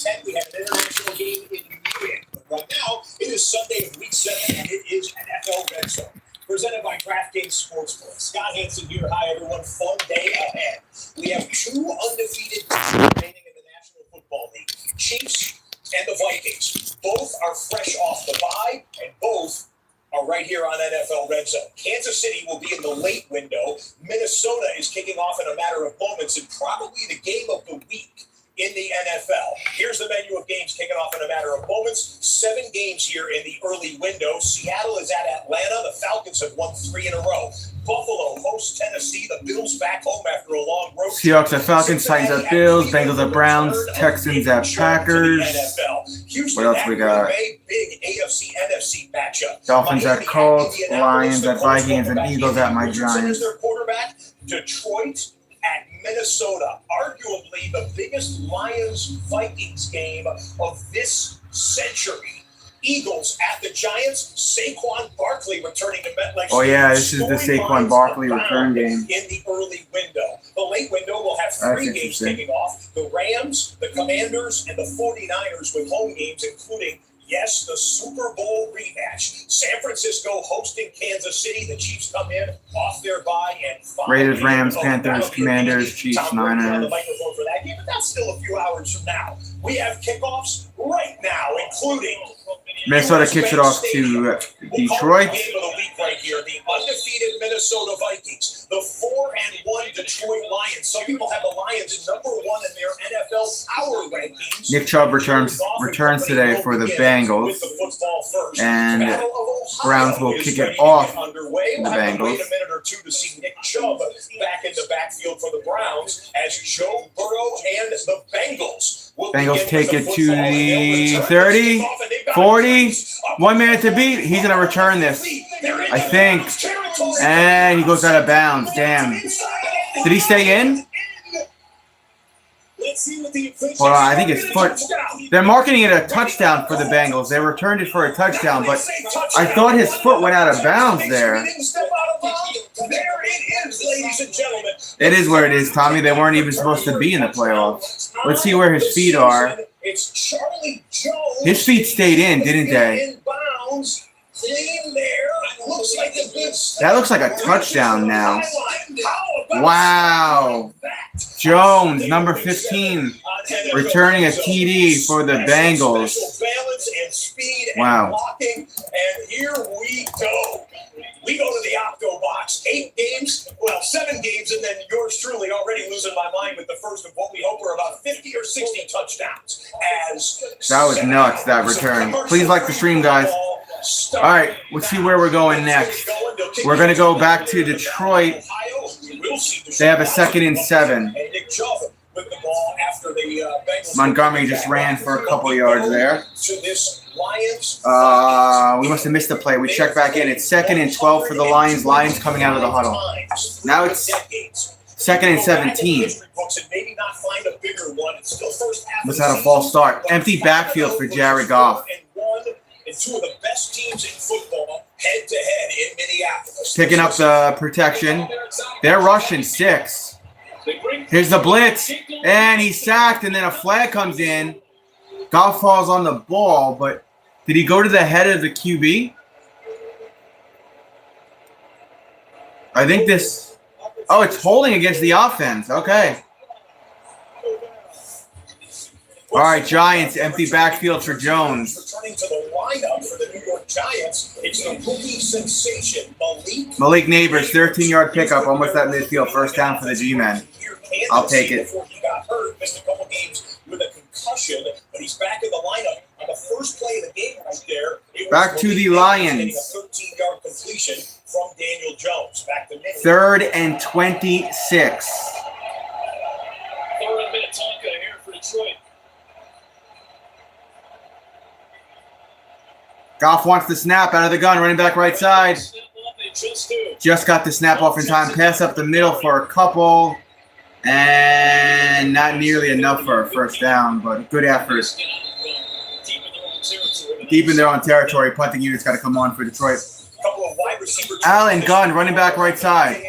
10, we have an international game in Munich. But right now, it is Sunday of Week 7, and it is NFL RedZone. Presented by DraftKings Sportsboard. Scott Hansen here. Hi, everyone. Fun day ahead. We have two undefeated teams remaining in the National Football League. Chiefs and the Vikings. Both are fresh off the bye, and both are right here on NFL RedZone. Kansas City will be in the late window. Minnesota is kicking off in a matter of moments, and probably the game of the week in the NFL. Here's the menu of games kicking off in a matter of moments. 7 games here in the early window. Seattle is at Atlanta. The Falcons have won 3 in a row. Buffalo hosts Tennessee. The Bills back home after a long road trip. Seahawks at Falcons, Titans at Bills, Bengals at Browns, Texans at Packers. What else we got? Big AFC NFC matchup. Dolphins at Colts, Lions at Vikings, and Eagles at my Giants. Their quarterback, Detroit at Minnesota, arguably the biggest Lions-Vikings game of this century. Eagles at the Giants. Saquon Barkley returning to MetLife. Oh yeah, this is the Saquon Barkley return game. In the early window. The late window will have 3 games kicking off. The Rams, the Commanders, and the 49ers with home games, including, yes, the Super Bowl rematch. San Francisco hosting Kansas City. The Chiefs come in off their bye and Raiders, Rams, Panthers, Commanders, Chiefs, Niners. On the microphone for that game, but that's still a few hours from now. We have kickoffs right now, including Minnesota kicks it off to Detroit. Game of the week right here, the undefeated Minnesota Vikings, the 4-1 Detroit Lions. Some people have the Lions number 1 in their NFL power rankings. Nick Chubb returns today for the Bengals, and Browns will kick it off the Bengals. Wait a minute or two to see Nick Chubb back in the backfield for the Browns as Joe Burrow and the Bengals take it to the 30, 40, 1 minute to beat. He's going to return this, I think. And he goes out of bounds. Damn. Did he stay in? Hold on, I think his foot. They're marketing it a touchdown for the Bengals. They returned it for a touchdown, but I thought his foot went out of bounds there. There it is, ladies and gentlemen. It is where it is, Tommy. They weren't even supposed to be in the playoffs. Let's see where his feet are. It's Charlie Jones. His feet stayed in, didn't they? Clean there. Looks like a good that looks like a touchdown now. Wow. Jones, number 15, returning a TD for the Bengals. Wow. And here we go. We go to the Opto box. 8 games, 7 games, and then yours truly already losing my mind with the first of what we hope are about 50 or 60 touchdowns. That was nuts, that return. Please like the stream, guys. All right, let's see where we're going next. We're going to go back to Detroit. They have a 2nd and 7. Montgomery just ran for a couple of yards there. We must have missed the play. We check back in. It's 2nd and 12 for the Lions. Lions coming out of the huddle. Now it's 2nd and 17. Must have had a false start. Empty backfield for Jared Goff. And 2 of the best teams in football head-to-head in Minneapolis. Picking up the protection. They're rushing 6. Here's the blitz. And he's sacked, and then a flag comes in. Goff falls on the ball, but did he go to the head of the QB? I think this... Oh, it's holding against the offense. Okay. All right, Giants, empty backfield for Jones. Returning to the lineup for the New York Giants, it's the rookie sensation, Malik Neighbors, 13-yard pickup, almost at midfield, first down for the G-men. I'll take it. Before he got hurt, missed a couple games with a concussion, but he's back in the lineup on the first play of the game right there. Back to the Lions. A 13-yard completion from Daniel Jones. Back to 3rd and 26. 3rd minute Tonka here for Detroit. Goff wants the snap out of the gun, running back right side. Just got the snap off in time. Pass up the middle for a couple. And not nearly enough for a first down, but good effort. Deep in their own territory. Punting unit's got to come on for Detroit. Allen Gunn, running back right side.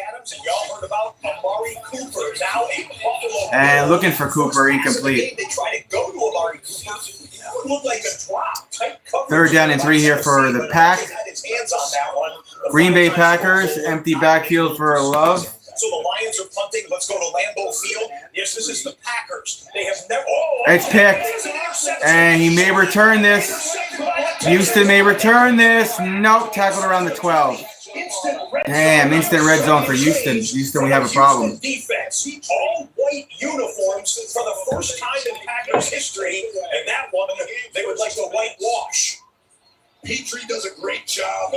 And looking for Cooper, incomplete. They try to go to Amari That would look like a drop. Tight coverage. Third down and 3 here for the Pack. Had his hands on that one. Green Bay Packers, empty backfield for Love. So the Lions are punting. Let's go to Lambeau Field. Yes, this is the Packers. They have never. It's picked. And he may return this. Houston may return this. Nope, tackled around the 12. Damn, instant red zone for Houston. Houston, we have a problem. Defense, all white uniforms for the first time in Packers history, and that one they would like to whitewash. Petrie does a great job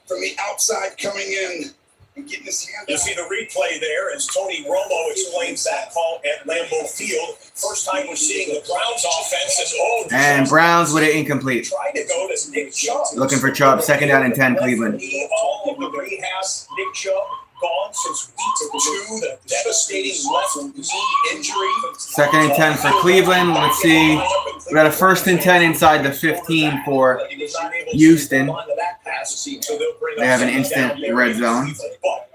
from the outside coming in and getting his hand. You see the replay there as Tony Romo explains that call at Lambeau Field. First time we're seeing the Browns offense. And Browns with it incomplete. Trying to go to Nick Chubb. Looking for Chubb. Second down and 10, Cleveland. All of the rehab, Nick Chubb gone since week 2. The devastating left knee injury. Second and 10 for Cleveland. Let's see. We got a first and 10 inside the 15 for Houston. They have an instant red zone.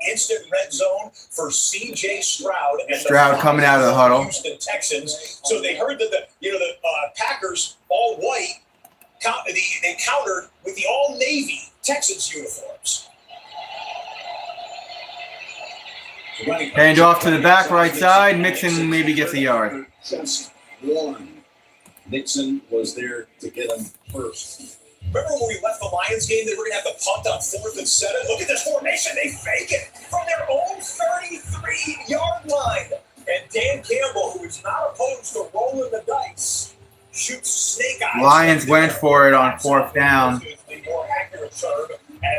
Instant red zone for C.J. Stroud. And Stroud coming out of the huddle. Houston Texans. So they heard that the Packers all white. They countered with the all navy Texans uniforms. Hand off to the back right side. Mixon maybe gets a yard. Just one. Nixon was there to get him first. Remember when we left the Lions game, they were going to have the punt on 4th and 7? Look at this formation. They fake it from their own 33-yard line. And Dan Campbell, who is not opposed to rolling the dice, shoots snake eyes. Lions went for it on 4th down. The more accurate term,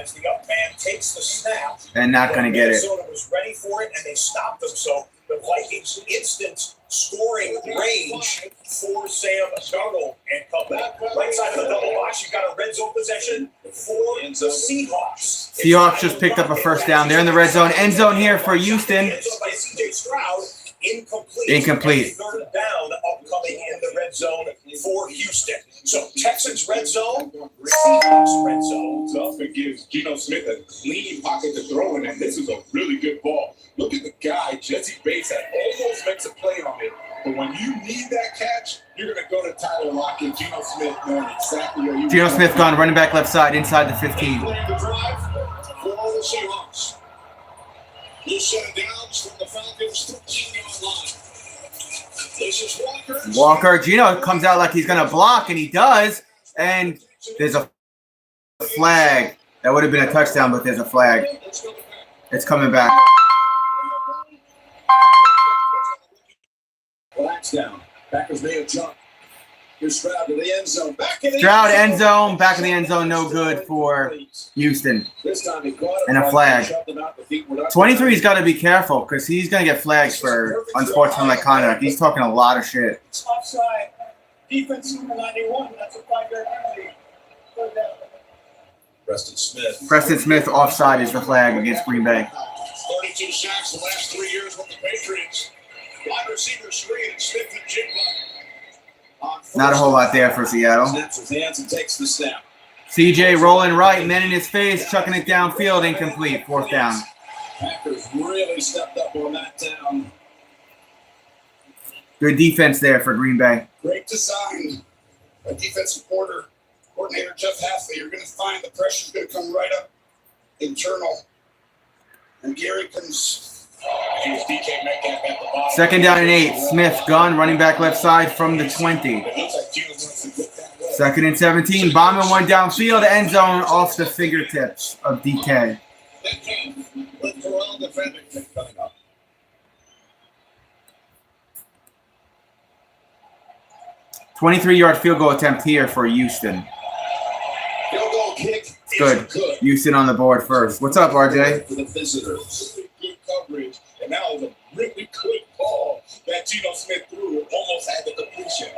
as the up man takes the snap. And not going to get it. Minnesota was ready for it, and they stopped them. So the Vikings instant scoring range for Sam Darnold and company. Right side of the double box, you've got a red zone possession for the Seahawks. Seahawks just picked up a first down. They're in the red zone. End zone here for Houston. End zone by C.J. Stroud. Incomplete. Incomplete. Third down upcoming in the red zone for Houston. So Texans red zone, Seahawks red zone. It gives Geno Smith a clean pocket to throw in, and this is a really good ball. Look at the guy, Jesse Bates, that almost makes a play on it. But when you need that catch, you're going to go to Tyler Lockett, Geno Smith knowing exactly where you Geno Smith gone running back left side inside the 15. Playing the drive for all the Seahawks. You shut it down from the Falcons 13-yard line. This is Walker. Geno comes out like he's going to block, and he does. And there's a flag. That would have been a touchdown, but there's a flag. It's coming back. Relax down. Packers may have jumped. Here's Stroud to the end zone. Back in the Stroud end zone. Back in the end zone. No good for Houston. This time he caught it. And a flag. 23's got to be careful because he's going to get flags for unsportsmanlike conduct. He's talking a lot of shit. It's offside. Defense number 91. That's a 5-yard penalty. Preston Smith offside is the flag against Green Bay. 32 sacks the last 3 years with the Patriots. Wide receiver screen and Smith and Jigba. Not a whole lot there for Seattle. Snaps his hands and takes the snap. CJ rolling right, men in his face, chucking it downfield, incomplete. 4th down. Packers really stepped up on that down. Good defense there for Green Bay. Great design. A defensive coordinator Jeff Hafley. You're going to find the pressure's going to come right up internal. And Gary comes. Second down and 8. Smith gun, running back left side from the 20. 2nd and 17. Bombing one downfield, end zone off the fingertips of DK. 23-yard field goal attempt here for Houston. Field goal kick. It's good. Houston on the board first. What's up, RJ? For the visitors. Good coverage. And that was a really good ball that Geno Smith threw. Almost had the completion.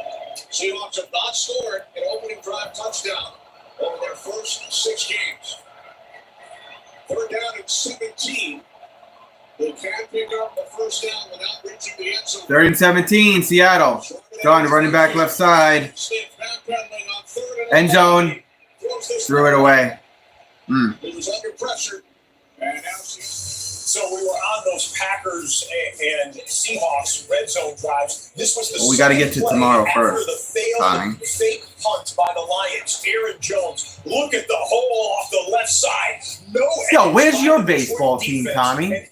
Seahawks have not scored an opening drive touchdown over their first 6 games. 3rd down and 17. They can't pick up the first down without reaching the end zone. 3rd and 17, Seattle. Gun, running back left side. End zone. Threw it away. He was under pressure. And now So we were on those Packers and Seahawks red zone drives. This was the we got to get to tomorrow first. The Tommy. Fake punt by the Lions. Aaron Jones. Look at the hole off the left side. No. Yo, where's your baseball team, Tommy?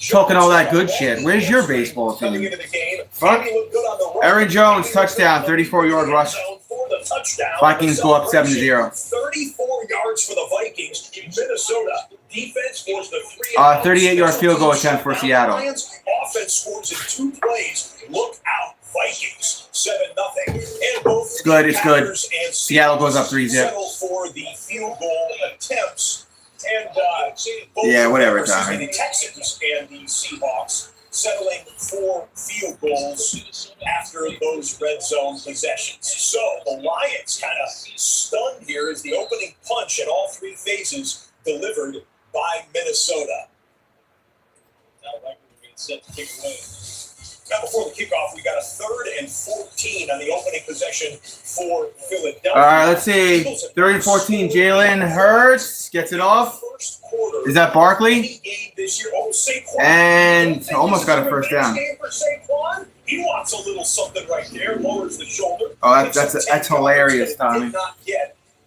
Talking all that good shit. Where's your baseball team? Fuck. Aaron Jones, touchdown, 34-yard rush. Vikings go up 7-0. 34 yards for the Vikings. Minnesota defense forced the 38-yard field goal attempt for Seattle. Lions offense scores in 2 plays. Look out, Vikings. 7-0. And both It's good. It's good. Packers and Seattle goes up 3-0. settle for the field goal attempts. And both Yeah, whatever, the Tommy. Texans and the Seahawks settling for field goals after those red zone possessions. So the Lions kind of stunned here as the opening punch in all 3 phases delivered by Minnesota. Now Vikings are being set to kick away. Now before the kickoff, we got a 3rd and 14 on the opening possession for Philadelphia. All right, let's see. 3rd and 14. Jalen Hurts gets it off. Is that Barkley? And almost got a first down. He wants a little something right there. Lowers the shoulder. Oh, that's hilarious, Tommy.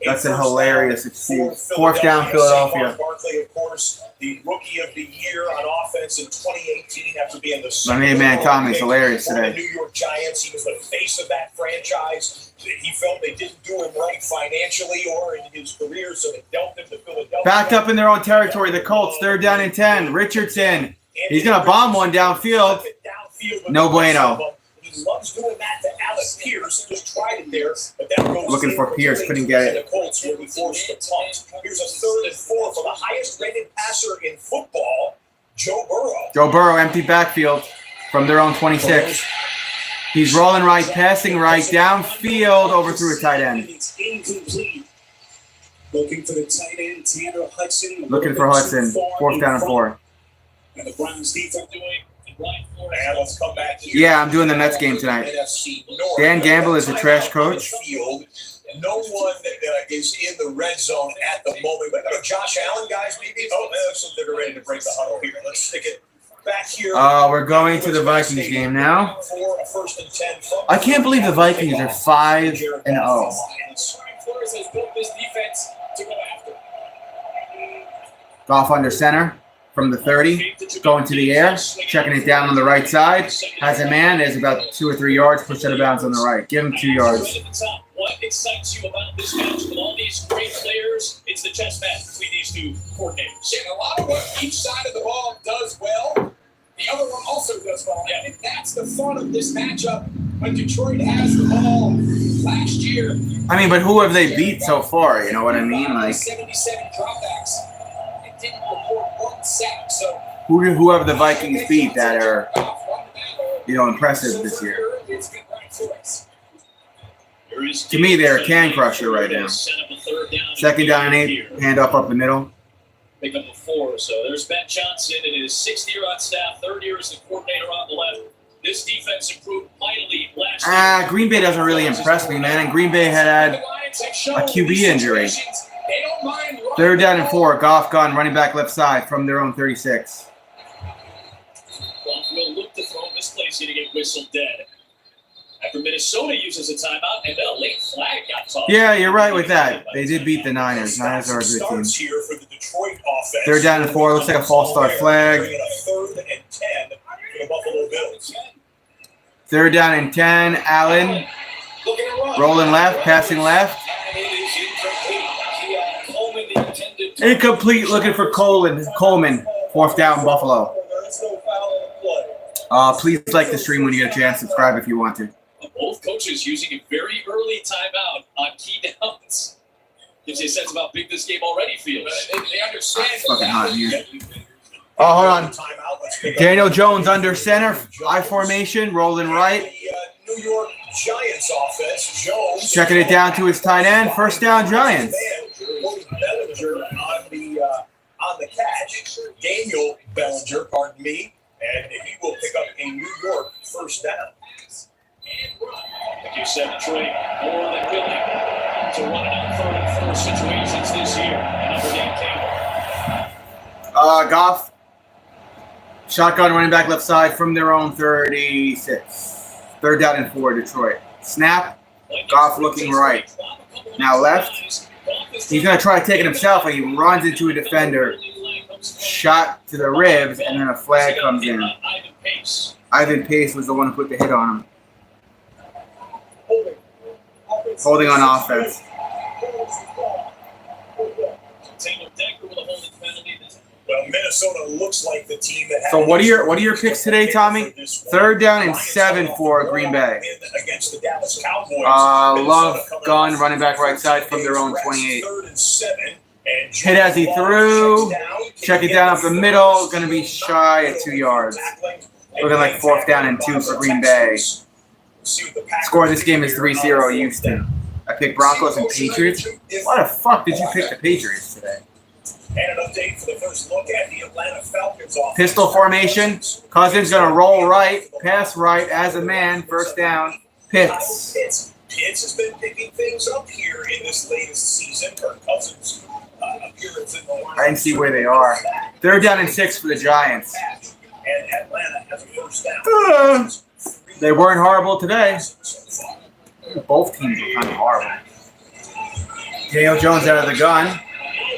That's a hilarious excuse. 4th down, Philadelphia. Barkley, of course, the rookie of the year on offense in 2018 after being the My main man Tommy's hilarious for the today. New York Giants. He was the face of that franchise. He felt they didn't do him right financially or in his career, so they dealt him to Philadelphia. Backed up in their own territory. The Colts, 3rd down and 10. Richardson. He's going to bomb one downfield. No bueno. He loves doing that to Alex Pierce. Just tried it there, but that goes Looking for Pierce, couldn't get it. The Colts will be forced to punt. Here's a 3rd and 4 for the highest-rated passer in football, Joe Burrow. Joe Burrow, empty backfield from their own 26. He's rolling right, passing right, downfield, overthrew a tight end. It's incomplete. Looking for the tight end, Tanner Hudson. Looking for Hudson. 4th down and 4. And the Browns defense doing. And let's come back here. Yeah, I'm doing the Mets game tonight. Dan Gamble is a trash coach. No one is in the red zone at the moment. We got Josh Allen, guys, maybe. Oh, it looks like they're ready to break the huddle here. Let's stick it back here. We're going to the Vikings game now. For a 1st and 10. I can't believe the Vikings are 5-0. Flores has built this defense to go after. Goff under center from the 30, going to the air, checking it down on the right side. Has a man. There's about 2 or 3 yards, pushed out of bounds on the right. Give him 2 yards. What excites you about this match with all these great players? It's the chess match between these 2 coordinators. And a lot of what each side of the ball does well, the other one also does well. Yeah. And that's the fun of this matchup. When Detroit has the ball last year. I mean, but who have they beat so far? You know what I mean? Like 77 dropbacks. It didn't report 1 sack. So who have the Vikings beat that are, impressive this year? It's good right choice. To me, they're a can crusher right now. 2nd down and 8, hand up the middle. Pick up a 4. So there's Ben Johnson and his 6th year on staff, 3rd year as the coordinator on the left. This defense improved mightily last year. Green Bay doesn't really impress me, man. And Green Bay had a QB injury. 3rd down and 4. Goff gun, running back left side from their own 36. Goff will look to throw. This play's going to get whistled dead. After Minnesota uses a timeout, and then a late flag got tossed. Yeah, you're right with that. They did beat the Niners. Niners are a good team. 3rd down and 4. Looks like a false start flag. 3rd and 10 for the Buffalo Bills. 3rd down and 10. Allen rolling left, passing left. Incomplete. Looking for Coleman. 4th down, Buffalo. Please like the stream when you get a chance. Subscribe if you want to. Both coaches using a very early timeout on key downs. Gives you a sense of how big this game already feels. They understand. It's fucking hot in here. Oh, hold on. Daniel Jones under center. I formation. Rolling right. New York Giants offense. Jones checking it down to his tight end. 1st down, Giants. Bellinger on the catch. Daniel Bellinger, pardon me. And he will pick up a New York 1st down. Like you said, Detroit more than willing to run it on 3rd and 4 situations this year. And under Dan Campbell. Goff. Shotgun running back left side from their own 36. 3rd down and 4, Detroit. Snap. Goff looking right. Now left. He's going to try to take it himself, and he runs into a defender. Shot to the ribs, and then a flag comes in. Ivan Pace was the one who put the hit on him. Holding on offense. Well, Minnesota looks like the team that. So what are your picks today, Tommy? 3rd down and 7 for Green Bay. Against the Dallas Cowboys. Love gun running back right side from their own 28. Hit as he threw. Check it down up the middle. Going to be shy at 2 yards. Looking like 4th down and 2 for Green Bay. Score of this game is 3-0 Houston. I picked Broncos and Patriots. Why the fuck did you pick the Patriots today? And an update for the first look at the Atlanta Falcons offense. Pistol formation. Cousins going to roll right, pass right as a man. 1st down. Pitts. Pitts has been picking things up here in this latest season. Kirk Cousins' appearance in the line. I didn't see where they are. 3rd down and 6 for the Giants. And Atlanta has a 1st down. They weren't horrible today. Both teams were kind of horrible. Daniel Jones out of the gun.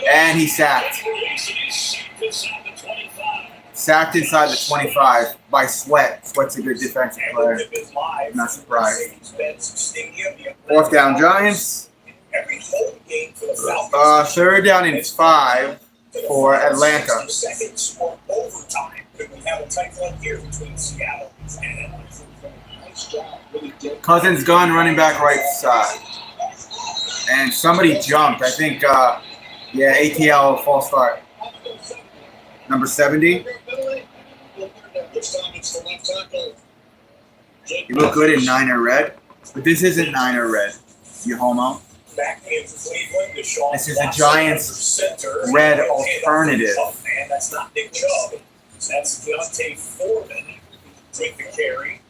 And he sacked. Sacked inside the 25 by Sweat. Sweat's a good defensive player. I'm not surprised. 4th down Giants. 3rd down and 5 for Atlanta. Cousins gun running back right side. And somebody jumped. I think ATL false start. Number 70. You look good in Niner red, but this isn't Niner red. You homo. This is a Giants red alternative. That's not Nick Chubb. That's Deontay Foreman with the carry.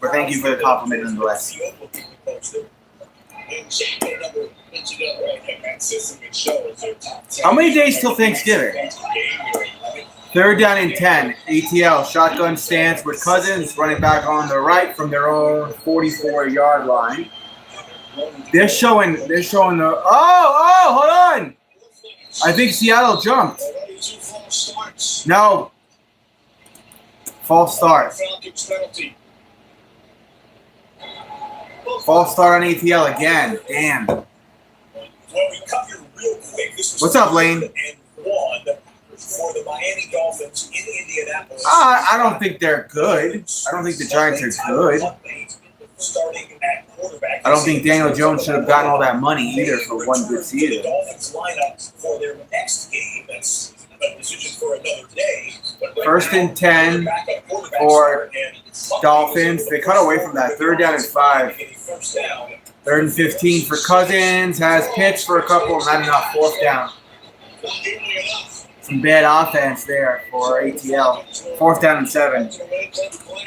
But thank you for the compliment nonetheless. How many days till Thanksgiving? 3rd down and 10. ATL shotgun stance with Cousins running back on the right from their own 44-yard line. They're showing the hold on. I think Seattle jumped. No. False start. False start on ATL again. Damn. What's up, Lane? For the Miami Dolphins in Indianapolis. I don't think they're good. I don't think the Giants are good. I don't think Daniel Jones should have gotten all that money either for one good season. The Dolphins lineup for their next game. That's a decision for another day. 1st and 10 for Dolphins. They cut away from that. 3rd down and 5. 3rd and 15 for Cousins. Has Pitts for a couple. Not enough. 4th down. Some bad offense there for ATL. 4th down and 7.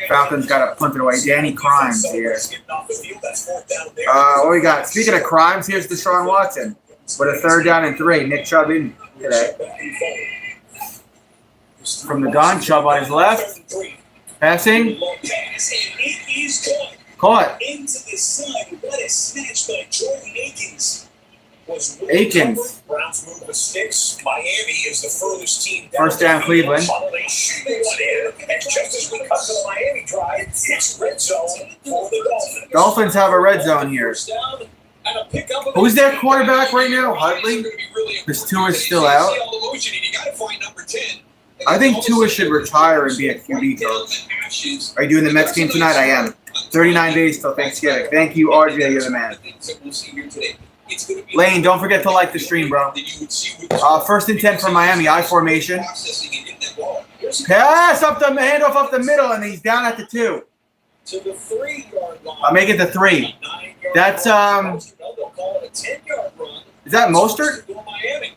Falcons got to punt it away. Danny Crimes here. What we got? Speaking of Crimes, here's Deshaun Watson with a 3rd down and 3. Nick Chubb in today. From the gun, Chubb on his left. Passing. Caught. Into the sun. What a snatch by Jordan Akins. Akins. Browns move the sticks. Miami is the furthest team down. 1st down Cleveland. And just as we cut to the Miami drive, it's red zone for the Dolphins. Dolphins have a red zone here. Who's their quarterback right now? Huntley? Because Tua is still out. I think Tua should retire and be a QB coach. Are you doing the Mets game tonight? I am. 39 days till Thanksgiving. Thank you, RJ. You're the man. Lane, don't forget to like the stream, bro. 1st and 10 for Miami. I formation. Pass up the handoff up the middle, and he's down at the 2. I'll make it the 3. That's is that Mostert?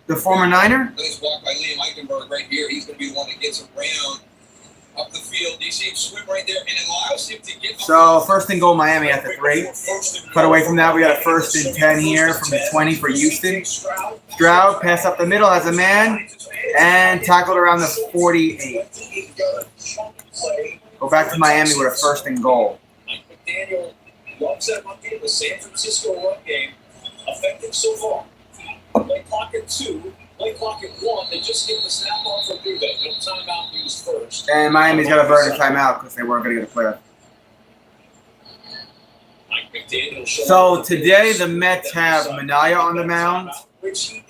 The former Niner? Nice block by Liam Eichenberg right here. He's going to be the one that gets around up the field. You see him swim right there, and it allows him to get. So 1st and goal, Miami at the 3. Cut away from that. We got a 1st and 10 here from the 20 for Houston. Stroud pass up the middle as a man and tackled around the 48. Go back to Miami with a 1st and goal. loves that run game. The San Francisco run game effective so far. Play clock at 2. Play clock at 1. They just get the snap off for do that. No timeout used first. And Miami's got to burn a timeout because they weren't going to get a player. So today the Mets have Minaya on the mound,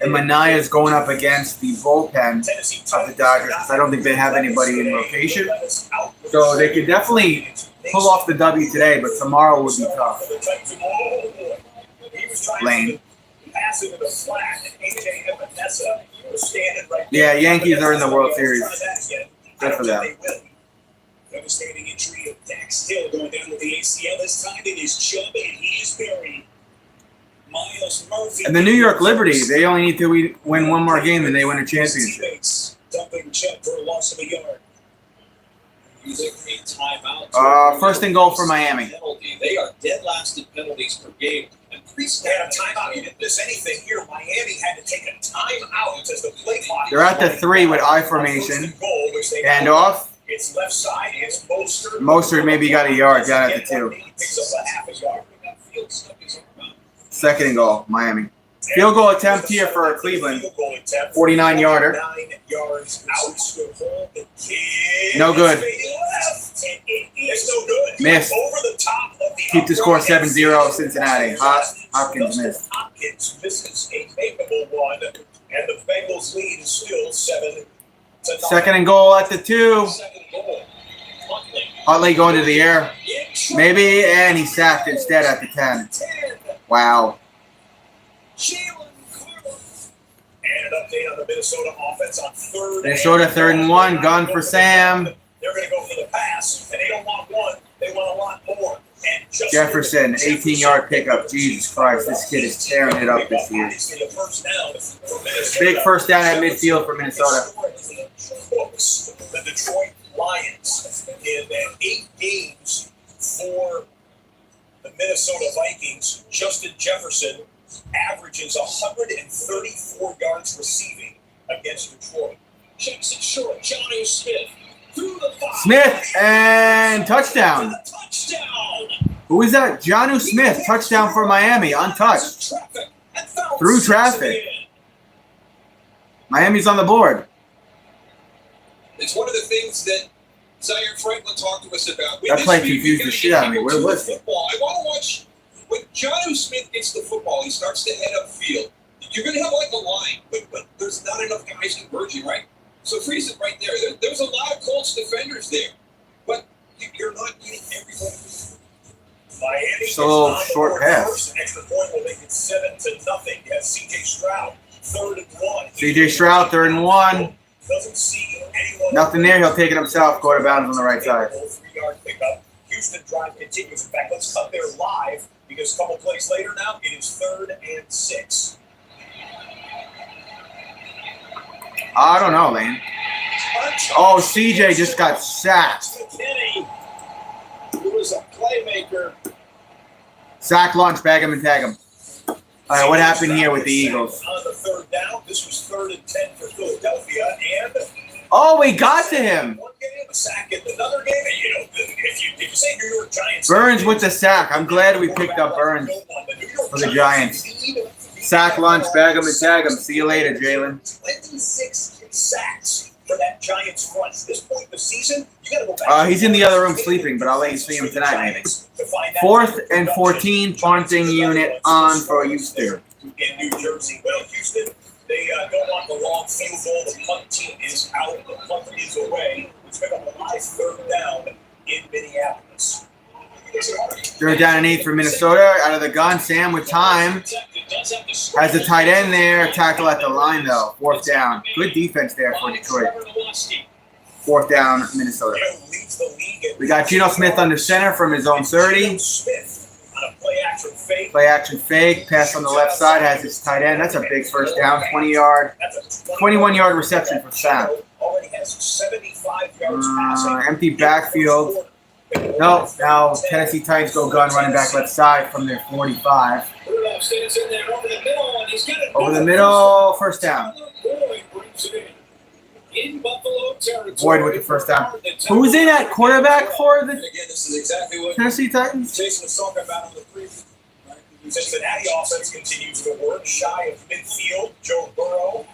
and Minaya is going up against the bullpen of the Dodgers because I don't think they have anybody in rotation. So they could definitely pull off the W today, but tomorrow would be tough. Lane. Yeah, Yankees are in the World Series. Good for them. Devastating injury of Dax Hill going down with the ACL. This time it is Chubb, and he is buried. Miles Murphy. And the New York Liberty, they only need to win one more game and they win a championship. Dumping Chubb for a loss of a yard. Using a timeout. First and goal for Miami. They are dead last in penalties per game. And They had a timeout. You didn't miss anything here. Miami had to take a timeout as the play clock. They're at the 3 with I formation. Hand off. It's left side. It's Mostert. Mostert maybe got a yard down at the 2. Picks up a half a yard. Second and goal, Miami. Field goal attempt here for Cleveland. 49-yarder. 9 yards out. No good. It's no good. Missed. Over the top of the Keep the score 7-0 Cincinnati. Hopkins missed. Hopkins misses a makeable one, and the Bengals lead is still 7-0. Second and goal at the 2. Huntley going to the air. Maybe, and he sacked instead at the 10. Wow. And an update on the Minnesota offense on third. Minnesota 3rd and 1. Gun for Sam. They're going to go for the pass, and they don't want one. They want a lot more. And Jefferson, 18-yard pickup. Jesus Christ, this kid is tearing it up this year. Big first down at midfield for Minnesota. The Detroit Lions in 8 games for the Minnesota Vikings. Justin Jefferson averages 134 yards receiving against Detroit. Checks it short. Johnny Smith through the 5. Smith and touchdown. Who is that? Jonnu Smith, touchdown for Miami, untouched. Through traffic. Miami's on the board. It's one of the things that Zaire Franklin talked to us about. That play confused the shit out of me. Where was it? I want to watch when Jonnu Smith gets the football. He starts to head upfield. You're going to have like a line, but there's not enough guys converging, right? So freeze it right there. There's a lot of Colts defenders there, but you're not getting everybody. Miami Just a little short pass. Extra point will make it 7-0. You have C.J. Stroud, 3rd and 1. C.J. Stroud, 3rd and 1. Doesn't see anyone. Nothing there. He'll take it himself. Go to bounds on the right side. 3-yard pickup. Houston drive continues. In fact, let's cut there live because a couple plays later now, it is 3rd and 6. I don't know, Lane. Oh, CJ just got sacked. McKinney, who was a playmaker. Sack lunch, bag him and tag him. All right, what happened here with the Eagles? On the 3rd down, this was 3rd and 10 for Philadelphia, and oh, we got to him. one game, a sack in another game. And, you know, if you say New York Giants, Burns with the sack. I'm glad we picked up Burns for the Giants. Sack lunch, bag him and tag him. See you later, Jalen. 26 sacks for that Giants front. At this point in the season, you got to go back. He's in the other room sleeping, but I'll let you see him tonight, maybe. 4th and 14, punting unit on for Houston. In New Jersey. Well, Houston, they don't want the long field goal. The punt team is out. The punt is away. It's been a live 3rd down in Minneapolis. They're down an 8 for Minnesota. Out of the gun, Sam with time. Has a tight end there. Tackle at the line, though. 4th down. Good defense there for Detroit. 4th down, Minnesota. We got Geno Smith under center from his own 30. Play action fake. Pass on the left side. Has his tight end. That's a big first down. 21-yard reception for Sam. Empty backfield. No, now Tennessee Titans go gun running back left side from their 45. Over the middle, first down. Buffalo territory. Boyd with the first down. Who's in at quarterback for the Again, this is exactly what Tennessee Titans? Jason was talking about on the preview. Cincinnati offense continues to work shy of midfield. Joe Burrow.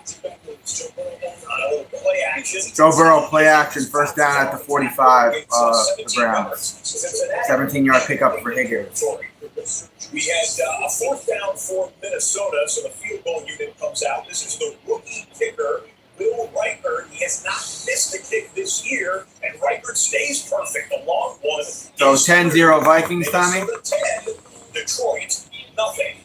Play action. Joe Burrow play action, first down at the 45 of the Browns. 17-yard pickup for Higgins. We had a fourth down for Minnesota, so the field goal unit comes out. This is the rookie kicker, Will Reichert. He has not missed a kick this year, and Reichert stays perfect. The long one. So 10-0 Vikings, Tommy? 10, Detroit, nothing.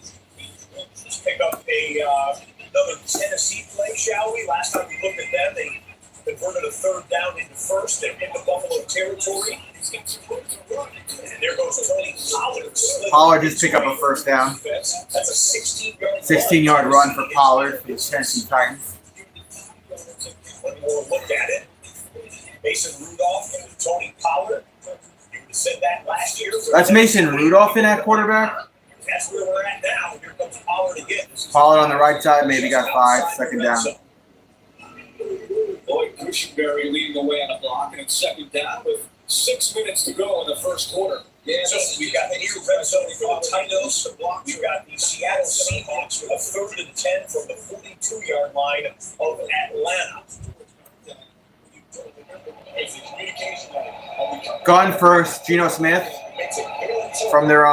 Let's pick up another Tennessee play, shall we? Last time we looked at them, they converted a third down into first. They're in the Buffalo territory. And there goes Tony Pollard. Pollard just picked up a first down. That's a 16-yard 16-yard run for Pollard for the Tennessee Titans. One more look at it. Mason Rudolph and Tony Pollard. You said that last year. That's Mason Rudolph in at quarterback. That's where we're at now. Here comes Pollard again. Pollard on the right side, maybe got 5, second down. Lloyd Cushenberry leading the way on a block, and it's second down with 6 minutes to go in the first quarter. Yeah, so we've got the New Red Zone from the Titans. We've got the Seattle Seahawks with a 3rd and 10 from the 42-yard line of Atlanta. Gun first, Geno Smith from their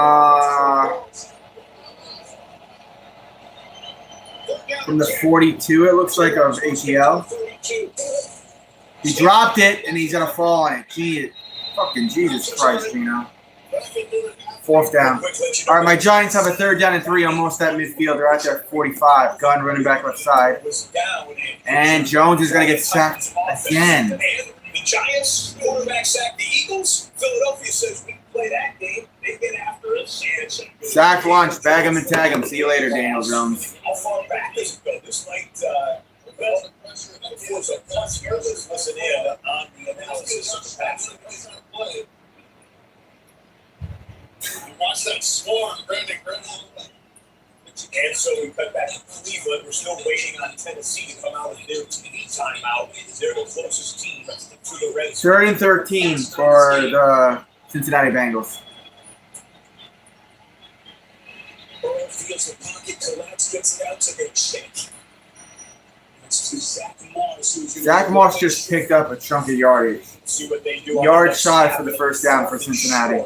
from the 42, it looks like, of ATL. He dropped it, and he's going to fall on it. Gee, fucking Jesus Christ, Geno. 4th down. All right, my Giants have a 3rd down and 3, almost at midfield. They're out there at 45. Gun running back left side. And Jones is going to get sacked again. The Giants quarterback sacked the Eagles. Philadelphia says we can play that game. They get after us. Sack lunch, bag him and tag him. See you later, Daniel Jones. How far back does it go? This might, force a punch here. Let's listen in on the analysis of the pass. Watch that swarm, Brandon. And so we cut back to Cleveland. We're still waiting on Tennessee to come out with their TV timeout. They're the closest team to the Red Sox. 3rd and 13 for the Cincinnati Bengals. Burrow feels the pocket collapse, gets it out to their check. It's to Zach Moss. Zach Moss just picked up a chunk of yardage. See what they do. Yard shy for the first down for Cincinnati.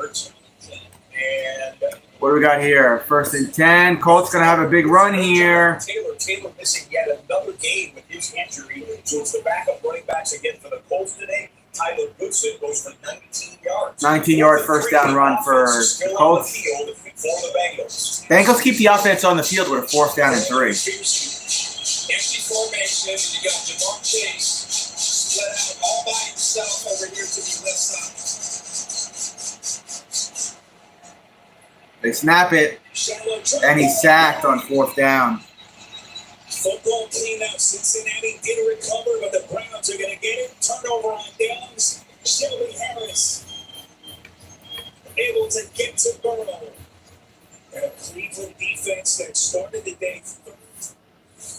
And What do we got here? 1st and 10. Colts going to have a big run here. Taylor missing yet another game with his injury. So it's the backup running backs again for the Colts today. Tyler Goodson goes for 19 yards. 19-yard first down run for the Colts. Bengals keep the offense on the field with a 4th down and 3. Empty formation. You got Jamar Chase split out all by himself over here to the left side. They snap it, and he's sacked on 4th down. Football clean out. Cincinnati did recover, but the Browns are going to get it. Turnover on downs. Shelby Harris able to get to Burrow. And a Cleveland defense that started the day.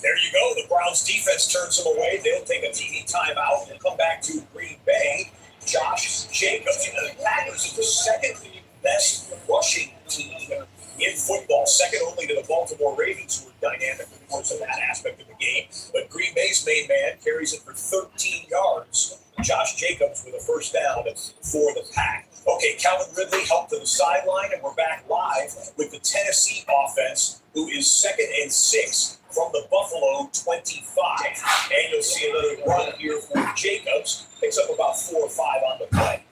There you go. The Browns defense turns them away. They'll take a TV timeout and come back to Green Bay. Josh Jacobs. The Packers are the 2nd best rushing team in football, second only to the Baltimore Ravens, who are dynamic, of course, in that aspect of the game. But Green Bay's main man carries it for 13 yards. Josh Jacobs with a first down for the Pack. Okay, Calvin Ridley helped to the sideline, and we're back live with the Tennessee offense, who is 2nd and 6 from the Buffalo 25. And you'll see another run here for Jacobs. Picks up about 4 or 5 on the play.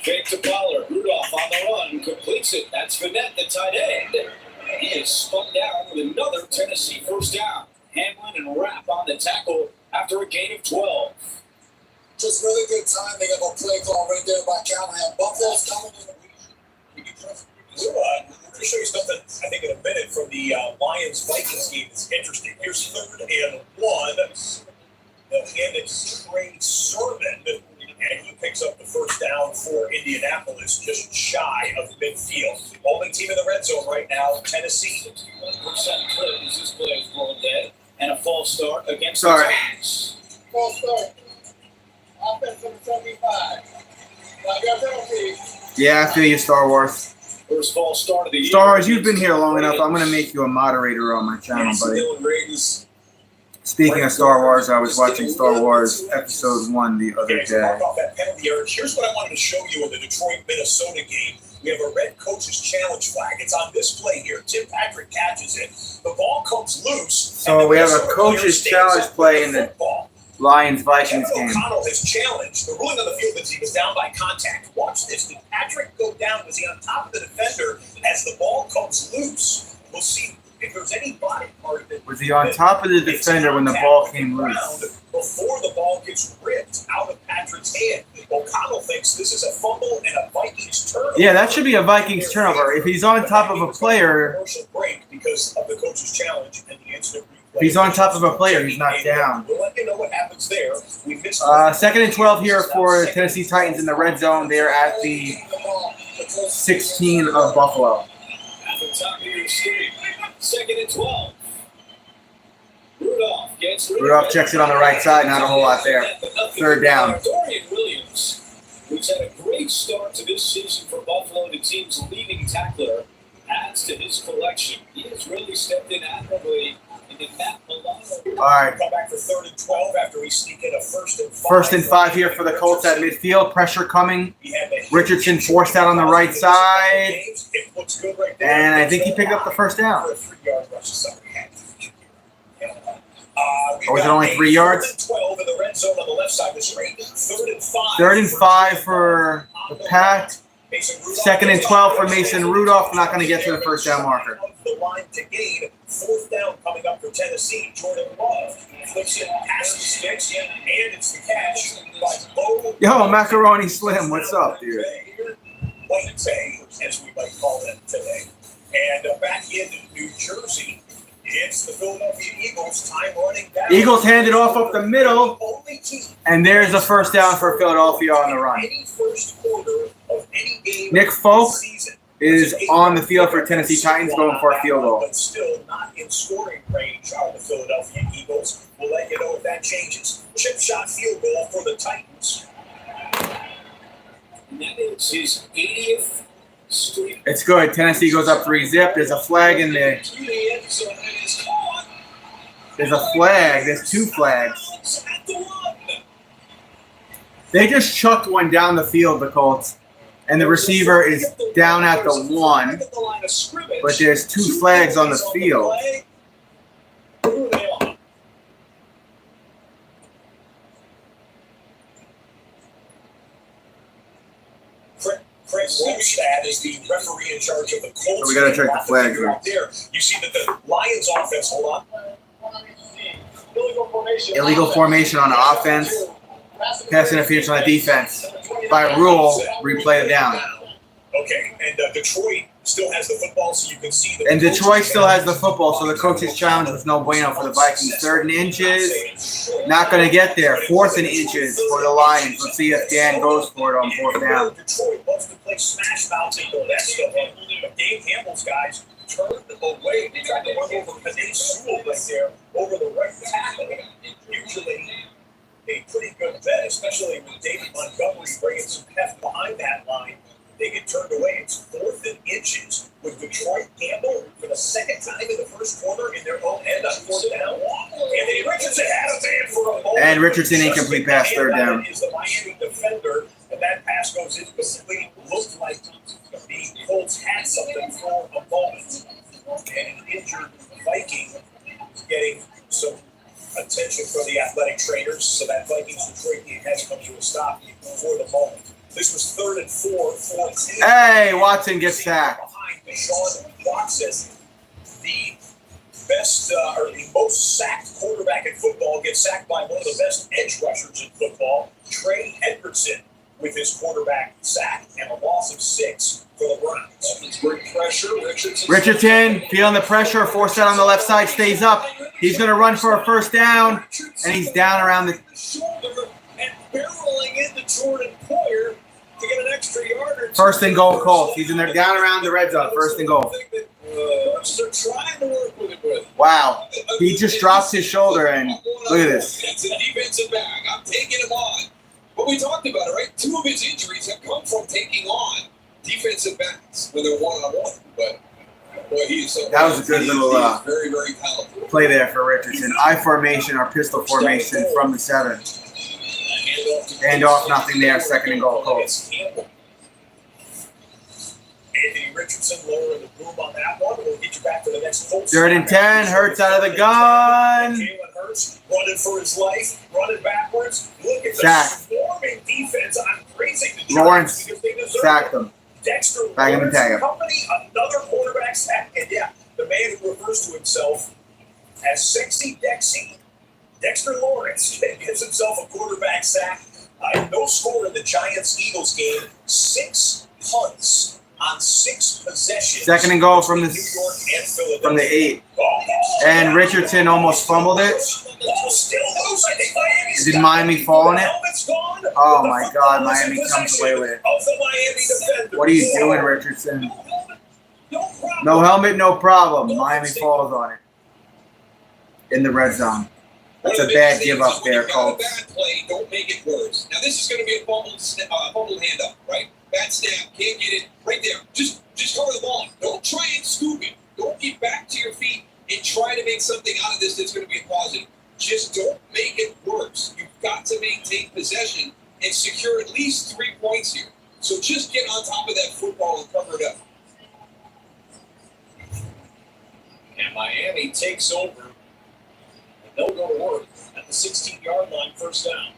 Fake to Pollard. Rudolph on the run. Completes it. That's Vanette, the tight end. And he is spun down with another Tennessee first down. Hamlin and Rapp on the tackle after a gain of 12. Just really good timing of a play call right there by Callahan. Buffalo's coming in. We'll show you something, I think, in a minute from the Lions-Vikings game that's interesting. Here's 3rd and 1. They'll hand it to Trey Sermon, and he picks up the first down for Indianapolis, just shy of midfield. Only team in the red zone right now, Tennessee. 100% clip as this play is going dead. And a false start against Sorry. the Titans. False start. Offense number 75. Now, your penalty. Yeah, I feel you, Star Wars. First false start of the year. Star Wars, you've been here long enough. I'm going to make you a moderator on my channel, buddy. Speaking of Star Wars, I was watching Star Wars Episode 1 the other day. Here's what I wanted to show you in the Detroit-Minnesota game. We have a red coach's challenge flag. It's on display here. Tim Patrick catches it. The ball comes loose. So we have a coach's challenge play in the Lions-Vikings game. O'Connell has challenged. The ruling on the field is he was down by contact. Watch this. Did Patrick go down? Was he on top of the defender as the ball comes loose? We'll see if there's any body part that Was he on top of the defender when the ball came loose? Before the ball gets ripped out of Patrick's hand. O'Connell thinks this is a fumble and a Vikings turnover. Yeah, that should be a Vikings turnover. If he's on top of a player, Commercial break because of the coach's challenge and the instant replay. if he's on top of a player, he's not down. We'll let you know what happens there. We missed 2nd and 12 here for Tennessee Titans in the red zone. They're at the 16 of Buffalo. At the top of your screen. 2nd and 12. Rudolph gets Rudolph checks it on the right side. Not a whole lot there. 3rd down. Dorian Williams, who's had a great start to this season for Buffalo, the team's leading tackler, adds to his collection. He has really stepped in admirably in the Matt Milano. All right. come back for 3rd and 12 after we sneak in a 1st and 5. 1st and 5 here for the Colts at midfield. Pressure coming. He had the Richardson forced out on the right side. It looks good right there. And I think he picked up the 1st down. For a 3-yard rush to somebody. Or was it only 3 yards? 3rd and 12 in the red zone on the left side of the screen. 3rd and 5. 3rd and 5 for the Pack. 2nd and 12 for Mason Rudolph. Not going to get to the 1st down marker. The line to gain. 4th down coming up for Tennessee. Jordan Love flips it past the sticks, and it's the catch by Bo. Yo, Macaroni Slim, what's up, dude? White Bay, as we might call them today. And back in New Jersey, it's the Philadelphia Eagles. Time running down. Eagles hand it off up the middle. And there's a 1st down for Philadelphia on the run. Any first quarter of any game Nick Folk season is on the field for Tennessee Titans going for a field goal. But still not in scoring range are the Philadelphia Eagles. We'll let you know if that changes. Chip shot field goal for the Titans. And that is his 80th straight. It's good. Tennessee goes up 3-zip. There's a flag in there. There's a flag. There's 2 flags. They just chucked one down the field, the Colts. And the receiver is down at the 1. But there's 2 flags on the field. Craig Wolfstad is the referee in charge of the Colts. So we got to check the flags here. There, you see that the Lions offense, hold on. Illegal formation on the offense. Pass interference on the defense. By rule, replay it down. Okay, and Detroit still has the football, so you can see that. And Detroit still has the football, so the coach's challenge was no bueno for the Vikings. 3rd and inches. Not going to get there. 4th and inches for the Lions. Let's see if Dan goes for it on 4th down. Detroit loves to play smash mouths and the best of them. But Dave Campbell's guys turned away. They tried to run over Panay Sewell right there over the right tackle. Usually a pretty good bet, especially with David Montgomery bringing some heft behind that line. They get turned away. It's 4th and inches with Detroit. Campbell for the 2nd time in the first quarter in their own end on 4th down. Anthony Richardson had a man for a moment. And Richardson incomplete pass, 3rd down. Is the Miami defender, and that pass goes incomplete. Looked like the Colts had something for a moment. And an injured Viking getting some attention from the athletic trainers, so that Vikings-Detroit game has come to a stop for the moment. This was 3rd and 4 for Tennessee. Hey, Watson gets sacked. Behind Deshaun Watson, the best or the most sacked quarterback in football, gets sacked by one of the best edge rushers in football, Trey Hendrickson, with his quarterback sack and a loss of 6 for the Browns. Great pressure. Richardson feeling the pressure. 4th out on the left side, stays up. He's going to run for a 1st down, and he's down around the shoulder and barreling into Jordan Poyer to get an extra yard or 2. 1st and goal, Colts. He's in there down around the red zone. 1st and goal. They're trying to work with it. Wow. He just drops his shoulder and look at this. That's a defensive back. I'm taking him on. But we talked about it, right? 2 of his injuries have come from taking on defensive backs when they're one-on-one. But boy, that was a good little very, very powerful play there for Richardson. I formation or pistol formation from the 7. Hand off, nothing there. 2nd and goal, Colts. Anthony Richardson lowering the boom on that one. We'll get you back to the next Colts. 3rd and 10. Hurts out of the gun. Jalen Hurts running for his life, running backwards. Look at Sacked. the swarming defense. I'm praising the Lawrence Giants because they deserve sacked it. him. Dexter Bag him and tag him. Company, another quarterback sack. And yeah, the man who refers to himself as Sexy Dexy, Dexter Lawrence, gives himself a quarterback sack. No score in the Giants-Eagles game. 6 punts on 6 possessions. 2nd and goal from New York and Philadelphia. the 8. Oh, And Richardson almost fumbled it. still loose. I think Miami's Did got Miami fall on the it? helmet's gone. Oh The my football God, is in Miami comes possession away with it. of the Miami defender. What are you doing, Richardson? No problem. No helmet, no problem. Miami falls on it. In the red zone. That's a bad give up there, Colts. Colts. Bad play, don't make it worse. Now this is going to be a fumbled hand up, right? Bad snap, can't get it right there. Just cover the ball. Don't try and scoop it. Don't get back to your feet and try to make something out of this that's going to be a positive. Just don't make it worse. You've got to maintain possession and secure at least 3 points here. So just get on top of that football and cover it up. And Miami takes over. And they'll go to work at the 16-yard line, 1st down.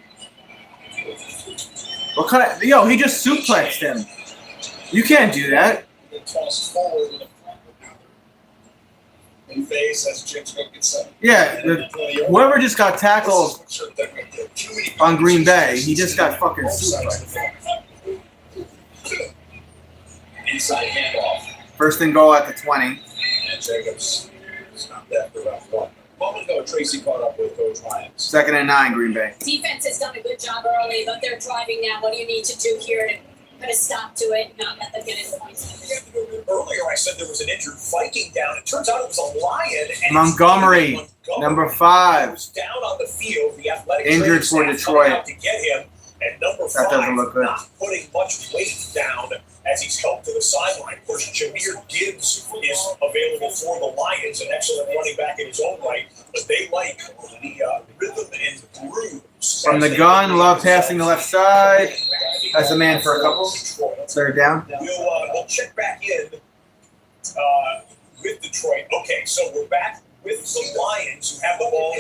What kind of... Yo, he just suplexed him. You can't do that. Then tosses forward with a in face as James Cook gets set. Yeah, whoever just got tackled on Green Bay, he just got fucking suplexed. Inside handoff. 1st and goal at the 20. And Jacobs stopped after about 1. A moment ago, Tracy caught up with Coach Ryan. 2nd and 9, Green Bay. Defense has done a good job early, but they're driving now. What do you need to do here to put a stop to it, not let them get into points? Earlier, I said there was an injured Viking down. It turns out it was a Lion. And Montgomery, number 5. was down on the field. The athletic Injured for training staff Detroit. coming out to get him. And number 5 That doesn't look good. not putting much weight down as he's helped to the sideline. Of course, Jahmyr Gibbs is available for the Lions, an excellent running back in his own right. But they like the rhythm and grooves. From the gun, love passing the left side. Has a man for a couple. 3rd down. We'll check back in with Detroit. Okay, so we're back with the Lions, who have the ball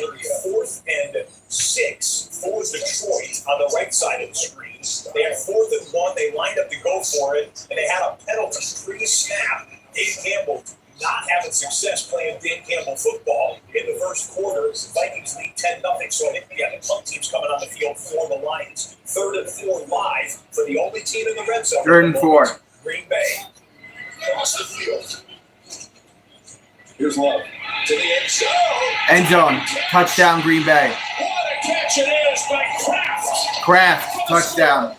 4th and 6 for Detroit on the right side of the screen. They had 4th and 1. They lined up to go for it, and they had a penalty pre-snap. Dan Campbell not having success playing Dan Campbell football in the 1st quarter. The Vikings lead 10-0. So I think the punt team's coming on the field for the Lions. 3rd and 4 live for the only team in the red zone. 3rd and 4. Green Bay across the field. Here's Love. To the end zone. End zone. Touchdown, Green Bay. What a catch it is by Kraft. Kraft, touchdown.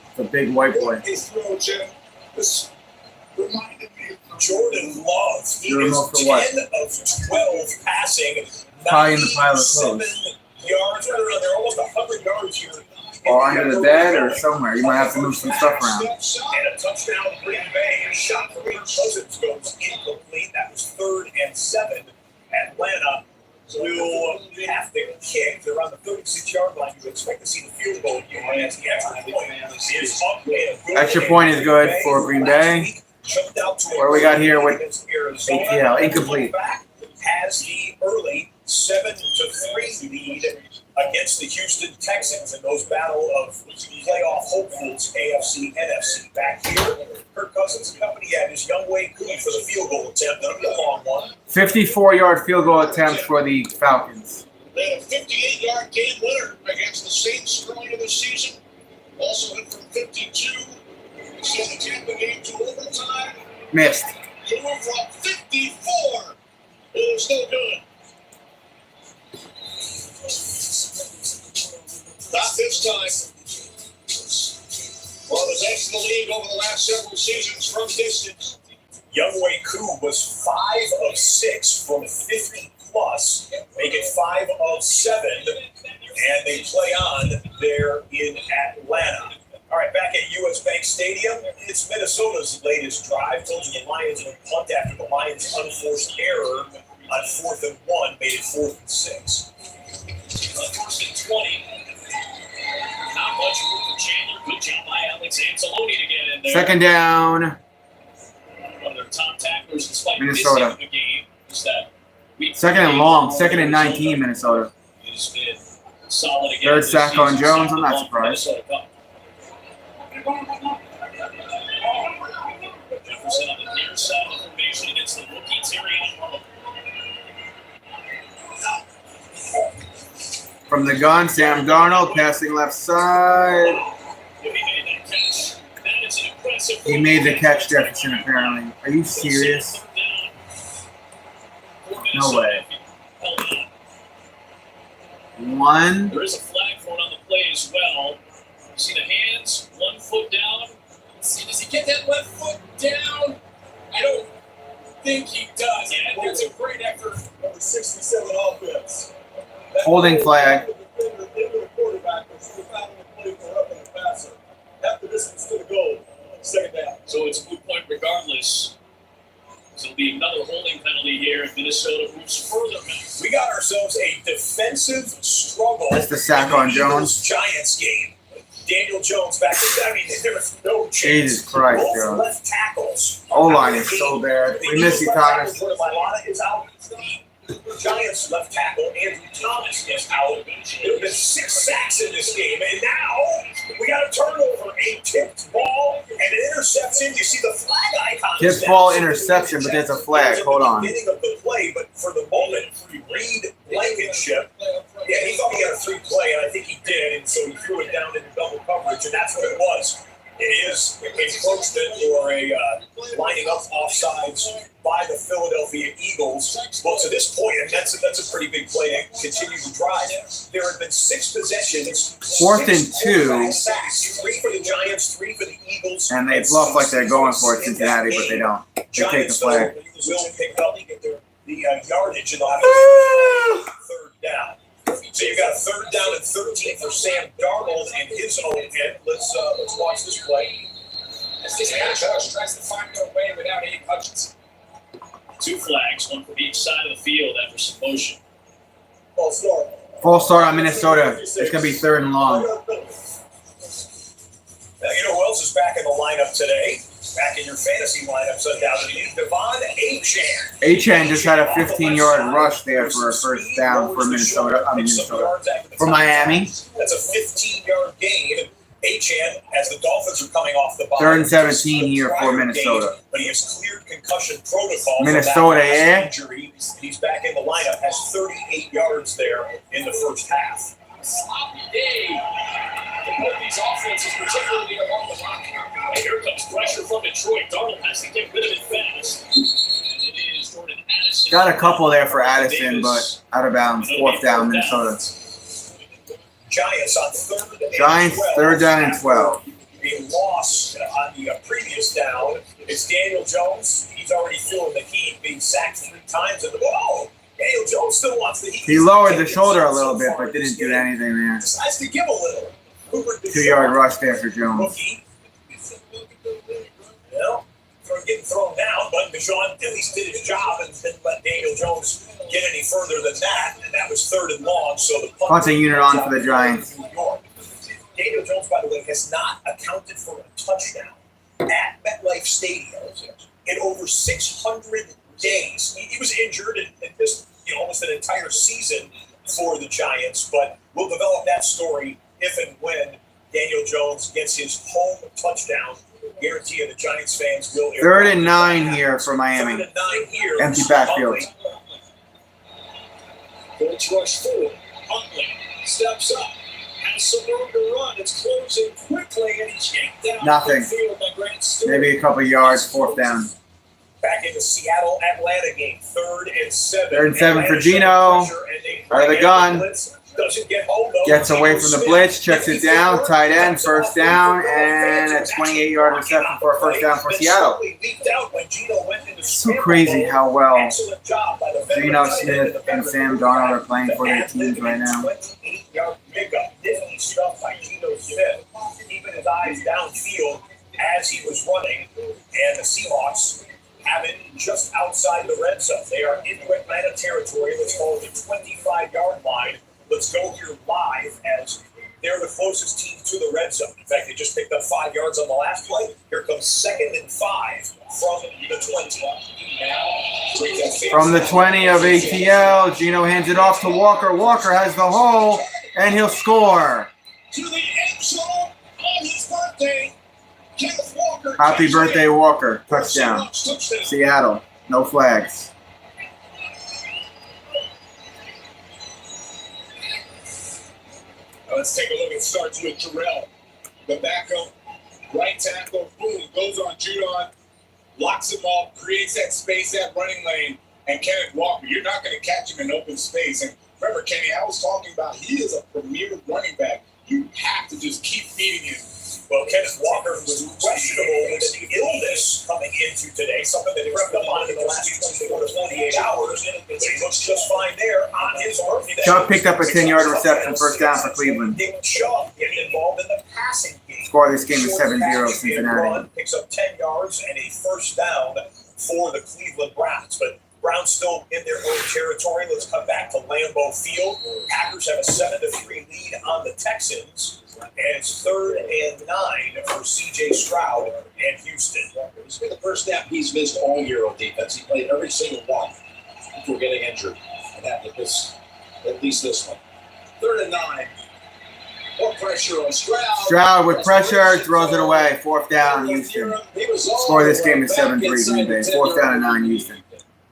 It's a big white boy. His throw, Jim. This reminded me of Jordan Love. He Jordan is Love for what? 10 of 12 passing. Probably in the pile of 97 clothes. yards. They're almost 100 yards here. Or under the bed or somewhere. You might have to move some stuff around. And a touchdown, Green Bay. A shot for Cousins goes incomplete. That was 3rd and 7. Atlanta will have to kick. They're on the 36-yard line. You expect to see the field goal here. As the extra point is up and good. Extra point is good for Green Bay. What do we got here with ATL? Incomplete. Has the early 7-3 lead against the Houston Texans in those battle of playoff hopefuls, AFC, NFC. Back here, Kirk Cousins and company had his young Wade Cooney for the field goal attempt. That'll be a long one. 54-yard field goal attempt for the Falcons. They had a 58-yard game winner against the Saints early in the season. Also hit from 52. Sent the Tampa game to overtime. Missed. They were from 54. It was no good. Not this time. Well, the best in the league over the last several seasons from distance. Younghoe Koo was 5 of 6 from 50 plus, make it 5 of 7, and they play on there in Atlanta. All right, back at US Bank Stadium, it's Minnesota's latest drive. Told you the Lions would punt after the Lions' unforced error on 4th and 1, made it 4th and 6. 1st and 20. Not much room for Chandler. Good job by Alex Anzalone to get in there. Second down. One of their top tacklers despite Minnesota. missing the game. Is that Second and long. 2nd and 19, Minnesota. He's been solid again. Third this sack on season. Jones. Sacked I'm not along surprised. Minnesota Cup. Jefferson on the near side of the formation against the rookie Terry Arnold. From the gun, Sam Darnold passing left side. If he made that catch, that is an impressive. He made the catch, Jefferson, apparently. Are you serious? No way. One. There is a flag for it on the play as well. See the hands, 1 foot down. See, does he get that left foot down? I don't think he does. Yeah, that's a great effort. Number 67 offense. Holding flag. The quarterback was the play for up in the passer. Half the distance to the goal. Second down. So it's a good point regardless. So it'll be another holding penalty here if Minnesota moves further back. We got ourselves a defensive struggle. That's the sack on Jones. Giants game. Daniel Jones back. I mean, there was no chance. Jesus Christ, Both Jones. left tackles. O-line is so bad. We miss you, Thomas. Mailata is out. The Giants left tackle Andrew Thomas is out. There have been 6 sacks in this game, and now we got a turnover, a tipped ball, and an interception. You see the flag icon. Tipped ball, interception, but there's a flag. Hold on. Beginning of the play, but for the moment, Reed Blankenship. Yeah, he thought he had a 3 play, and I think he did, and so he threw it down into double coverage, and that's what it was. It is encroachment or a lining up offsides by the Philadelphia Eagles. Well, to this point, and that's a pretty big play to continue to drive. There have been 6 possessions. 4th and 2. Sacks, 3 for the Giants, 3 for the Eagles. And they bluff like they're going for it, Cincinnati, but they don't. They take the flag. Will pick up the yardage and they'll have third down. So you got 3rd down and 13 for Sam Darnold and his own end. Let's watch this play. As this Josh tries to find their way without Abe Hutchinson. 2 flags, 1 from each side of the field after some motion. False start. Full start on Minnesota. It's going to be 3rd and long. Now, you know who else is back in the lineup today? Back in your fantasy lineups, undoubtedly, Devon Achane. Achane just had a 15-yard rush there for a first down for Minnesota. For Miami. That's a 15-yard gain. Achane, as the Dolphins are coming off the bye. 3rd and 17 here for Minnesota. But he has cleared concussion protocol. Minnesota, yeah. Injury. He's back in the lineup. Has 38 yards there in the first half. Sloppy day for both these offenses, particularly along the line. And here comes pressure from Detroit. Darnold has to get rid of it fast. And it is Jordan Addison. Got a couple there for Addison, but out of bounds. 4th down, Minnesota. Giants on 3rd and Giants, 12. 3rd down and 12. A loss on the previous down. It's Daniel Jones. He's already feeling the heat, being sacked 3 times. And Daniel Jones still wants the heat. He lowered the shoulder a little bit, but didn't do anything there. Decides to give a little. 2-yard rush there for Jones. Rookie. Well, from getting thrown down, but Deshaun at least did his job and didn't let Daniel Jones get any further than that. And that was 3rd and long. So the Punting unit on for the Giants. Daniel Jones, by the way, has not accounted for a touchdown at MetLife Stadium in over 600 days. He was injured and missed almost an entire season for the Giants, but we'll develop that story if and when Daniel Jones gets his home touchdown. Guarantee the Giants fans will. 3rd and 9 here for Miami. 3rd and 9 here. Empty backfield. Colts rush forward. Huntley steps up. Has some room to run. It's closing quickly, and he's yanked down. Nothing. Maybe a couple yards. 4th down. Back in the Seattle-Atlanta game. 3rd and 7. 3rd and 7 for Gino. Out of the gun. Doesn't get home, though. Gets away from the blitz, checks it down, tight end, first down, and a 28-yard reception for a first down for Seattle. So crazy how well Geno Smith and Sam Darnold are playing for their teams right now. 28-yard pickup. Nifty stuff by Geno Smith, keeping his eyes downfield as he was running, and the Seahawks have it just outside the red zone. They are in Atlanta territory. Let's call it the 25-yard line. Let's go here live as they're the closest team to the red zone. In fact, they just picked up 5 yards on the last play. Here comes 2nd and 5 from the 20. From the 20 of ATL, Geno hands it off to Walker. Walker has the hole, and he'll score. To the end zone on his birthday. Kenneth Walker. Happy birthday, Walker. Touchdown. Seattle. No flags. Let's take a look. It starts with Terrell. The backup, right tackle, boom, goes on Judon, locks him up, creates that space, that running lane, and Kenneth Walker, you're not going to catch him in open space. And remember, Kenny, I was talking about he is a premier running back. You have to just keep feeding him. Well, Kenneth Walker was questionable with an illness coming into today, something that he crept up on in the last 24 to 48 hours. But he looks just fine there on his birthday. Chubb picked up a 10-yard reception, first down for Cleveland. Nick Chubb getting involved in the passing game. Score of this game is 7-0 Cincinnati. Picks up 10 yards and a first down for the Cleveland Browns. But Browns still in their own territory. Let's come back to Lambeau Field. Packers have a 7-3 lead on the Texans. And it's 3rd and 9 for C.J. Stroud and Houston. It's been the first snap he's missed all year on defense. He played every single one before getting injured. And that at least this one. 3rd and 9. More pressure on Stroud. Stroud with pressure, throws it away. 4th down, Houston. Score of this game is 7-3 Green Bay. 4th down and 9, Houston.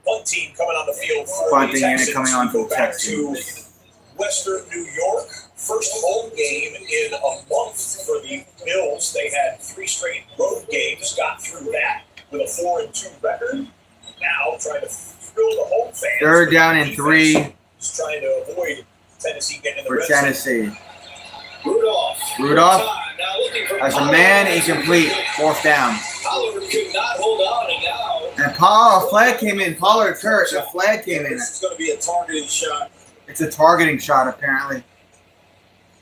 One team coming on the field for Punting the Texans. unit coming on for the Go back to Texans. Western New York. First home game in a month for the Bills. They had 3 straight road games, got through that with a 4-2 record. Now trying to thrill the home fans. 3rd down and 3 Just trying to avoid Tennessee getting in the for red zone. Tennessee. Rudolph as a man incomplete. 4th down. Pollard could not hold on, and now And Pollard, a flag came in. Pollard's hurt. A flag came in. This is going to be a targeting shot. It's a targeting shot, apparently.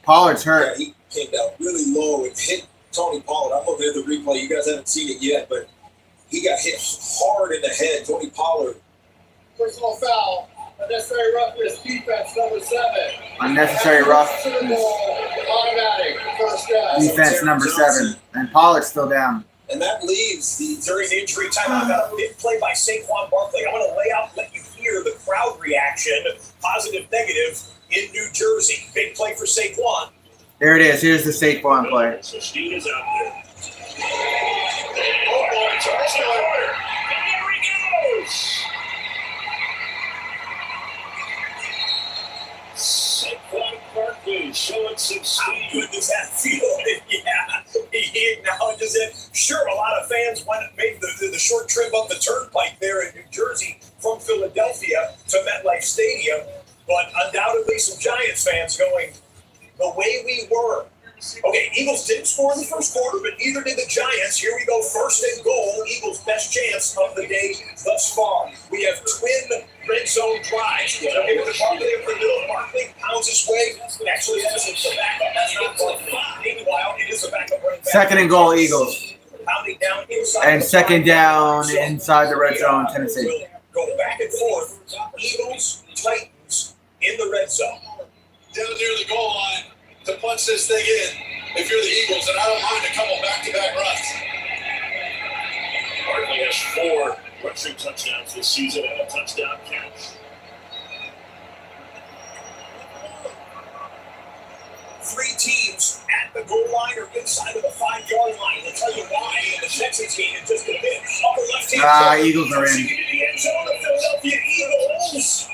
Pollard's hurt. Yeah, he came down really low and hit Tony Pollard. I'm looking at the replay. You guys haven't seen it yet, but he got hit hard in the head. Tony Pollard. Personal foul. Unnecessary roughness. Defense number 7. Unnecessary rough. Automatic. First down. Defense number 7. And Pollard's still down. And that leaves the During the injury time, I've got a big play by Saquon Barkley. I want to lay out and let you hear the crowd reaction, positive, negative, in New Jersey. Big play for Saquon. There it is. Here's the Saquon play. So Steve is out there. oh boy, touchdown. There he goes. Saquon Barkley showing some How speed. good does that feel? Yeah, he acknowledges it. Sure, a lot of fans went and made the short trip up the turnpike there in New Jersey from Philadelphia to MetLife Stadium, but undoubtedly some Giants fans going, the way we were. Okay, Eagles didn't score in the first quarter, but neither did the Giants. Here we go, 1st and goal. Eagles' best chance of the day thus far. We have twin red zone drives. Okay, with the Barkley up the middle, Barkley pounds his way. Actually, that's the backup. That's not for 5. Meanwhile, it is the backup running back. 2nd and goal, Eagles. Pounding down inside And the 2nd down 5. inside the red zone, Tennessee. Go back and forth. Eagles, Titans in the red zone. Down near the goal line to punch this thing in. If you're the Eagles, and I don't mind a couple back-to-back runs. Barkley has 4 rushing touchdowns this season and a touchdown catch. 3 teams at the goal line or inside of the 5-yard line. We'll tell you why in the Texans game in just a bit. Upper left-hand Eagles are in. The end zone, the Philadelphia Eagles.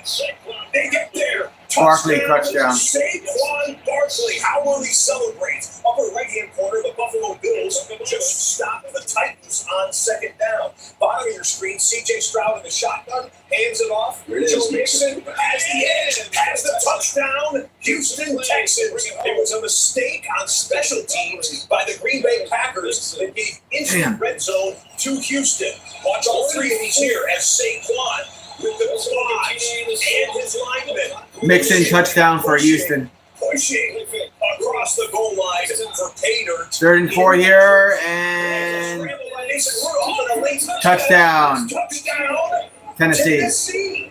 They get there. Barkley touchdown. Saquon Barkley. How will he celebrate? Upper right-hand corner, the Buffalo Bills just stopped the Titans on 2nd down. Bottom of your screen, C.J. Stroud in the shotgun, hands it off. Joe Mixon has the edge, has the touchdown. Houston Texans. It was a mistake on special teams by the Green Bay Packers that gave instant red zone to Houston. Watch all three of these here as Saquon with the flies and his linemen. Mixon touchdown for Houston. Pushing across the goal line for Pater. 3rd and 4 here, and touchdown. Tennessee. You've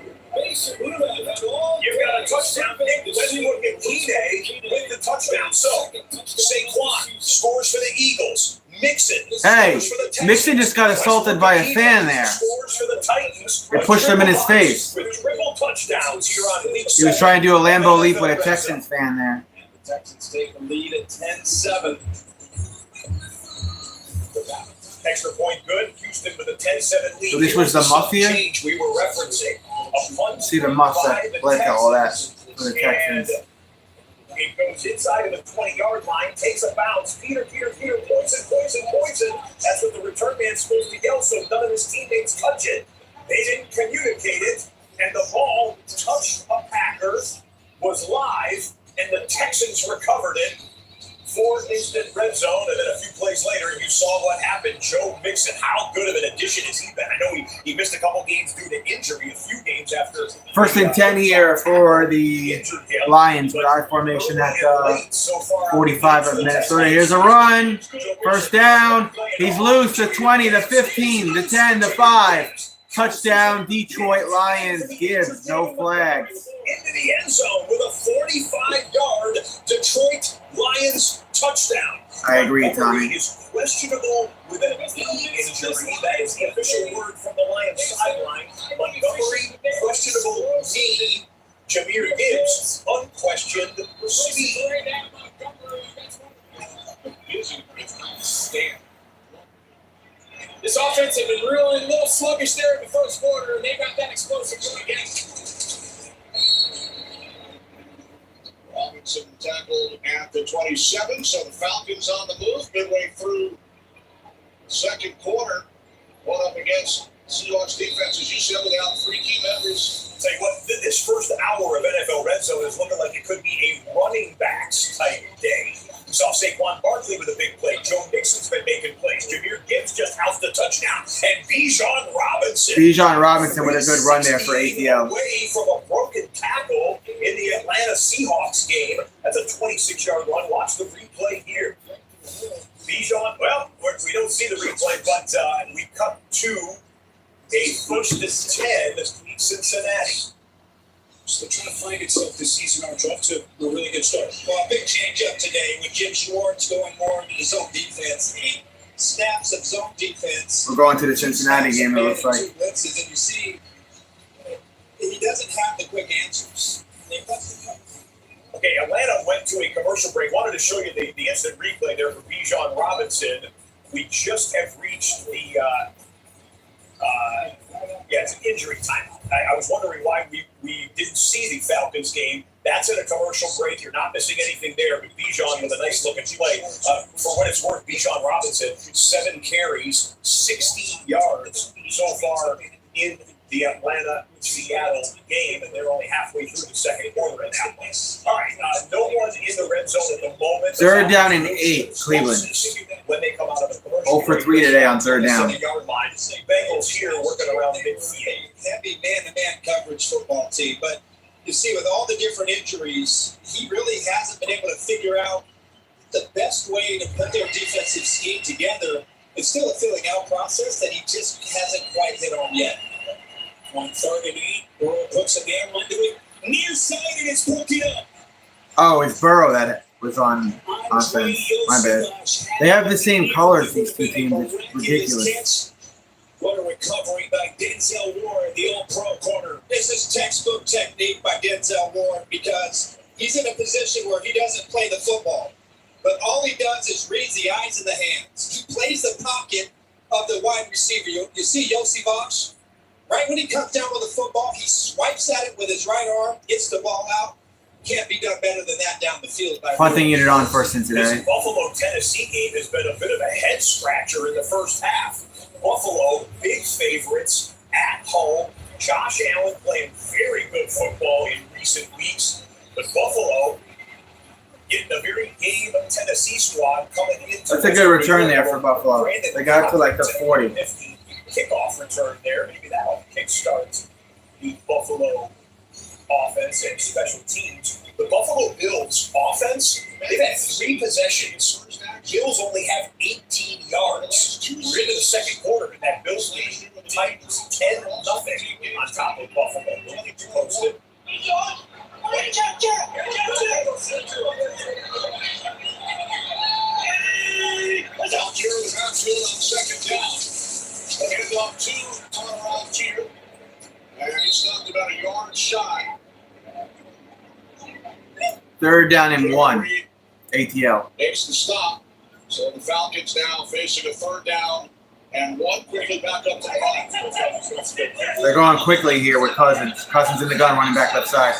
got a touchdown. Westbrook and Keeney with the touchdown. So Saquon scores for the Eagles. Mixon. Hey, Mixon just got assaulted by a fan there. It pushed him in his face. He was trying to do a Lambeau leap with a Texans fan there. The Texans take the lead at 10-7. Extra point good. Houston with a 10-7 lead. So this was the Mafia? We were referencing. See the Mafia, like all that for the Texans. It goes inside of the 20-yard line, takes a bounce. Peter, poison. That's what the return man's supposed to yell, so none of his teammates touch it. They didn't communicate it, and the ball touched a Packer, was live, and the Texans recovered it for instant red zone. And then a few plays later, you saw what happened. Joe Mixon, how good of an addition has he been? I know he missed a couple games due to injury, a few games after. 1st and 10 here for the Lions with our formation at 45 of Minnesota. Here's a run. 1st down. He's loose to 20, to 15, to 10, to 5. Touchdown, Detroit Lions. Gibbs, no flags. Into the end zone with a 45-yard Detroit Lions touchdown. I agree, Tommy. He is questionable with an knee injury. That is the official word from the Lions sideline. Montgomery, questionable knee. Jahmyr Gibbs, unquestioned speed. This offense had been really a little sluggish there in the first quarter, and they got that explosive going again. Robinson tackled at the 27, so the Falcons on the move midway through the second quarter. One up against Seahawks defense, as you said, without 3 key members. Tell you what, this first hour of NFL Red Zone is looking like it could be a running backs type day. We saw Saquon Barkley with a big play. Joe Mixon's been making plays. Jahmyr Gibbs just housed a touchdown. And Bijan Robinson with a good run there for ATL. Away from a broken tackle in the Atlanta Seahawks game. That's a 26-yard run. Watch the replay here. Bijan, well, we don't see the replay, but we cut to a 1st and 10 Cincinnati. Still trying to find itself this season. Our off to a really good start. Well, a big change up today with Jim Schwartz going more into the zone defense. 8 snaps of zone defense. We're going to the Cincinnati game, it looks like. 2 blitzes, and you see he doesn't have the quick answers. Okay, Atlanta went to a commercial break. Wanted to show you the instant replay there for Bijan Robinson. We just have reached the it's an injury time. I was wondering why we didn't see the Falcons game. That's in a commercial break. You're not missing anything there. But Bijan with a nice looking play. For what it's worth, Bijan Robinson, 7 carries, 60 yards so far in the Atlanta-Seattle game, and they're only halfway through the second quarter in that one. All right, no one in the red zone at the moment. 3rd down and 8, Cleveland. When they come out of the commercial 0 for 3 today on 3rd down. Bengals here working around midfield. Heavy man-to-man coverage football team, but you see, with all the different injuries, he really hasn't been able to figure out the best way to put their defensive scheme together. It's still a filling out process that he just hasn't quite hit on yet. On 3rd and 8, Burrow puts a gamble into it. Near side, and it's poked up. Oh, it's Burrow that was on offense. My bad. They have the same colors, these two teams. It's ridiculous. What a recovery by Denzel Ward, the all-pro corner. This is textbook technique by Denzel Ward because he's in a position where he doesn't play the football. But all he does is reads the eyes and the hands. He plays the pocket of the wide receiver. You see Yossi Bosch? Right when he comes down with the football, he swipes at it with his right arm, gets the ball out. Can't be done better than that down the field. Punting unit on for Cincinnati. This Buffalo-Tennessee game has been a bit of a head-scratcher in the first half. Buffalo, big favorites at home. Josh Allen playing very good football in recent weeks. But Buffalo getting a very game Tennessee squad coming into. That's a good return there for Buffalo. They got to like the 40. Kickoff return there. Maybe that'll kickstart the Buffalo offense and special teams. The Buffalo Bills offense, they've had 3 possessions. Bills only have 18 yards. We're into the second quarter in that Bills lead. Titans 10-0 on top of Buffalo. Posted. Algier was outfield on second down. Hand off to Connor Algier. And he stopped about a yard shy. 3rd down and 1. ATL. Makes the stop. So the Falcons now facing a 3rd down and 1. Quickly back up to the They're going quickly here with Cousins. Cousins in the gun, running back left side.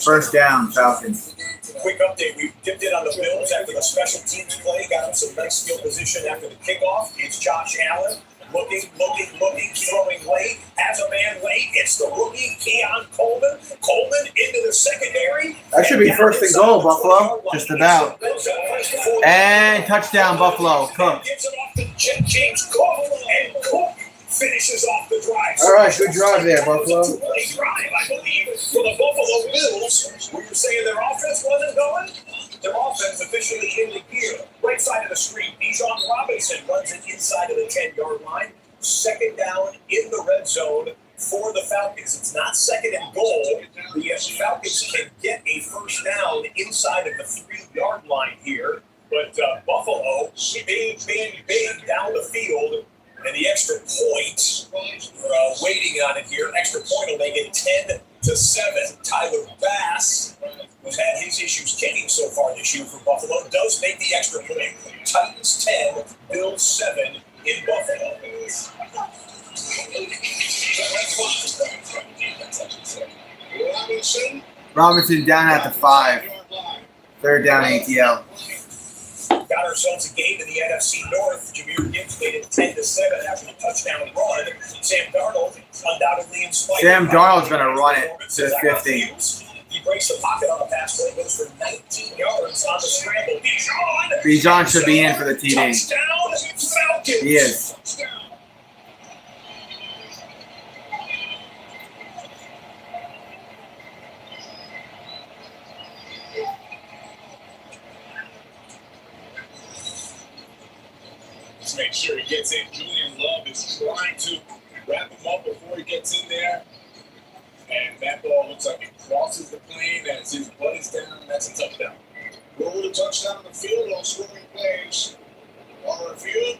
First down, Falcons. Quick update. We dipped in on the Bills after the special teams play. Got him some nice field position after the kickoff. It's Josh Allen. Looking, throwing late. Has a man late. It's the rookie, Keon Coleman. Coleman into the secondary. That should be first and goal, Buffalo. Just about. And touchdown, Buffalo. Cook. Gives it off to James Cook. And Cook finishes off the drive. All right, good drive there, Buffalo. Two-play drive, I believe, for the Buffalo Bills. Were you saying their offense wasn't going? Their offense officially in the gear. Right side of the screen, Bijan Robinson runs it inside of the 10-yard line. Second down in the red zone for the Falcons. It's not second and goal. The Falcons can get a first down inside of the 3-yard line here. But Buffalo, big down the field. And the extra point, waiting on it here. Extra point will make it 10-7. Tyler Bass, who's had his issues kicking so far this year for Buffalo, does make the extra point. Titans 10, Bills 7 in Buffalo. Robinson down at the 5. 3rd down, ATL. Got ourselves a game in the NFC North. Jahmyr Gibbs made it 10-7 after the touchdown run. Sam Darnold undoubtedly inspired. Sam Darnold's going to run it to the 50. He breaks the pocket on a pass play, goes for 19 yards on the scramble. Bijan should be in for the TD. Touchdown, Falcons. He is. Make sure he gets in. Julian Love is trying to wrap him up before he gets in there. And that ball looks like it crosses the plane as his butt is down. That's a touchdown. Roll the touchdown on the field on scoring plays. On the field,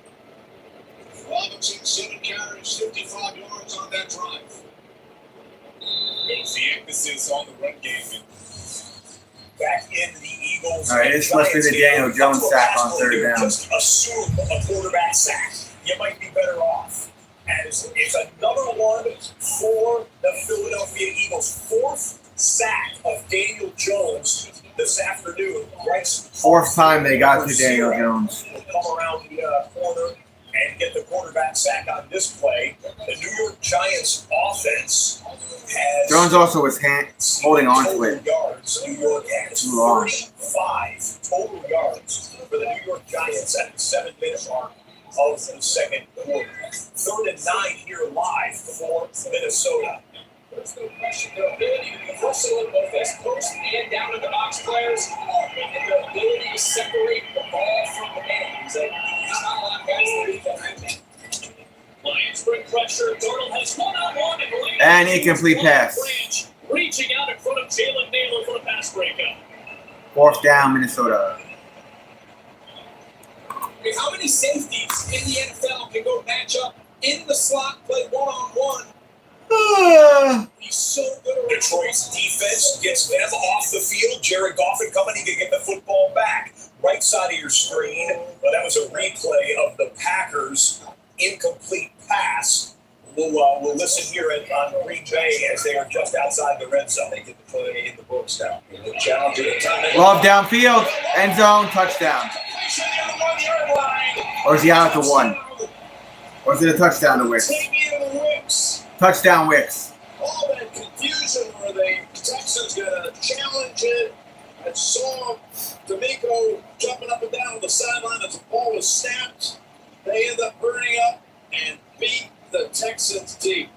Robinson, 7 carries, 55 yards on that drive. There's the emphasis on the run game. Back in the Eagles. All right, this must be the Daniel Jones sack on 3rd down. Just assume a quarterback sack. You might be better off. As it's another one for the Philadelphia Eagles. 4th sack of Daniel Jones this afternoon. Right. 4th time they got to Daniel Jones. Will come around the corner and get the quarterback sack on this play. The New York Giants offense has Jones also was holding on to it. Yards. New York has 45 total yards for the New York Giants at the 7-minute mark of the second quarter. 3rd and 9 here live for Minnesota. There's no question their ability to be versatile in both as post and down in the box players, and their ability to separate the ball from the man. There's not a lot of guys that do that. Lions bring pressure. Darnold has one-on-one and incomplete pass. Reaching out in front of Jalen Naylor for the pass breakup. 4th down, Minnesota. How many safeties in the NFL can go match up in the slot, play one-on-one? He's so good. Detroit's defense gets them off the field. Jared Goff and company can get the football back. Right side of your screen. But that was a replay of the Packers' incomplete pass We'll listen here on Green Bay as they are just outside the red zone. They get the play in the books now. Challenge at the time. Love downfield, end zone, touchdown. Or is he out at the 1? Or is it a touchdown to Wicks? Touchdown Wicks. All that confusion where the Texans going to challenge it. I saw D'Amico jumping up and down on the sideline as the ball was snapped. They end up burning up and beat the Texans deep.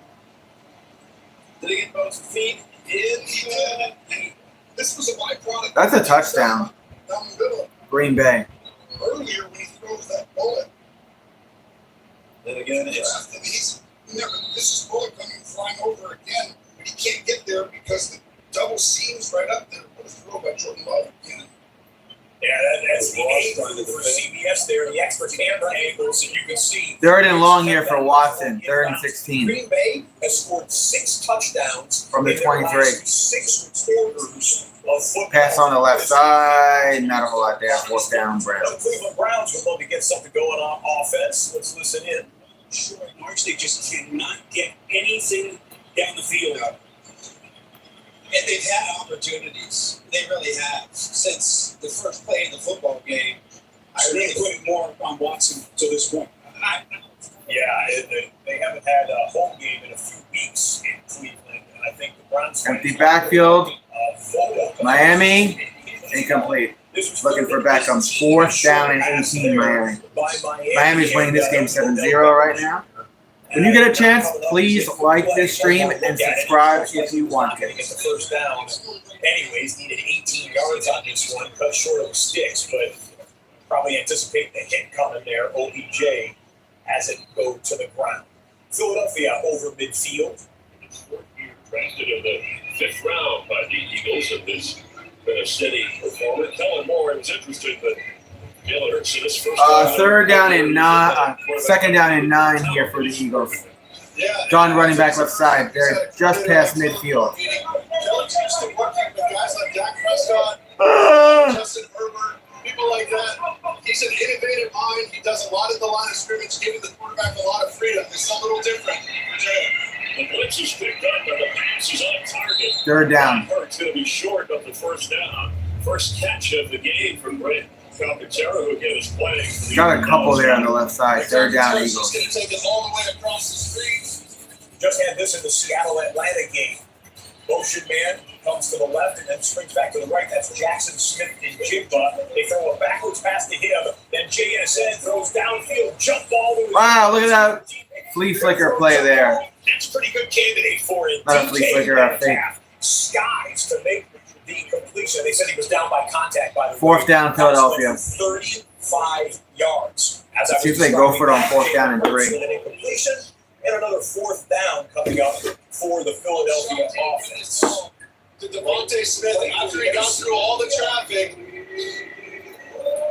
Did he get both feet in? This was a byproduct. That's a touchdown. Down the middle. Green Bay. Earlier when he throws that bullet. And again, He's never. This is bullet coming flying over again, but he can't get there because the double seams right up there. What a throw by Jordan Love again. yeah, that's the angle for CBS there, the extra camera angles, and you can see. 3rd and long here for Watson. 3rd and 16. Green Bay has scored 6 touchdowns From the in their 23. last 6 quarters of football. Pass on the left side. Not a whole lot there. 4th down, Brown. The Cleveland Browns would love to get something going on offense. Let's listen in. Sure, March, they just cannot get anything down the field. And they've had opportunities. They really have. Since the first play in the football game, I really put more on Watson to this point. Yeah, they haven't had a home game in a few weeks in Cleveland, and I think the Browns. Empty backfield. Miami. Incomplete. Looking for Beckham. 4th down and 18, Miami. Miami's winning this game 7-0 right now. When you get a chance, please like this stream and subscribe if you want to. Get the first down. Anyways, needed 18 yards on this one, cut short of the sticks, but probably anticipate the hit coming there. OBJ has it go to the ground. Philadelphia over midfield. Drafted in the 5th round by the Eagles, and has been a steady performer. Kellen Moore is interested, but Miller, so this first 3rd down and 9. 2nd down and 9 here for the Eagles. John running back left side. They're just past midfield. Kelly's used to working with guys like Dak Prescott, Justin Herbert, people like that. He's an innovative mind. He does a lot at the line of scrimmage, giving the quarterback a lot of freedom. It's a little different for Jay. The blitz is picked up, and the pass is on target. 3rd down. It's going to be short of the first down. First catch of the game for Brent Calcaterra, who again is playing. Got a couple there on the left side. 3rd down, He's Eagles. going to take it all the way across the street. Just had this in the Seattle-Atlanta game. Motion man comes to the left and then springs back to the right. That's Jackson Smith and Jigba. They throw a backwards pass to him. Then JSN throws downfield, jump ball. Wow, look at that flea flicker play there. That's a pretty good candidate for it. Not a flea flicker, a fake. Skies to make the completion. They said he was down by contact, by the way. 4th down, Philadelphia. 35 yards. As I was See if they go for it on 4th down and 3. And then completion, and another 4th down coming up for the Philadelphia offense. To Devontae Smith, after he got through all the traffic.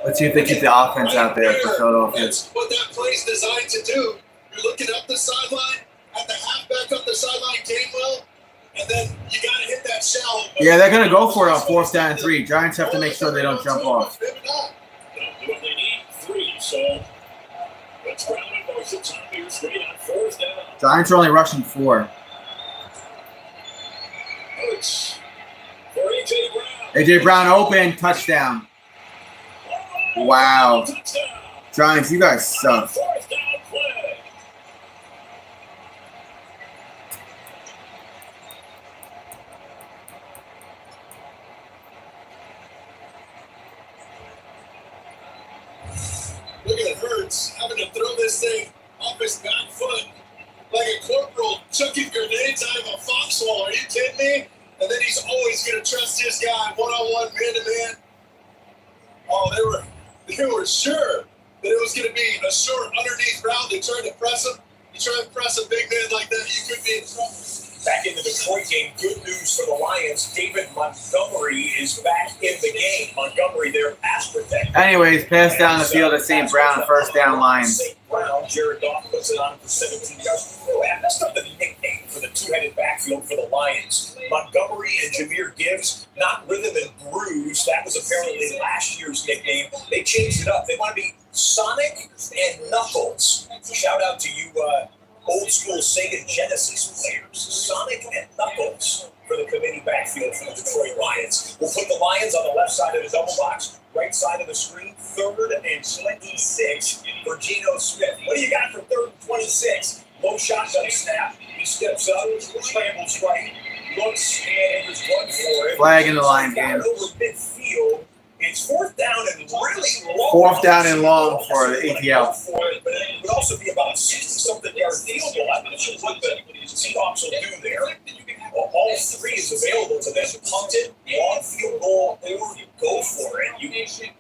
Let's see if they keep the offense out there for Philadelphia. That's what that play's designed to do. You're looking up the sideline, at the halfback up the sideline, Gainwell, and then you got to hit that shallow. Yeah, they're going to go for it on 4th down and 3. Giants have to make sure they don't jump off. They need 3, so let's round it motion. Top here straight on 4th down. Giants are only rushing 4. Hurts for A.J. Brown. A.J. Brown open, touchdown. Wow. Giants, you guys suck. 4th down play. Look at Hurts having to throw this thing off his back foot like a corporal chucking grenades out of a foxhole. Are you kidding me? And then he's always going to trust his guy one-on-one, man-to-man. Oh, they were sure that it was going to be a short underneath route. They tried to press him. You try to press a big man like that, you could be in trouble. Back in the Detroit game, good news for the Lions. David Montgomery is back in the game. Montgomery, their pass protector. Anyways, pass down the field to St. Brown, 1st down Lions. St. Brown, Jared Goff puts it on for 17 yards. Oh, I messed up the nickname for the two-headed backfield for the Lions. Montgomery and Jahmyr Gibbs, not Rhythm and Bruise. That was apparently last year's nickname. They changed it up. They want to be Sonic and Knuckles. Shout out to you, old school Sega Genesis players, Sonic and Knuckles, for the committee backfield for the Detroit Lions. We'll put the Lions on the left side of the double box, right side of the screen, 3rd and 26 for Geno Smith. What do you got for 3rd and 26? Low shotgun snap. He steps up, scrambles right, looks, and there's one for it. Flag in the line game. Over midfield. It's 4th down and really long. 4th down and long for the ATL. But it would also be about a 60-something yard field goal. I'm not sure what the Seahawks will do there. Well, all 3 is available to them. Punt it, long field goal, or you go for it. You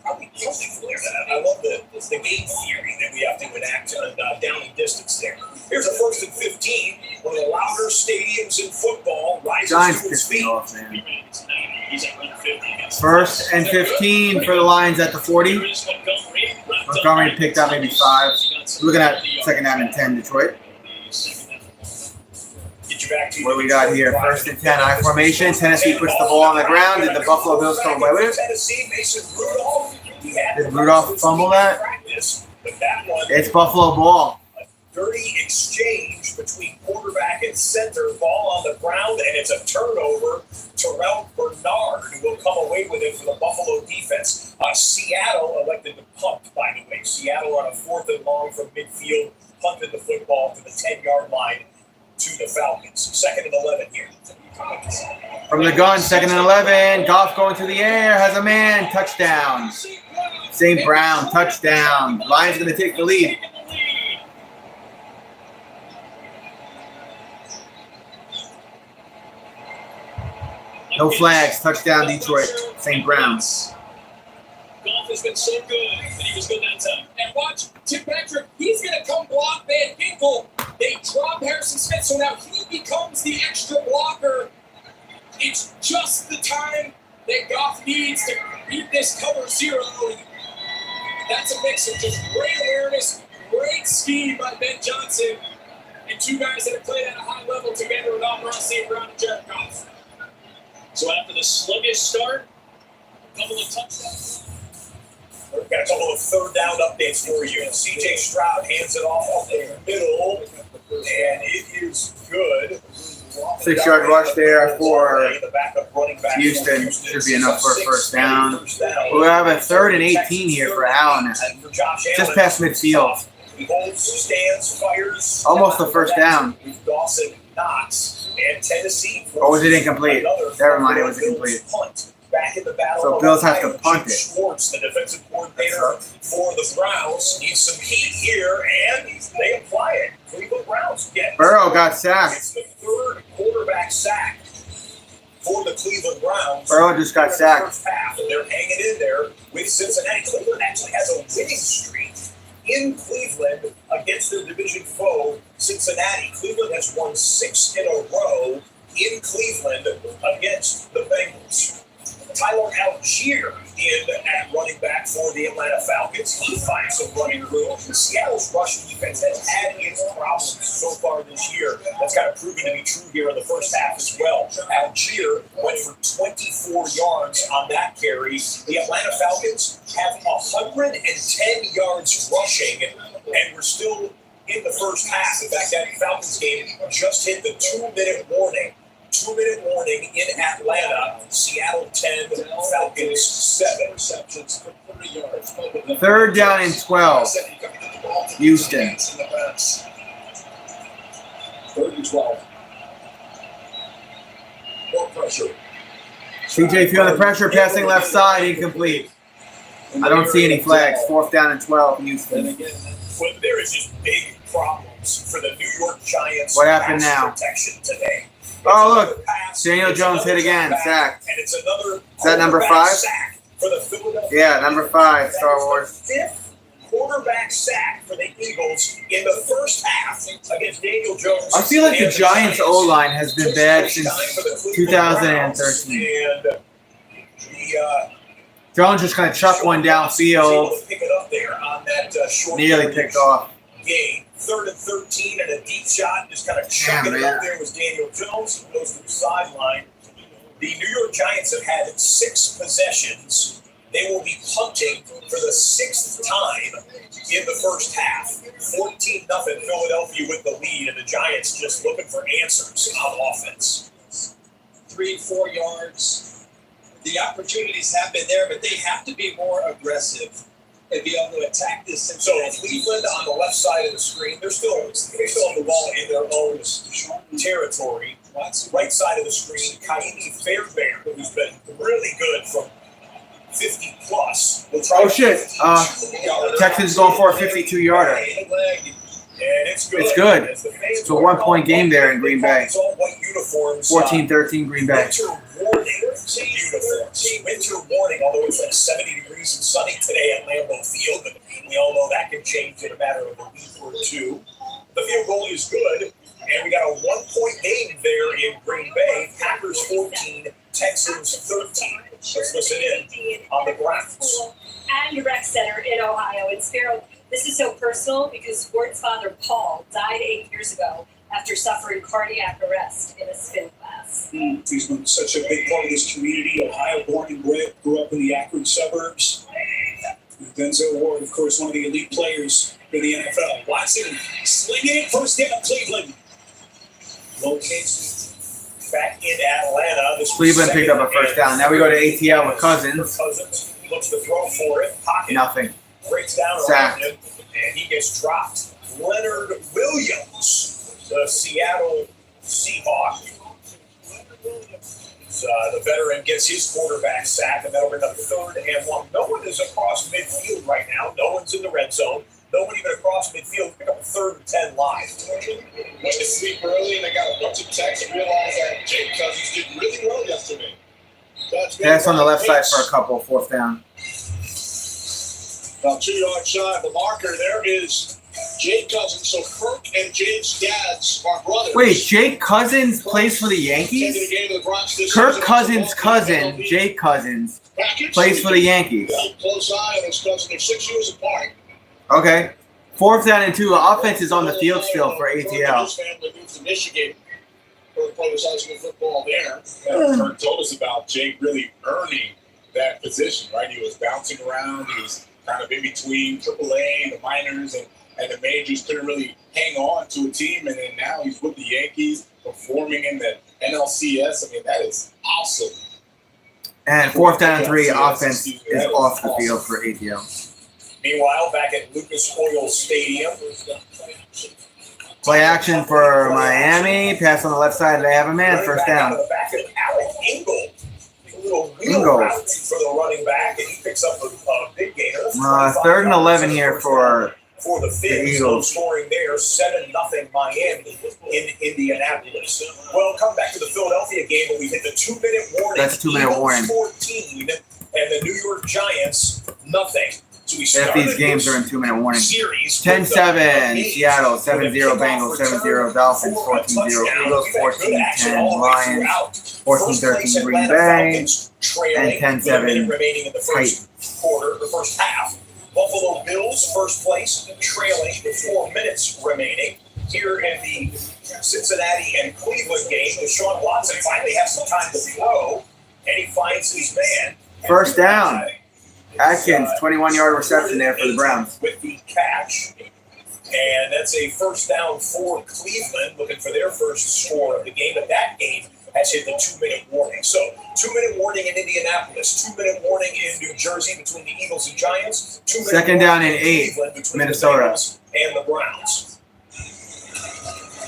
probably kill it for there. I love the game theory that we have to enact on down and distance there. Here's a 1st and 15. One of the louder stadiums in football. Giants pissed me off, man. 1st and 15 for the Lions at the 40. Montgomery picked up maybe 5. Looking at 2nd down and 10, Detroit. What do we got here? 1st and 10, I formation. Tennessee puts the ball on the ground. Did the Buffalo Bills come away with it? Did Rudolph fumble that? It's Buffalo ball. Dirty exchange between quarterback and center, ball on the ground, and it's a turnover. Terrell Bernard will come away with it for the Buffalo defense. Seattle elected to punt, by the way. Seattle on a 4th and long from midfield, punted the football to the 10-yard line to the Falcons. 2nd and 11 here. From the gun, 2nd and 11. Goff going to the air, has a man, touchdown. St. Brown, touchdown. Lions going to take the lead. No flags. Touchdown, Detroit. St. Brown's. Goff has been so good, and he was good that time. And watch Tim Patrick. He's going to come block Van Ginkel. They drop Harrison Smith, so now he becomes the extra blocker. It's just the time that Goff needs to beat this cover 0. That's a mix of just great awareness, great scheme by Ben Johnson, and 2 guys that have played at a high level together with Ross St. Brown and Jared Goff. So after the sluggish start, a couple of touchdowns. We've got a couple of 3rd down updates for you. C.J. Stroud hands it off the middle, and it is good. 6-yard rush there for Houston. Should be enough for a 1st down. We'll have a 3rd and 18 here for Allen. Just past midfield. He holds, stands, fires. Almost the 1st down. Dawson knocks, and Tennessee. Or was it incomplete? Never mind, it was incomplete. Back in the battle. So Bills have to punt it. Schwartz, the defensive coordinator for the Browns, needs some heat here, and they apply it. Cleveland Browns get Burrow got sacked. It's the 3rd quarterback sack for the Cleveland Browns. Burrow just got sacked. First half, and they're hanging in there with Cincinnati. Cleveland actually has a winning streak in Cleveland against their division foe, Cincinnati. Cleveland has won 6 in a row in Cleveland against the Bengals. Tyler Algier in at running back for the Atlanta Falcons. He finds some running room. Seattle's rush defense has had its problems so far this year. That's kind of proven to be true here in the first half as well. Algier went for 24 yards on that carry. The Atlanta Falcons have 110 yards rushing, and we're still in the first half. In fact, that Falcons game just hit the 2-minute warning. 2-minute warning in Atlanta. Seattle 10, Falcons 7. 3rd down and 12. Houston. 3rd and 12. More pressure. CJ feeling the pressure, passing left side, incomplete. I don't see any flags. 4th down and 12, Houston. Well, there is just big problems for the New York Giants. What happened now? Protection today. Oh, look. Daniel Jones hit again. Sacked. And it's another Is that number 5? sack for the Philadelphia. Yeah, number 5, Star Wars. 5th quarterback sack for the Eagles in the first half against Daniel Jones. I feel like the Giants' O-line has been bad since 2013. And Jones just kind of chucked one downfield. pick it up there on that short Nearly picked off. game. 3rd and 13 and a deep shot. Just kind of chucking it up there was Daniel Jones, who goes to the sideline. The New York Giants have had 6 possessions They will be punting for the 6th time in the first half. 14-0 Philadelphia with the lead, and the Giants just looking for answers on offense. 3 and 4 yards. The opportunities have been there, but they have to be more aggressive and be able to attack this. So Cleveland on the left side of the screen, they're still on the ball in their own territory. Right side of the screen, Kaimi Fairbairn, who's been really good from 50 plus. Oh shit! Texans going for a 52-yarder. And it's good. It's good. It's a 1-point game there in Green Bay. 14-13 Green Bay. Winter warning, although it's like 70 degrees and sunny today at Lambeau Field, but we all know that can change in a matter of a week or two. The field goal is good, and we got a 1-point game there in Green Bay. Packers 14, Texans 13. Let's listen in on the grounds. And rec center in Ohio. And Sparrow, this is so personal because Ward's father, Paul, died 8 years ago after suffering cardiac arrest in a spin class. He's been such a big part of this community. Ohio, born and bred, grew up in the Akron suburbs. Denzel Ward, of course, one of the elite players in the NFL. Watson slinging it, first down, Cleveland. Location back in Atlanta. Cleveland picked up a first down. Now we go to ATL with Cousins. Looks to throw for it. Pocket. Nothing. Breaks down around him, and he gets dropped. Leonard Williams, the Seattle Seahawk. The veteran gets his quarterback sack, and that'll bring up 3rd and 1. No one is across midfield right now. No one's in the red zone. No one even across midfield. Pick up 3rd and 10 live. Went to sleep early, and I got a bunch of texts and realized that Jake Cousins did really well yesterday. Pass on the left side for a couple, 4th down. About 2 yards shy of the marker, there is Jake Cousins. So Kirk and Jake's dads are brothers. Wait, Jake Cousins plays for the Yankees? Kirk Cousins' cousin, Jake Cousins, plays for the Yankees. Close eye on his cousin. They're 6 years apart. Okay. 4th down and 2. Offense is on the field still for ATL. His family moved to Michigan. Kirk played his high school football there. Kirk told us about Jake really earning that position, right? He was bouncing around. He was kind of in between AAA and the minors and the majors. Couldn't really hang on to a team. And then now he's with the Yankees, performing in the NLCS. I mean, that is awesome. And 4th down and 3. Offense is off the field for ATL. Meanwhile, back at Lucas Oil Stadium. Play action for Miami. Pass on the left side. They have a man. First down. Back at Alec Ingold. A little wheel route for the running back, and he picks up a big gainer. 3rd and 11 here for the Figs. No scoring there. 7-0 Miami in Indianapolis. Well, come back to the Philadelphia game, and we hit the 2-minute warning. That's 2-minute warning. 14, and the New York Giants, nothing. So if these games are in 2-minute warning. 10-7 Seattle, 7-0 Bengals, 7-0 Dolphins, 14-0 Eagles, 14-10 Lions, 14-13 Green Bay, and 10-7 remaining in the first quarter, the first half. Buffalo Bills, first place, trailing with 4 minutes remaining. Here in the Cincinnati and Cleveland game, Deshaun Watson finally has some time to throw, and he finds his man. First down. Atkins, 21-yard reception there for the Browns. With the catch. And that's a first down for Cleveland, looking for their first score of the game. But that game has hit the 2-minute warning. So 2-minute warning in Indianapolis, 2-minute warning in New Jersey between the Eagles and Giants. 2-minute second down and 8, Minnesota. And the Browns.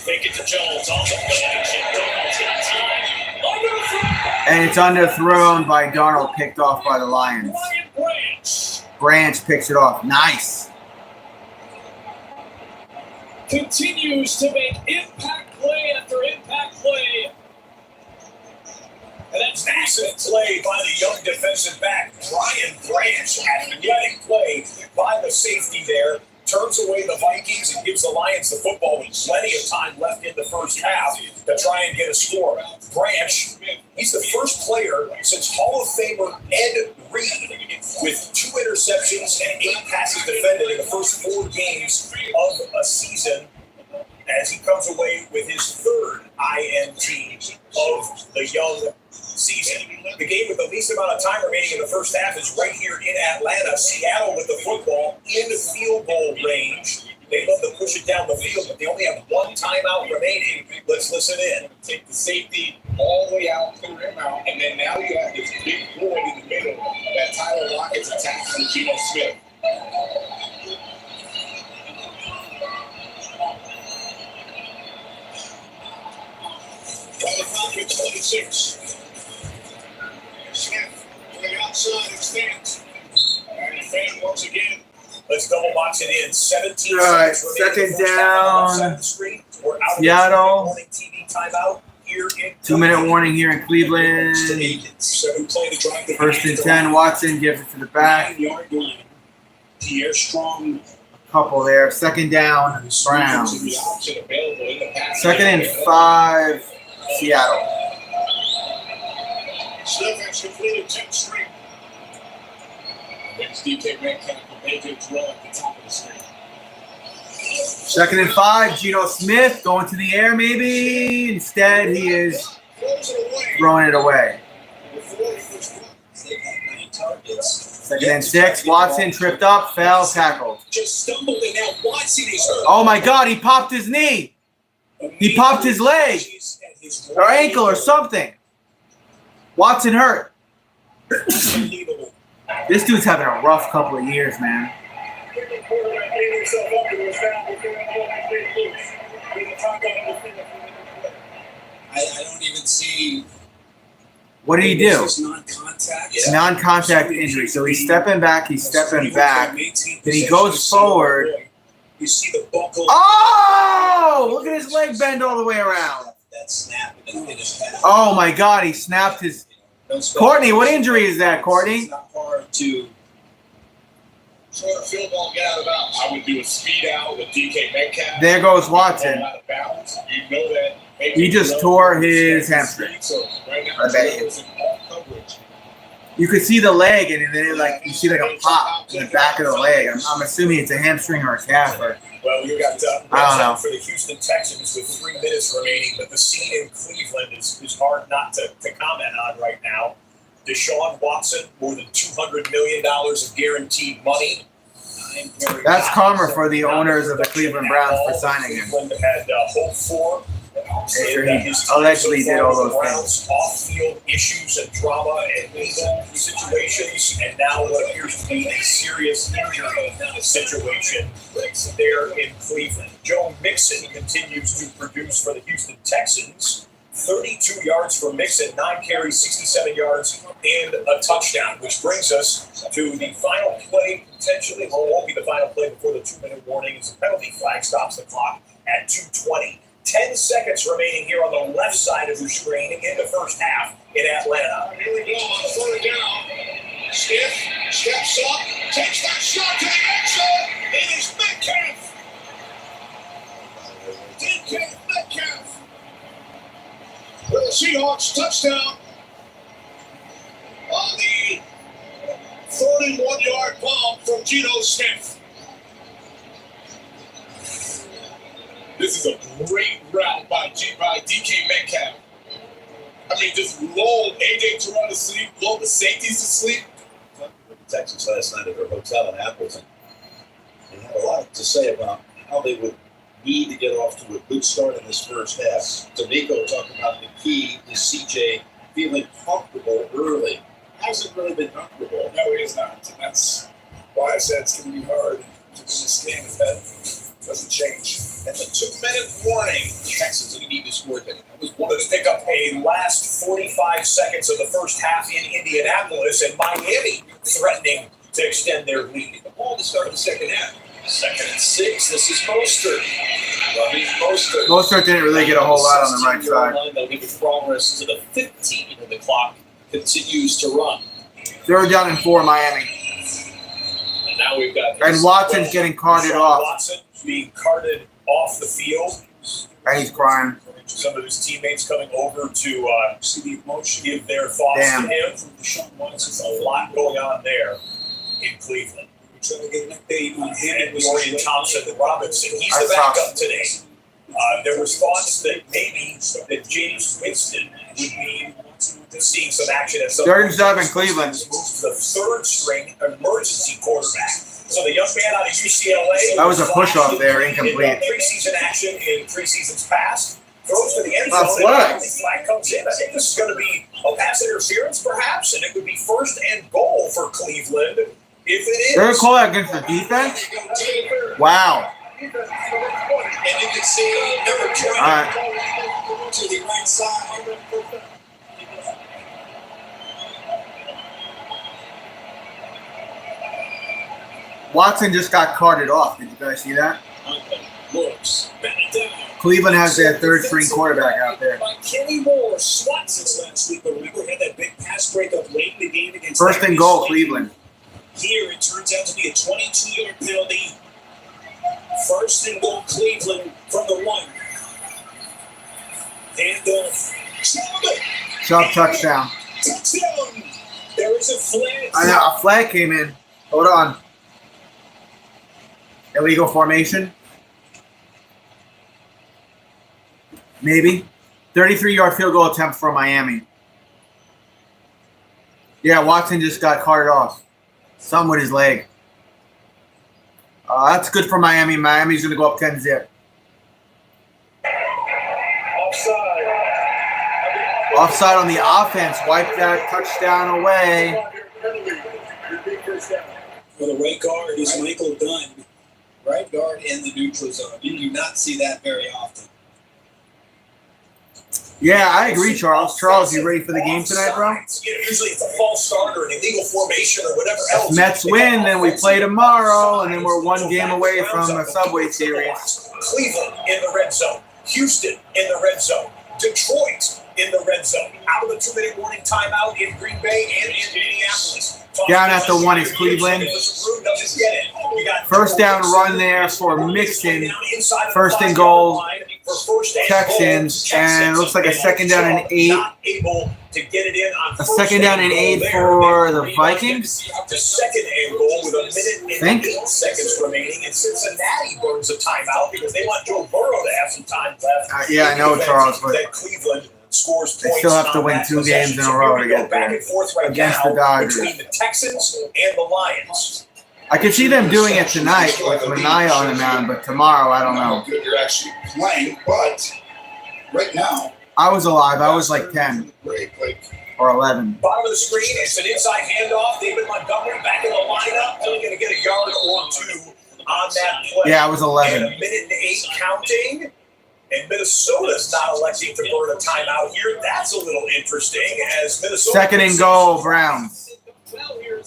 Fake it to Jones. On the and it's underthrown by Darnold, picked off by the Lions. Branch picks it off. Nice. Continues to make impact play after impact play. And that's decent play by the young defensive back, Brian Branch. Athletic play by the safety there. Turns away the Vikings and gives the Lions the football with plenty of time left in the first half to try and get a score. Branch, he's the first player since Hall of Famer Ed Reed with 2 interceptions and 8 passes defended in the first 4 games of a season as he comes away with his 3rd INT of the young season. The game with the least amount of time remaining in the first half is right here in Atlanta. Seattle with the football in the field goal range. They love to push it down the field, but they only have one timeout remaining. Let's listen in. Take the safety all the way out, clear him out, and then now you have this big void in the middle that Tyler Lockett's attached to Geno Smith. By the Falcons, 26. Smith to the outside extends. And fan once again. Let's double box it in. 17 All right, seconds remaining. second down. We're out of Seattle. morning TV timeout here in 2-minute warning here in Cleveland. 7 play to drive the First and 10. Watson gives it to the back. 9-yard line. Pierre Strong. Couple there. Second down. Browns. The option available in the pass. Second and 5. Seattle. Smith has completed 10 straight. There's DK Metcalf and AJ Terrell at the top of the screen. Second and 5. Geno Smith going to the air maybe. Instead, he is throwing it away. Second and 6. Watson tripped up, fell, tackled. Just stumbled and now Watson is hurt. Oh my God, he popped his knee. He popped his leg or ankle or something. Watson hurt. This dude's having a rough couple of years, man. I don't even see. What did he do? This is non-contact. It's non-contact injury. So he's stepping back. He's stepping back. Then he goes forward. You see the buckle. Oh! Look at his leg bend all the way around. That snap and then his head. Oh my God! He snapped his. Courtney, what injury is that, Courtney? It's not hard to sort of field goal and get out of bounds. I would do a speed out with DK Metcalf. There goes Watson. Out of bounds. You know that. He just tore his hamstring. So right now, I bet you. it's in all coverage. You could see the leg, and then you see like a pop in the back of the leg. I'm assuming it's a hamstring or a calf. Or Well, you got I don't know. for the Houston Texans with 3 minutes remaining, but the scene in Cleveland is hard not to comment on right now. Deshaun Watson, more than $200 million of guaranteed money. that's karma for the owners of the Cleveland Browns for signing him. Cleveland had hoped for. After he allegedly did all those things. Off-field issues and drama and legal situations, and now what appears to be a serious injury situation there in Cleveland. Joe Mixon continues to produce for the Houston Texans. 32 yards for Mixon, 9 carries, 67 yards, and a touchdown, which brings us to the final play, potentially, well, it won't be the final play before the 2-minute warning, as the penalty flag stops the clock at 2:20. 10 seconds remaining here on the left side of your screen in the first half in Atlanta. Here we go on 3rd down. Smith steps up, takes that shot to the end zone. It is Metcalf. DK Metcalf. For the Seahawks, touchdown on the 31-yard bomb from Geno Smith. This is a great route by DK Metcalf. I mean, just lulled AJ Terrell to sleep, lulled the safeties to sleep. With the Texans last night at their hotel in Appleton. They had a lot to say about how they would need to get off to a good start in this first half. D'Amico talked about the key is CJ feeling comfortable early. Hasn't really been comfortable. No, he is not. And that's why I said it's going to be hard to do this game if that doesn't change. And the 2-minute warning. The Texans are going to need to score that. Let's pick up a last 45 seconds of the first half in Indianapolis, and Miami threatening to extend their lead. The ball to start the second half. 2nd and 6. This is Mostert. Mostert didn't really get a whole lot on the right side. They'll give progress to the 15, and the clock continues to run. 3rd down and 4, Miami. And now we've got. And Watson's getting carted off. Watson being carted off the field. And he's crying. Some of his teammates coming over to give their thoughts to him. There's a lot going on there in Cleveland. Trying to get an update on him And Dorian Thompson Robinson. He's the backup today. There was thoughts that maybe that James Winston would be seeing some action at some 3rd and 7, Cleveland. The 3rd string emergency quarterback. So the young man out of UCLA. That was a push-off there, incomplete. Preseason action in preseasons past. Throws to the end zone. Flag comes in. I think this is going to be a pass interference, perhaps, and it would be 1st and goal for Cleveland if it is. They're going to call that against the defense? Wow. And you can see number 20 to the right side. Watson just got carted off. Did you guys see that? Cleveland has their 3rd string quarterback out there. Kenny Moore swats us last week, but we had that big pass breakup late in the game against 1st and goal, Cleveland. Here it turns out to be a 22-yard penalty. 1st and goal, Cleveland from the 1. Handoff. Chubb touchdown. Touchdown. There is a flag. I know, a flag came in. Hold on. Illegal formation? Maybe. 33-yard field goal attempt for Miami. Yeah, Watson just got carted off. Something with his leg. That's good for Miami. Miami's going to go up 10-zip. Offside on the offense. Wipe that touchdown away. Well, the right guard is Michael Dunn. Right guard in the neutral zone. You do not see that very often. Yeah, I agree, Charles. Charles, you ready for the game tonight, bro? Usually it's a false start or an illegal formation or whatever else. If Mets win, then we play tomorrow, and then we're 1 game away from a Subway Series. Cleveland in the red zone. Houston in the red zone. Detroit in the red zone. Out of the 2-minute warning timeout in Green Bay and in Minneapolis. Down at the 1 is Cleveland. 1st down run there for Mixon. 1st and goal, Texans, and it looks like a 2nd down and 8. A 2nd down and 8 for the Vikings. The 2nd and goal with a minute and 8 seconds remaining, and Cincinnati burns a timeout because they want Joe Burrow to have some time left. Yeah, I know, Charles, but Cleveland scores they still have to win 2 games in a row to get there against the Dodgers. Between the Texans and the Lions. I could see them doing it tonight with Mania on the mound, but tomorrow, I don't know. Good, you're actually playing, but right now, I was alive. I was like 10 or 11. Bottom of the screen, it's an inside handoff. David Montgomery back in the lineup. Only going to get a yard or 2 on that play. Yeah, I was 11. And a minute and 8 counting. And Minnesota's not electing to burn a timeout here. That's a little interesting as Minnesota. 2nd and goal, Browns.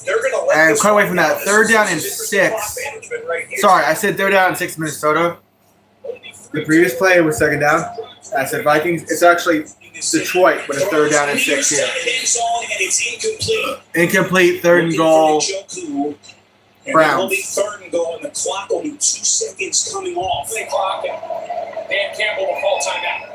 They're going to let And quite away from that. 3rd down and 6. Sorry, I said 3rd down and 6 Minnesota. The previous play was 2nd down. I said Vikings. It's actually Detroit with a 3rd down and 6 here. Incomplete, 3rd and goal. Browns. It will be 3rd and goal, and the clock will be 2 seconds coming off. They clock it. Dan Campbell will call timeout.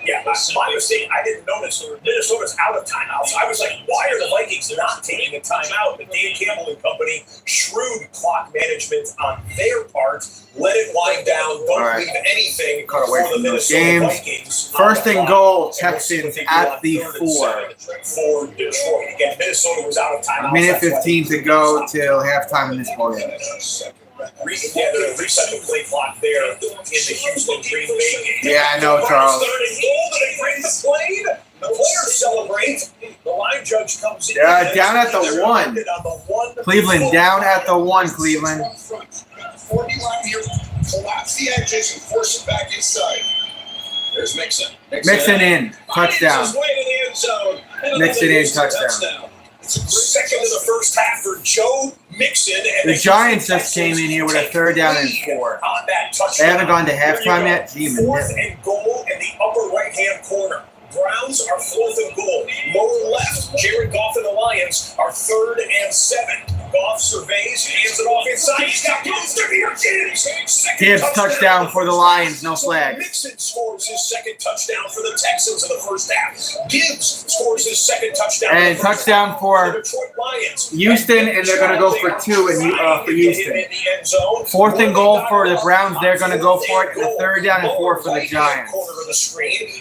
Yeah, my mistake. I didn't notice Minnesota's out of timeouts. I was like, why are the Vikings not taking a timeout? But Dan Campbell and company, shrewd clock management on their part, let it wind down. Don't leave anything Cut away for the from those Minnesota games. Vikings. 1st and goal, Texans at the 4. For Detroit. Again, Minnesota was out of timeouts. A minute 15 to go till halftime in this ball game. Reset the play clock there in the Houston Green Bay game. Yeah, I know, Charles. 3rd and goal. Do they bring the plane? The players celebrate. The line judge comes in. Yeah, down at the 1. Cleveland, down at the 1, Cleveland. 40 line here. Collapse the edges and force it back inside. There's Mixon. Mixon in. Touchdown. Mixon in. Touchdown. Second in the first half for Joe Mixon. And The Giants just came in here with a 3rd down and 4. They haven't gone to halftime yet? Gee, 4th and goal in the upper right-hand corner. Browns are 4th and goal. Lower left, Jared Goff and the Lions are 3rd and 7. Goff surveys, hands it off inside. He's got Booster here, Gibbs. Gibbs touchdown for the Lions, no flag. Mixon scores his second touchdown for the Texans in the first half. Gibbs scores his second touchdown. And touchdown for Detroit Lions. Houston, and they're going to go for 2 for Houston. 4th and goal for the Browns. They're going to go for it. And the 3rd down and 4 for the Giants.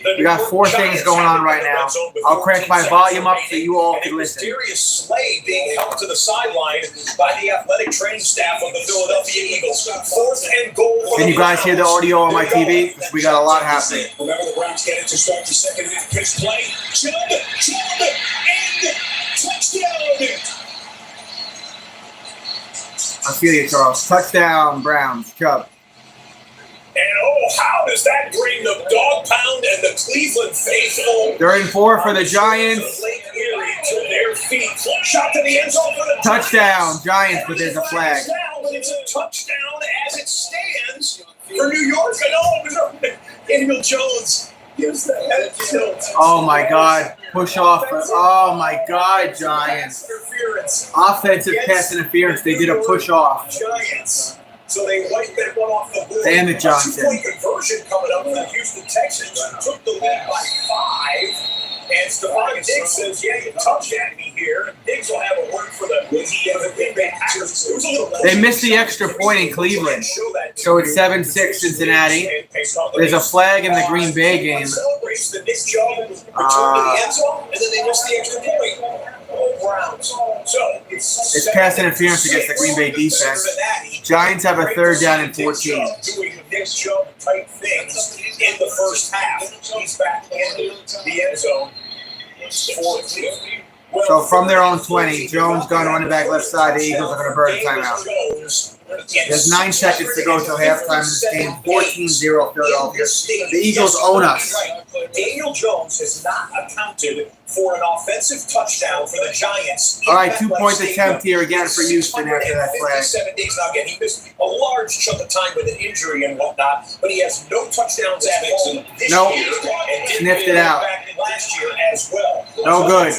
We got 4 things going on right now. I'll crank my volume up so you all can listen. Darius Slay being held to the sideline by the athletic training staff of the Philadelphia Eagles. 4th and goal. Can you guys hear the audio on my TV? Because we got a lot happening. Remember, the Browns get it to start the second half. Pitch play. Chubb, and touchdown. I feel you, Charles. Touchdown, Browns. Chubb. And oh, how does that bring the dog pound and the Cleveland faithful? 3rd and 4 for the Giants. Lake Erie to their feet. Shot to the end zone for the Touchdown, Giants, but there's a flag. But it's a touchdown as it stands for New York. And Daniel Jones gives the head tilt. Oh my God. Push off. Oh my God, Giants. Offensive pass interference. They did a push off. Giants. So they wiped that one off the board. And the Johnson. 2-point conversion coming up for the Houston Texans, who took the lead by 5. And Stephon Diggs says, yeah, you touched at me here. And Diggs will have a word for the Green Bay Packers. They missed the extra point in Cleveland. So it's 7-6 Cincinnati. There's a flag in the Green Bay game. Celebrates the Nick Chubb return to the end zone, and then they missed the extra point. Browns. So it's pass interference against the Green Bay defense. Giants have a 3rd down and 14. Doing Nick Chubb type things in the first half. He's back in the end zone for Cleveland. So from their own 20, Jones gone running back left side. The Eagles are going to burn a timeout. There's 9 seconds to go till halftime in this game. 14-0 Philadelphia. The Eagles own us. Daniel Jones has not accounted for an offensive touchdown for the Giants. All right, 2-point attempt here again for Houston after that flag. 7 days now. Again, he missed a large chunk of time with an injury and whatnot, but he has no touchdowns at home this year. And Sniffed it out. Last year as well. No good.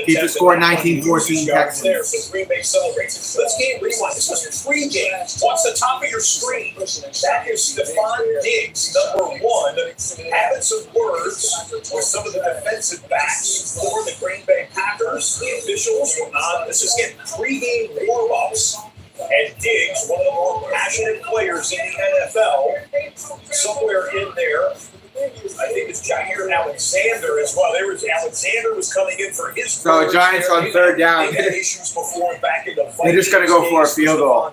Keep the score 19-14 Texans. So Green Bay celebrates. Let's game rewind. This was your pregame. What's the top of your screen? That is Stephon Diggs, number 1, having some words with some of the defensive backs for the Green Bay Packers. The officials were on. This is getting pregame warm-ups. And Diggs, one of the more passionate players in the NFL, somewhere in there. I think it's Jair Alexander as well. Alexander was coming in for his. So Giants on 3rd down. They had issues before and back in the They're just going to go for a field goal.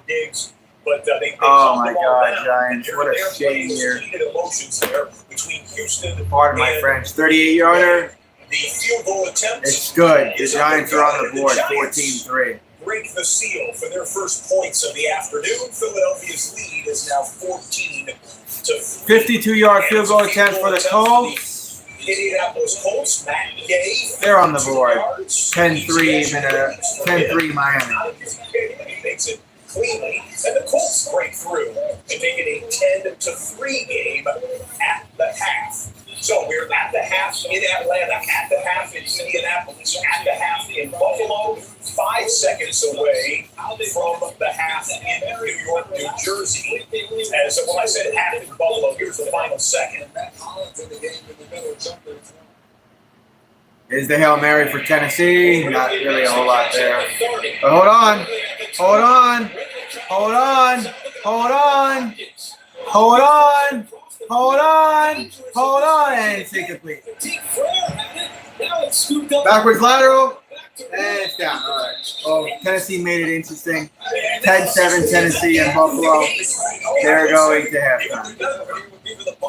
But oh my God, Giants! What a shame here. Pardon my French. 38-yarder. The field goal attempt. It's good. The Giants are on the board, 14-3. Break the seal for their first points of the afternoon. Philadelphia's lead is now 14 to 52-yard field goal attempt for the Colts. Indianapolis Colts, Matt Gay. They're on the board. 10-3 Miami. He makes it cleanly, and the Colts break through and make it a 10-3 game at the half. So we're at the half in Atlanta, at the half in Indianapolis, at the half in Buffalo, 5 seconds away from the half in New York, New Jersey. And so when I said half in Buffalo, here's the final second. Here's the Hail Mary for Tennessee. Not really a whole lot there. But hold on. Hold on. Hold on. Hold on. Hold on. Hold on. Hold on. And it's incomplete. Backwards lateral. And it's down. All right. Oh, Tennessee made it interesting. 10-7 Tennessee and Buffalo. They're going to halftime.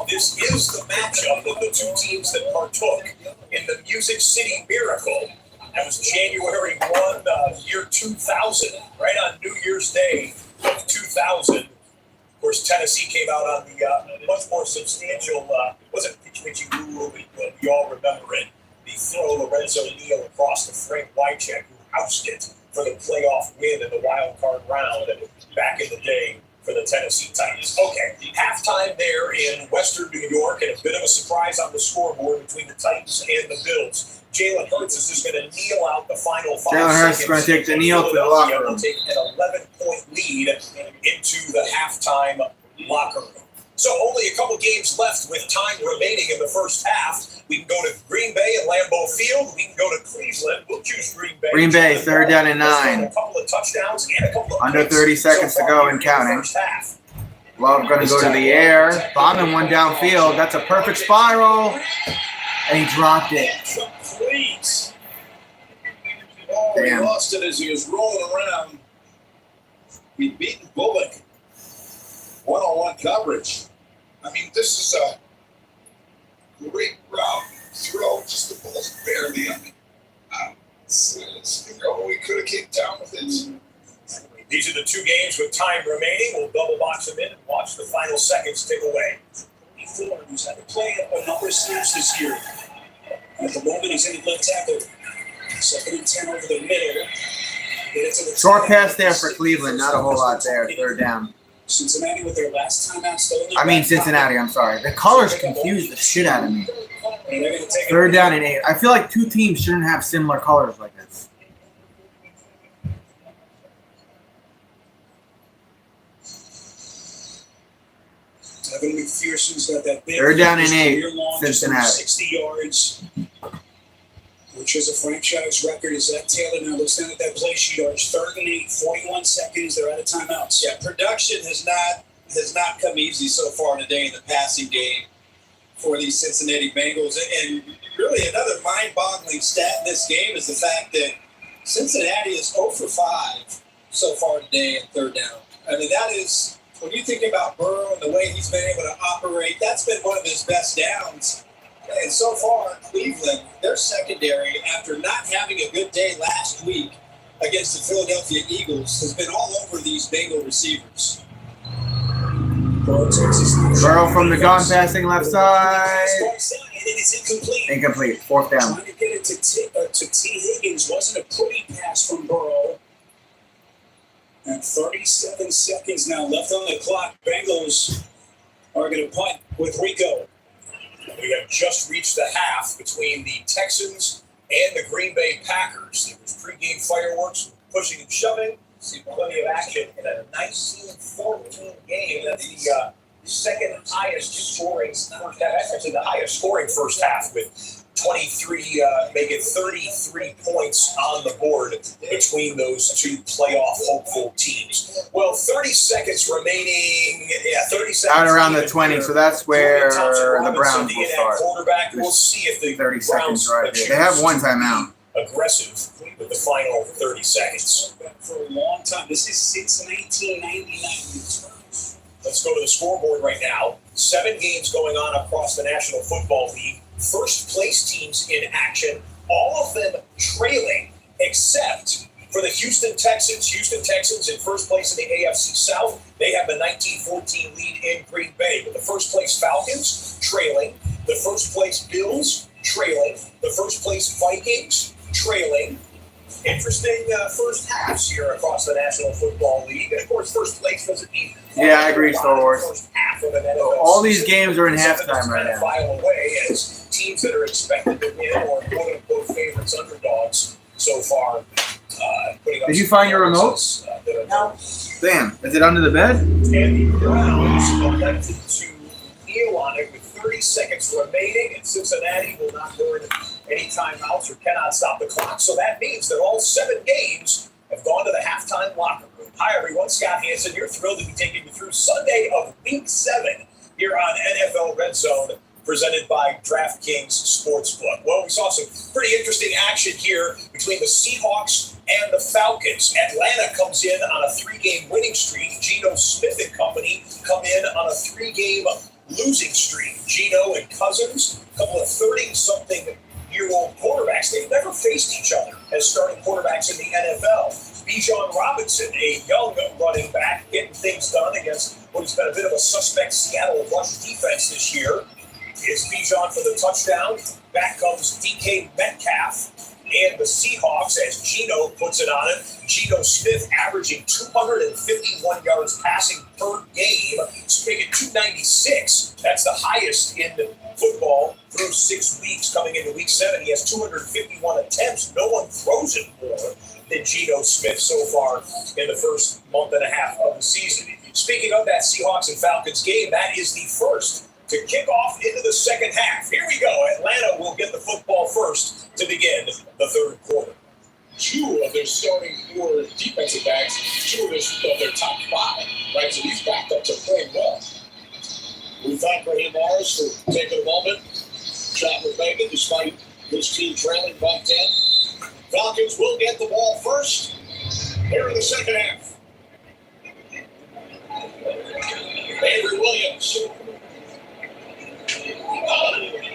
This is the matchup of the two teams that partook in the Music City Miracle. That was January 1, year 2000, right on New Year's Day of 2000. Of course, Tennessee came out on the much more substantial, wasn't pitchy rule, but we all remember it. The throw Lorenzo Neal across to Frank Wycheck, who housed it for the playoff win in the wild card round back in the day for the Tennessee Titans. Okay, halftime there in Western New York, and a bit of a surprise on the scoreboard between the Titans and the Bills. Jalen Hurts is just going to kneel out the final 5 seconds. Jalen Hurts is going to take the kneel to the locker room. Will take an 11-point lead into the halftime locker room. So only a couple games left with time remaining in the first half. We can go to Green Bay and Lambeau Field. We can go to Cleveland. We'll choose Green Bay. Green Bay, 3rd down and 9. A couple of touchdowns and a couple of under 30 seconds to go and counting. Love going to go to the air. Bombing one downfield. That's a perfect spiral. And he dropped it. Complete. Oh, he lost it as he was rolling around. He beat Bullock. One-on-one coverage. I mean, this is a great route throw. Just the ball's barely on it. We could have kicked down with it. These are the 2 games with time remaining. We'll double box them in and watch the final seconds tick away. Fuller, who's had to play a number of snaps this year. At the moment, he's in the left tackle. 2nd and 10 over the middle. Short pass there for Cleveland. Not a whole lot there. 3rd down. Cincinnati with their last timeout still in the I mean Cincinnati, I'm sorry. The colors confuse the shit out of me. 3rd down and 8. I feel like 2 teams shouldn't have similar colors like this. Evan McPherson's got that big 3rd down and 8, long, Cincinnati. 60 yards, which is a franchise record. Is that Taylor now looks down at that play sheet? 3rd and 8, 41 seconds. They're out of timeouts. Yeah, production has not come easy so far today in the passing game for these Cincinnati Bengals. And really another mind-boggling stat in this game is the fact that Cincinnati is 0 for 5 so far today in 3rd down. I mean, that is, when you think about Burrow and the way he's been able to operate, that's been one of his best downs. And so far, Cleveland, their secondary, after not having a good day last week against the Philadelphia Eagles, has been all over these Bengal receivers. Burrow from the gone passing left side. Incomplete. 4th down. Trying to get it to T. Higgins wasn't a pretty pass from Burrow. And 37 seconds now left on the clock. Bengals are going to punt with Rico. We have just reached the half between the Texans and the Green Bay Packers. There was pregame fireworks, pushing and shoving. See plenty of action in a 19-14 game. That's the second highest scoring first half. Actually, the highest scoring first half with 23, make it 33 points on the board between those 2 playoff hopeful teams. Well, 30 seconds remaining. Yeah, 30 seconds. Out around the 20, so that's where the Browns will start. Quarterback. We'll see if the 30 seconds Browns right there. They have one timeout. Aggressive with the final 30 seconds. For a long time. This is since 1999. Let's go to the scoreboard right now. 7 games going on across the National Football League. First place teams in action, all of them trailing, except for the Houston Texans. Houston Texans in first place in the AFC South. They have the 19-14 lead in Green Bay. But the first place Falcons trailing. The first place Bills trailing. The first place Vikings trailing. Interesting first halves here across the National Football League. And of course, first place doesn't mean. Yeah, I agree, Star Wars. First half of an NFL All these games are in halftime right now. File away as teams that are expected to win or quote-unquote favorites, underdogs so far. Did you find your remote? No. Damn, is it under the bed? And the Browns elected to kneel on it with 30 seconds remaining, and Cincinnati will not burn any timeouts or cannot stop the clock. So that means that all 7 games have gone to the halftime locker room. Hi, everyone. Scott Hansen here. Thrilled to be taking you through Sunday of Week 7 here on NFL Red Zone, presented by DraftKings Sportsbook. Well, we saw some pretty interesting action here between the Seahawks and the Falcons. Atlanta comes in on a 3-game winning streak. Geno Smith and company come in on a 3-game losing streak. Geno and Cousins, a couple of 30-something-year-old quarterbacks. They've never faced each other as starting quarterbacks in the NFL. Bijan Robinson, a young running back, getting things done against what has been a bit of a suspect Seattle rush defense this year. Is Bijan for the touchdown. Back comes DK Metcalf. and the Seahawks as Geno puts it on him. Geno Smith averaging 251 yards passing per game, so making 296. That's the highest in the football through 6 weeks. Coming into week 7, he has 251 attempts. No one throws it more than Geno Smith so far in the first month and a half of the season. Speaking of that Seahawks and Falcons game, that is the first to kick off into the second half. Here we go. Atlanta will get the football first to begin the third quarter. 2 of their starting 4 defensive backs, 2 of their top 5, right? So he's backed up to playing well. We thank Raheem Morris for taking a moment, chat with Megan, despite his team trailing by 10. Falcons will get the ball first here in the second half. Avery Williams.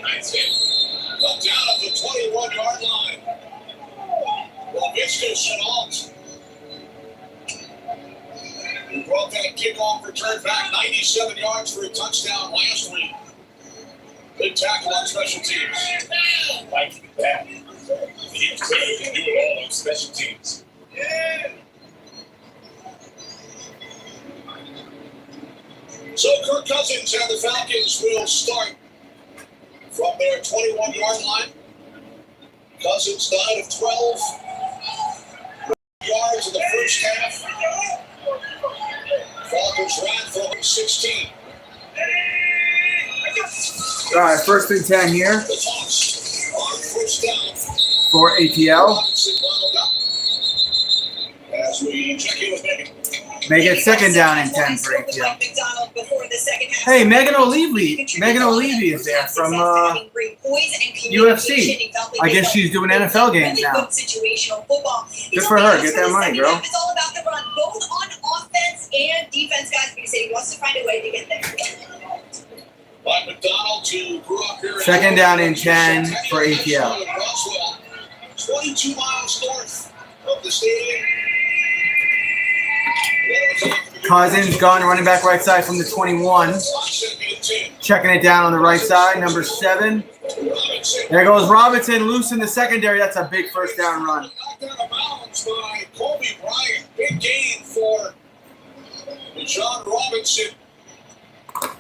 Nice hit. But down at the 21-yard line. Robisco Chenault. Who brought that kickoff return back 97 yards for a touchdown last week. Good tackle on special teams. Like that. He clearly can do it all on special teams. So Kirk Cousins and the Falcons will start from their 21-yard line. Cousins 9 of 12 yards in the first half. Falcons ran for 16. All right, first and 10 here The toss on first down. for ATL. Robinson wound up. As we check in with Megan. Make it second down and 10 for ATL. Hey, Megan O'Leary. Megan O'Leary is there from UFC. I guess she's doing NFL games now. Good for her. Get that money, girl. It's all about the run, both on offense and defense, guys, because he wants to find a way to get there. Mike McDonald, who grew up here. Second down and 10 for ATL. 22 miles north of the stadium. Cousins gone, running back right side from the 21. Checking it down on the right side, number 7. There goes Robinson, loose in the secondary. That's a big first down run. Knocked out of bounds by Kobe Bryant. Big gain for John Robinson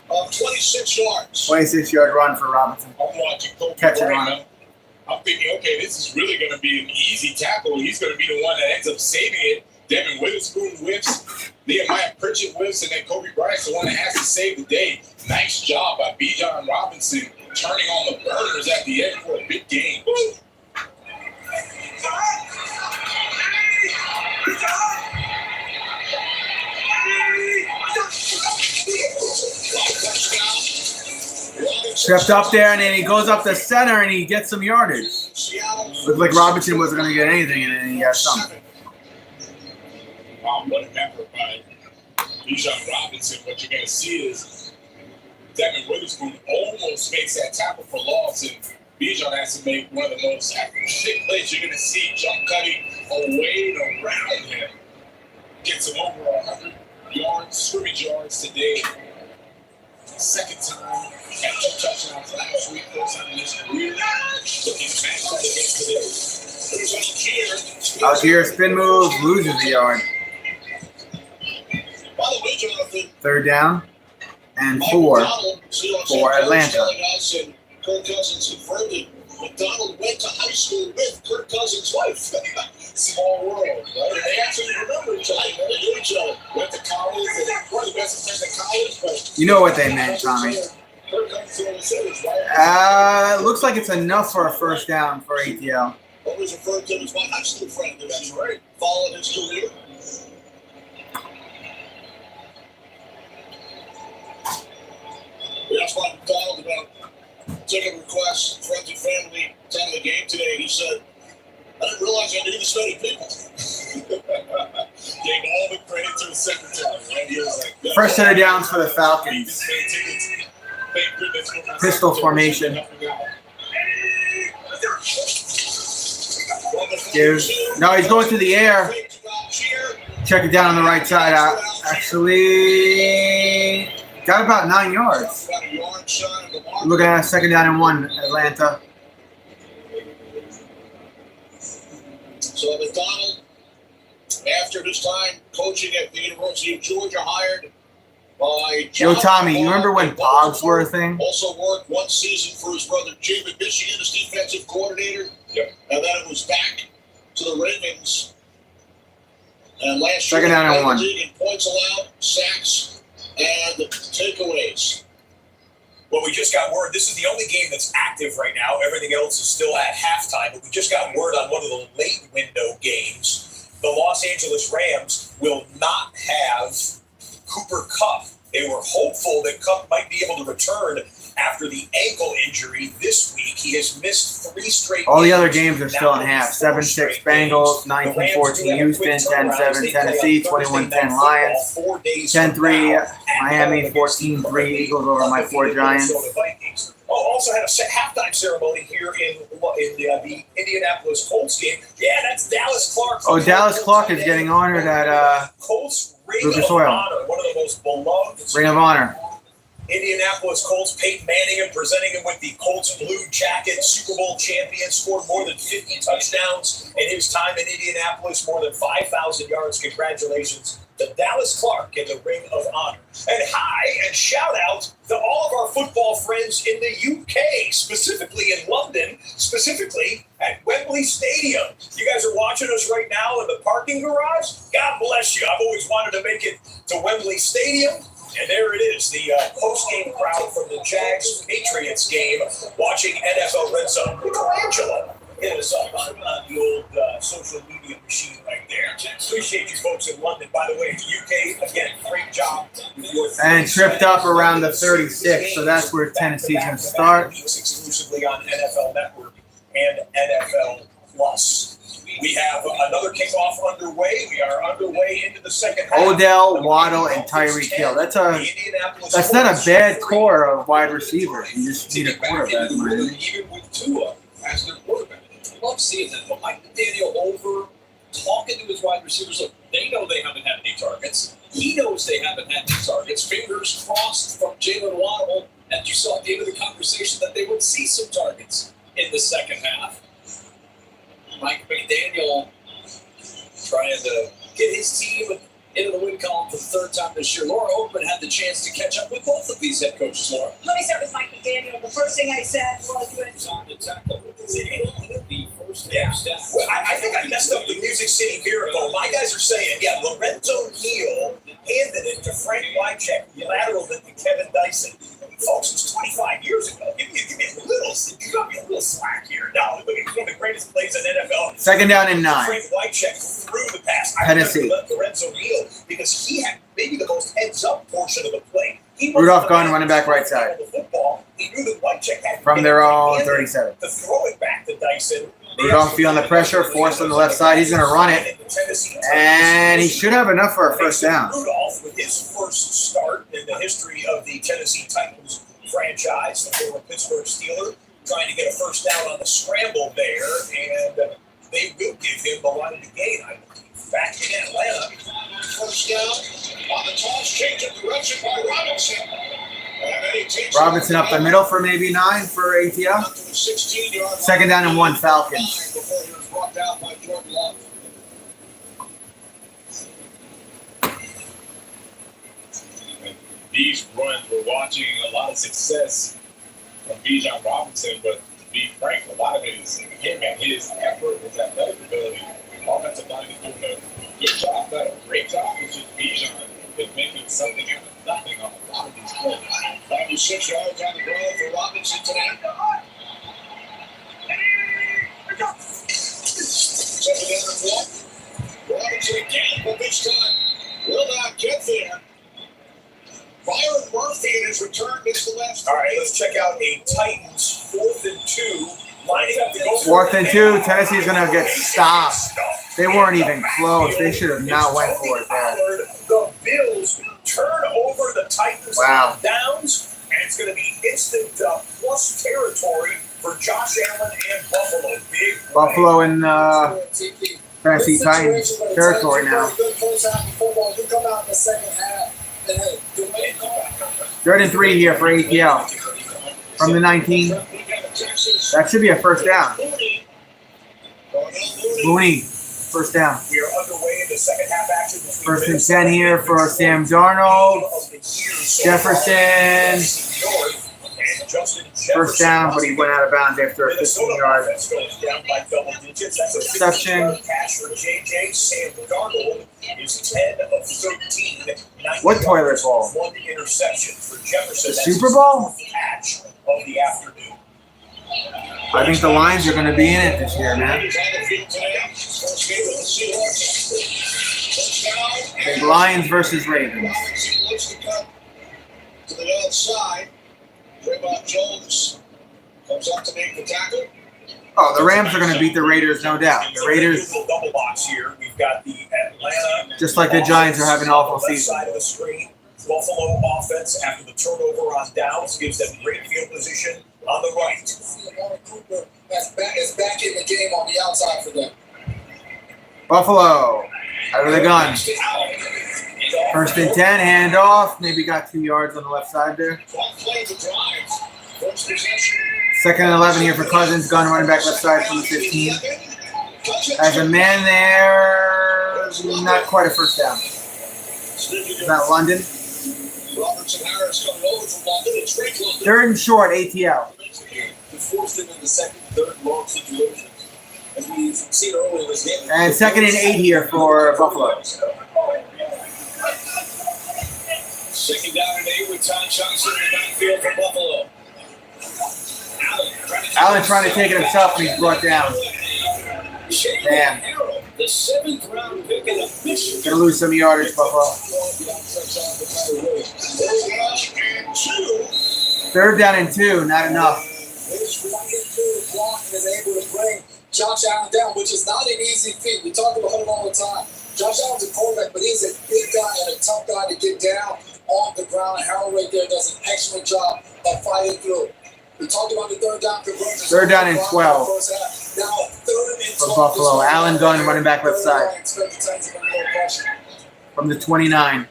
of 26 yards. 26-yard run for Robinson. I'm watching Kobe Catch it Bryant. on. I'm thinking, okay, this is really going to be an easy tackle. He's going to be the one that ends up saving it. Devin Witherspoon whiffs, Nehemiah Pritchett whiffs, and then Kobe Bryant's the one that has to save the day. Nice job by Bijan Robinson turning on the burners at the end for a big game. Stepped up there, and then he goes up the center, and he gets some yardage. Looked like Robinson wasn't going to get anything, and then he got something. What an effort by Bijan Robinson. What you're going to see is Devin Witherspoon almost makes that tackle for loss, and Bijan has to make one of the most accurate plays you're going to see. Jump cutting away and around him. Gets him over 100 yards, scrimmage yards today. Second time, had 2 touchdowns last week. First time in his career. Looking back at against today. There's Algier spin move, loses the yard. By the way, Jonathan, Third down and 4 for Atlanta. Kirk Cousins confirmed it. McDonald went to high school with Kirk Cousins' wife. Small world, right? And they actually remember each other. They knew each other. Went to college. And one of the best friends at college. But You know what they meant, Tommy. Kirk Cousins always said it's right. Looks like it's enough for a first down for ATL. Always referred to him as my high school friend. That's right. Followed his career. We asked Mike McDonald about ticket requests, friends and family attending the game today. He said, I didn't realize I knew this many people. Gave all the credit to the secretary. Right? He was like, First set of downs for the Falcons. Thank goodness for my Pistol formation. No, he's going to the air. Check it down on the right side. Actually, got about 9 yards. Looking at second down and 1, Atlanta. So McDonald, after his time coaching at the University of Georgia, hired by Yo, John Tommy, you Harbaugh remember when in Pogs were a Baltimore. thing? Also worked one season for his brother Jim at Michigan as defensive coordinator. Yep. And then it was back to the Ravens. And last year, Second down and 1. in points allowed, sacks, and takeaways. Well, we just got word. This is the only game that's active right now. Everything else is still at halftime. But we just got word on one of the late window games. The Los Angeles Rams will not have Cooper Kupp. They were hopeful that Kupp might be able to return after the ankle injury this week. He has missed 3 straight All the games. other games are still in Now half. 4 7-6 straight Bengals, games. 19-14 Houston, 10-7 Tennessee, 21-10 Lions, 10-3 Miami, 14-3 Eagles over my 4 Giants. Also had a halftime ceremony here in the Indianapolis Colts game. Yeah, that's Dallas Clark. Oh, Dallas Clark is getting honored at Colts Ring Lucas of Oil. Honor, one of the most beloved Ring of Honor. Indianapolis Colts. Peyton Manning presenting him with the Colts blue jacket. Super Bowl champion, scored more than 50 touchdowns in his time in Indianapolis, more than 5,000 yards. Congratulations to Dallas Clark in the Ring of Honor. And hi and shout out to all of our football friends in the UK, specifically in London, specifically at Wembley Stadium. You guys are watching us right now in the parking garage. God bless you. I've always wanted to make it to Wembley Stadium. And there it is, the post-game crowd from the Jags-Patriots game watching NFL Red Zone. Michelangelo hit us up on the old social media machine right there. Appreciate you folks in London. By the way, the UK, again, great job. And tripped up around the 36, so that's where Tennessee's going to start. Exclusively on NFL Network and NFL Plus. We have another kickoff underway. We are underway into the second half. Odell, Waddle, and Tyreek Hill. That's not a bad core of wide receivers. You just need a quarterback. Even with Tua as their quarterback. I love seeing that. But Mike McDaniel over talking to his wide receivers. Look, they know they haven't had any targets. He knows they haven't had any targets. Fingers crossed from Jalen Waddle. And you saw at the end of the conversation that they would see some targets in the second half. Mike McDaniel trying to get his team into the win column for the 3rd time this year. Laura Oakman had the chance to catch up with both of these head coaches, Laura. Let me start with Mike McDaniel. The first thing I said was on the tackle. The first half stats. Well, I think I messed up the Music City Miracle. My guys are saying, Lorenzo Neal handed it to Frank Wycheck, lateraled it to Kevin Dyson. Folks, it's 25 years ago. Give me a little slack here. No, look at one of the greatest plays in NFL. Second down and 9. Frank Wycheck threw the pass. Tennessee. I remember Lorenzo Neal because he had maybe the most heads-up portion of the play. Rudolph Gunn running back right side. The football, he knew that Wycheck had From their own 37. to throw it back to Dyson. Rudolph feeling the pressure, forced on the left side. He's going to run it. And he should have enough for a first down. Rudolph with his first start in the history of the Tennessee Titans franchise, the former Pittsburgh Steeler, trying to get a first down on the scramble there, and they will give him the line to gain, I believe. Back in Atlanta, first down on the toss, change of direction by Robinson. Robinson up the middle for maybe 9 for ATL. Second down and 1 Falcons. Before he was brought down by Jordan Love. These runs, we're watching a lot of success from Bijan Robinson, but to be frank, a lot of it is him and his effort, his athletic ability. Offensive line is doing a good job, not a great job. It's just Bijan is making something out of nothing on a lot of these plays. 96 yards on the ground for Robinson tonight. Second down and 1. Robinson again, but this time will not get there. Byron Murphy in his return missed the last. All right, let's check out a Titans 4th and 2. Lining up to go 4th and 2. Tennessee's going to get stopped. They weren't even close. They should have not went for it there. The Bills turn over the Titans downs, and it's going to be instant plus territory for Josh Allen and Buffalo. Big Buffalo in Tennessee Titans territory now. Good first half of football. You come out in the second half. 3rd and 3 here for ATL. From the 19. That should be a first down. Mooney First down. We are underway in the second half action. First and 10 here for Sam Darnold. Jefferson. First down, but he went out of bounds after a 15-yard reception. What toilet bowl? One interception for Jefferson. The Super Bowl? Catch of the afternoon. I think the Lions are going to be in it this year, man. The Lions versus Ravens. To the outside, Draymond Jones comes up to make the tackle. Oh, the Rams are going to beat the Raiders, no doubt. The Raiders, Double box here. We've got the Atlanta. just like the Giants, are having an awful season. Side of the screen. Buffalo offense after the turnover on downs gives them great field position on the right. Cooper is back in the game on the outside for them. Buffalo, out of the gun. First and 10, handoff. Maybe got 2 yards on the left side there. Second and 11 here for Cousins. Gun running back left side from the 15. Has a man there. Not quite a first down. Is that London? Third and short, ATL. And second and 8 here for Buffalo. Second down and 8 with Todd Johnson in the backfield for Buffalo. Allen trying to take it himself, and he's brought down. Damn. The 7th round pick in the Michigan. Gonna lose some yardage, Buffalo. Third down and 2, not enough. Josh Allen down, which is not an easy feat. We talk about it all the time. Josh Allen's a quarterback, but he's a big guy and a tough guy to get down on the ground. Harold right there does an excellent job of fighting through. We talked about the third down conversion. Third down and 12 now, third and for Buffalo. Allen Gunn running back left side from the 29.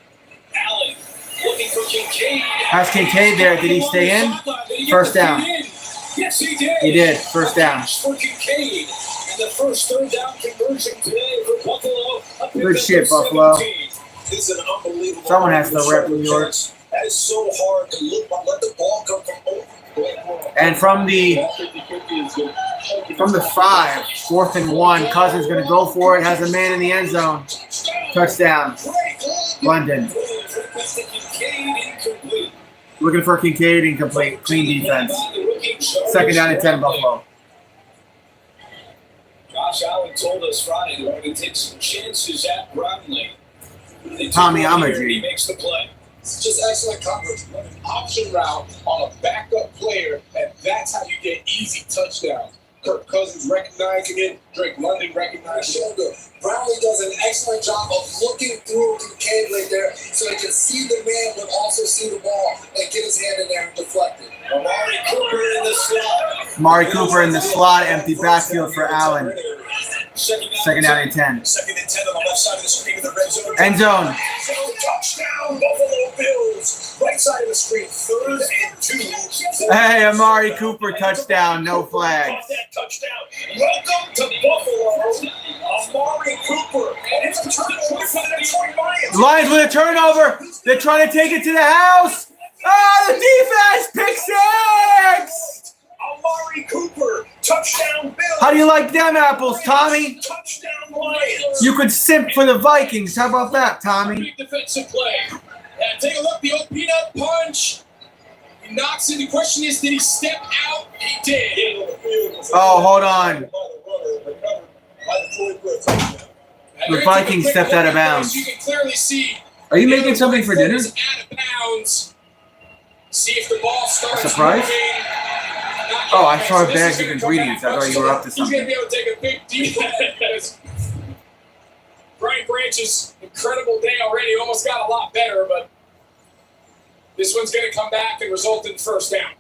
Allen looking for Kincaid. How's Kincaid there? Did he stay in? First down. Yes, he did. He did. First down. For Kincaid. And the first third down conversion today for Buffalo. Good shit, Buffalo. This is an unbelievable. Someone has to rep New York. That is so hard to look, but let the ball come from over. And from the 5, 4th and 1, Cousins going to go for it. Has a man in the end zone. Touchdown. London. Looking for Kincaid, incomplete. Clean defense. Second down and 10, Buffalo. Josh Allen told us Friday that we're going to take some chances at Brownlee. Tommy, I'm a G. He makes the play. It's just excellent coverage. An option route on a backup player, and that's how you get easy touchdowns. Kirk Cousins recognizing it, Drake London recognizing it. Brownlee does an excellent job of looking through Kincaid right there so he can see the man but also see the ball and get his hand in there and deflect it. Amari Cooper in the slot. Amari Cooper in the slot. Empty backfield for Allen. Second down and 10. Second and 10 on the left side of the screen with the red zone. End zone. Touchdown, Buffalo Bills. Right side of the screen, 3rd and 2. Hey, Amari Cooper touchdown. No flags. Touchdown. Welcome to Buffalo. Amari Cooper. And it's a turnover for the Detroit Lions. Lions with a turnover. They're trying to take it to the house. Ah, the defense. Pick 6. Amari Cooper. Touchdown Bills. How do you like them apples, Tommy? Touchdown Lions. You could simp for the Vikings. How about that, Tommy? Big defensive play. And take a look. The old peanut punch. He knocks it. The question is, did he step out? He did. Oh, hold on. The Vikings stepped out of bounds. You can clearly see. Are you making something for dinner? Out of bounds. See if the ball starts. Surprise? moving. Oh, I saw bags of ingredients. I thought you were up to He's going to something. be able to take a big deep because Brian Branch's incredible day already almost got a lot better, but this one's going to come back and result in first down.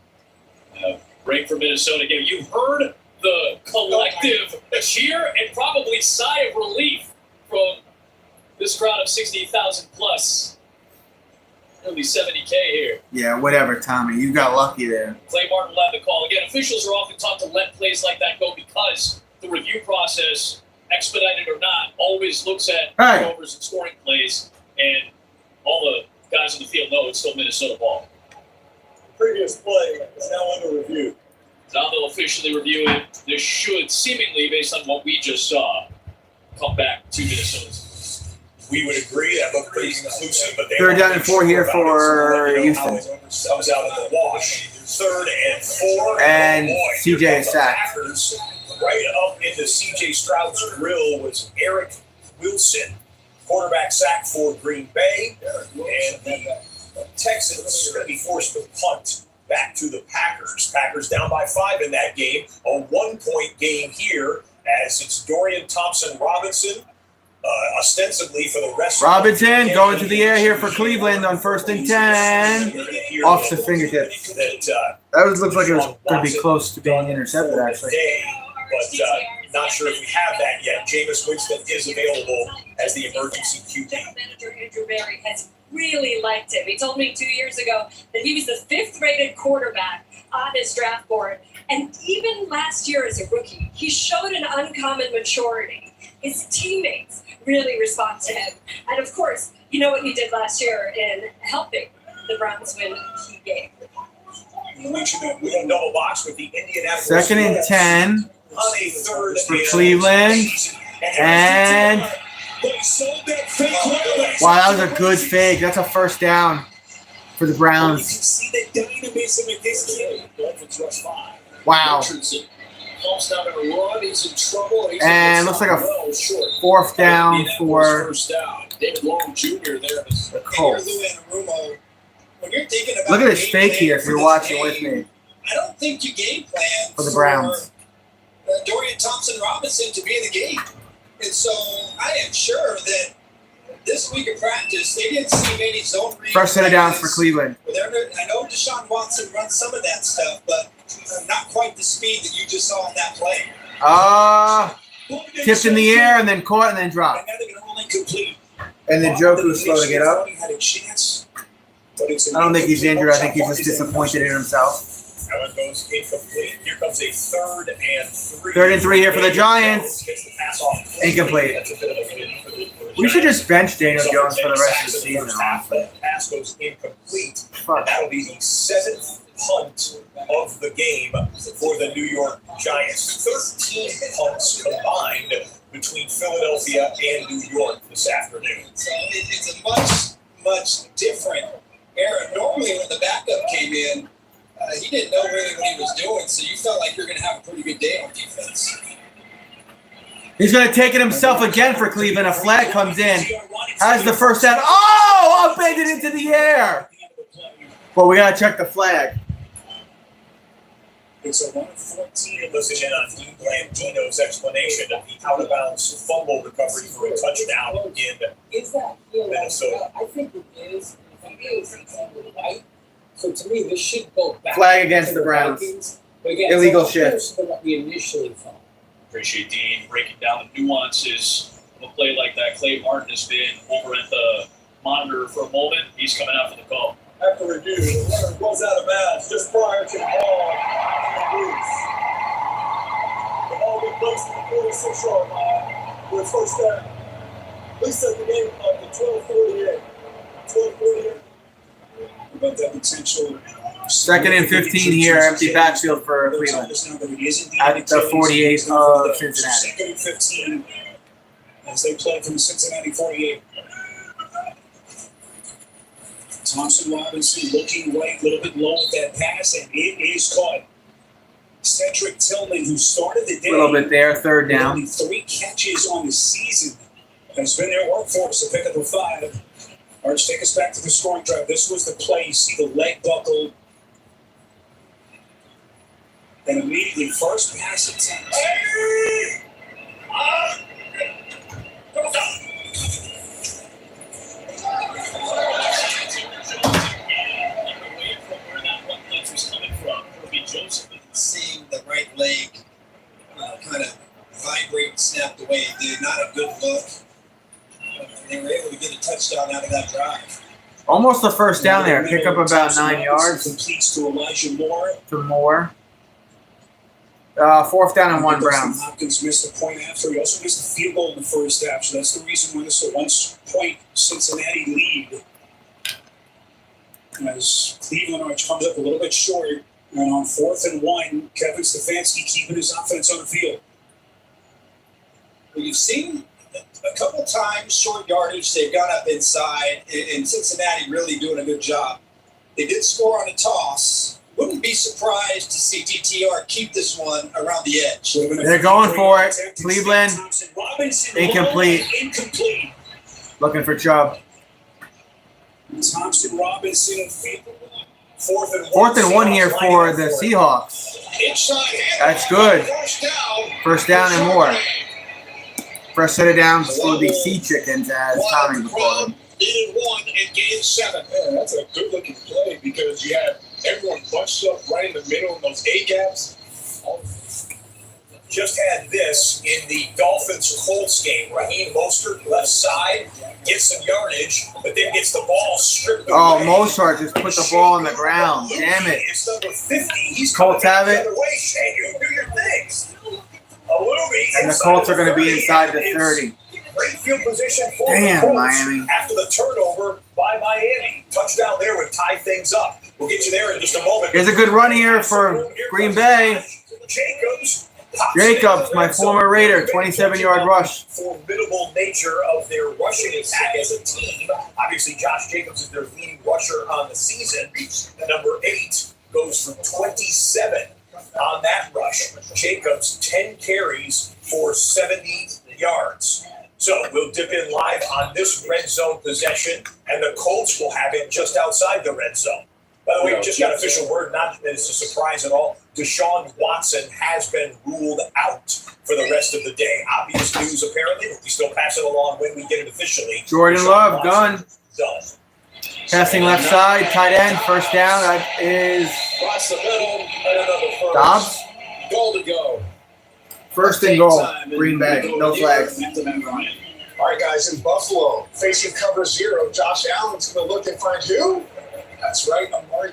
Break for Minnesota game. You heard the collective cheer and probably sigh of relief from this crowd of 60,000 plus. Nearly 70K here. Yeah, whatever, Tommy. You got lucky there. Clay Martin led the call. Again, officials are often taught to let plays like that go because the review process expedited or not, always looks at Hey. turnovers and scoring plays, and all the guys on the field know it's still Minnesota ball. Previous play is now under review. Now they'll officially review it. This should seemingly, based on what we just saw, come back to Minnesota. We would agree that looked pretty conclusive, but they 3rd down and 4 here for Houston. Comes out of the wash. 3rd and 4. And boy, CJ here come is the sacked. Packers. Right up into CJ Stroud's grill was Eric Wilson. Quarterback sack for Green Bay. And the Texans are going to be forced to punt back to the Packers. Packers down by 5 in that game. A 1-point game here as it's Dorian Thompson-Robinson. Ostensibly for the rest Robinson going to the air here for Cleveland on 1st and 10. Off the fingertips. That looks like it was going to be close to being intercepted, actually. But not sure if we have that yet. Jameis Winston is available as the emergency QB. General manager Andrew Berry has really liked him. He told me 2 years ago that he was the 5th-rated quarterback on his draft board. And even last year as a rookie, he showed an uncommon maturity. His teammates really respond to him. And of course, you know what he did last year in helping the Browns win the key game. We can double box with the Indianapolis 2nd and 10 on a 3rd for Cleveland. And wow, that was a good fake. That's a 1st down for the Browns. Wow. And looks like a 4th down for David Long Jr. there. the Colts. When you're thinking about Look at this game fake plan here if for you're this watching with game, me. I don't think you game plan For the Browns. Dorian Thompson-Robinson to be in the game. And so I am sure that this week of practice, they didn't see many zone reads. 1st set of downs for Cleveland. I know Deshaun Watson runs some of that stuff, but not quite the speed that you just saw in that play. Tipped in the air and then caught and then dropped. And then Joku was slow to get up. I don't think he's injured. I think he's just disappointed in himself. That one goes incomplete. Here comes a 3rd and 3. 3rd and 3 here for the Giants. Incomplete. We should just bench Daniel Jones for the rest of the season, honestly. Pass goes incomplete. And that'll be the 7th punt of the game for the New York Giants. 13 punts combined between Philadelphia and New York this afternoon. So it's a much different era. Normally when the backup came in, he didn't know really what he was doing, so you felt like you're going to have a pretty good day on defense. He's going to take it himself again for Cleveland. A flag comes in. Has the 1st down. Oh! Upended into the air. But we got to check the flag. It's a 1-14. Listen in on Dean Blandino's explanation of the out-of-bounds fumble recovery for a touchdown in Minnesota. I think it is. It's right. So to me, this should go back. Flag against the Browns. Vikings. But again, Illegal it's shift. closer than what we initially thought. Appreciate Dean breaking down the nuances of a play like that. Clay Martin has been over at the monitor for a moment. He's coming out for the call. After review, the runner goes out of bounds just prior to the ball loose. The ball will be placed at the 46-yard line for a 1st down. Please set the game up to 12:48. 12:48. About that potential. 2nd and 15 here. Empty backfield for Cleveland. At the 48 of Cincinnati. 2nd and 15 as they play from the Cincinnati 48. Thompson-Robinson looking right, a little bit low with that pass, and it is caught. Cedric Tillman, who started the day. A little bit there. 3rd down. Only 3 catches on the season. Has been their workhorse to pick up a 5. Arch, take us back to the scoring drive. This was the play. You see the leg buckle. And immediately, first pass attempt. Seeing the right leg kind of vibrate, snapped away, dude. Not a good look. They were able to get a touchdown out of that drive. Almost the 1st down there. Pick up about 9 yards. Completes to Elijah Moore. To Moore. 4th down and 1 Browns. Hopkins missed a point after. He also missed a field goal in the first half, so that's the reason why this is a 1-point Cincinnati lead. As Cleveland Arch comes up a little bit short, and on 4th and 1, Kevin Stefanski keeping his offense on the field. Well, you've seen a couple times short yardage, they've gone up inside, and Cincinnati really doing a good job. They did score on a toss. Wouldn't be surprised to see DTR keep this one around the edge. They're going for it. Cleveland, incomplete. Looking for Chubb. Thompson Robinson, 4th and 1 here for the Seahawks. That's good. First down and more. First set of downs for the Sea Chickens as Tommy before them. Needed 1 and gained 7. Yeah, that's a good-looking play because you have everyone bunched up right in the middle in those A-gaps. Just had this in the Dolphins-Colts game. Raheem Mostert, left side, gets some yardage, but then gets the ball stripped away. Oh, Mostert just put the ball on the ground. Damn it. It's number 50. He's Colts have it. Shane, you do your things. And the Colts are going to be inside the 30. Great field position for Damn, the Colts Miami. after the turnover by Miami. Touchdown there would tie things up. We'll get you there in just a moment. Here's a good run here for Green Bay. Jacobs, my former Raider, 27-yard rush. Formidable nature of their rushing attack as a team. Obviously, Josh Jacobs is their leading rusher on the season. Number 8 goes for 27 on that rush. Jacobs, 10 carries for 70 yards. So we'll dip in live on this red zone possession, and the Colts will have it just outside the red zone. By the way, we just got official word, not that it's a surprise at all. Deshaun Watson has been ruled out for the rest of the day. Obvious news, apparently, but we still pass it along when we get it officially. Jordan Love, done. Passing left side, tight end, first down. That is Dobbs. Goal to go. First and goal, Green Bay, no flags. All right, guys, in Buffalo, facing cover 0, Josh Allen's going to look and find who? That's right, Amari.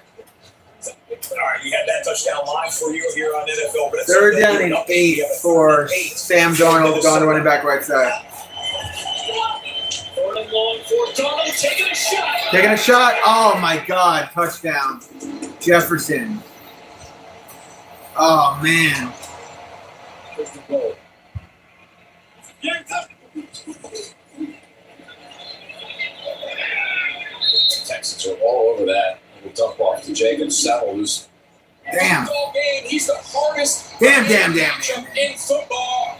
All right, you had that touchdown live for you here on NFL. But 3rd down and 8 for Sam Darnold, gone running back right side. Taking a shot. Oh, my God. Touchdown. Jefferson. Oh, man. Texans are all over that. We'll dump off to Jacobs. Settles. Damn. He's the hardest Damn. in football.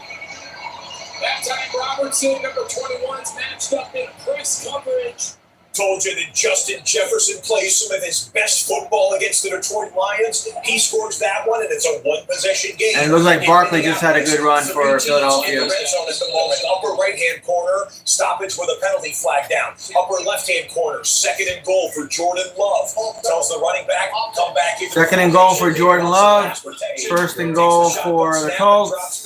That time Robertson, number 21's matched up in press coverage. Told you that Justin Jefferson plays some of his best football against the Detroit Lions. He scores that one, and it's a one-possession game. And it looks like Barkley just had a good run for Philadelphia. Red zone at the moment. Upper right-hand corner, stoppage with a penalty flag down. Upper left-hand corner, 2nd and goal for Jordan Love. Tells the running back, come back. 2nd and goal for Jordan Love. 1st and goal for the Colts.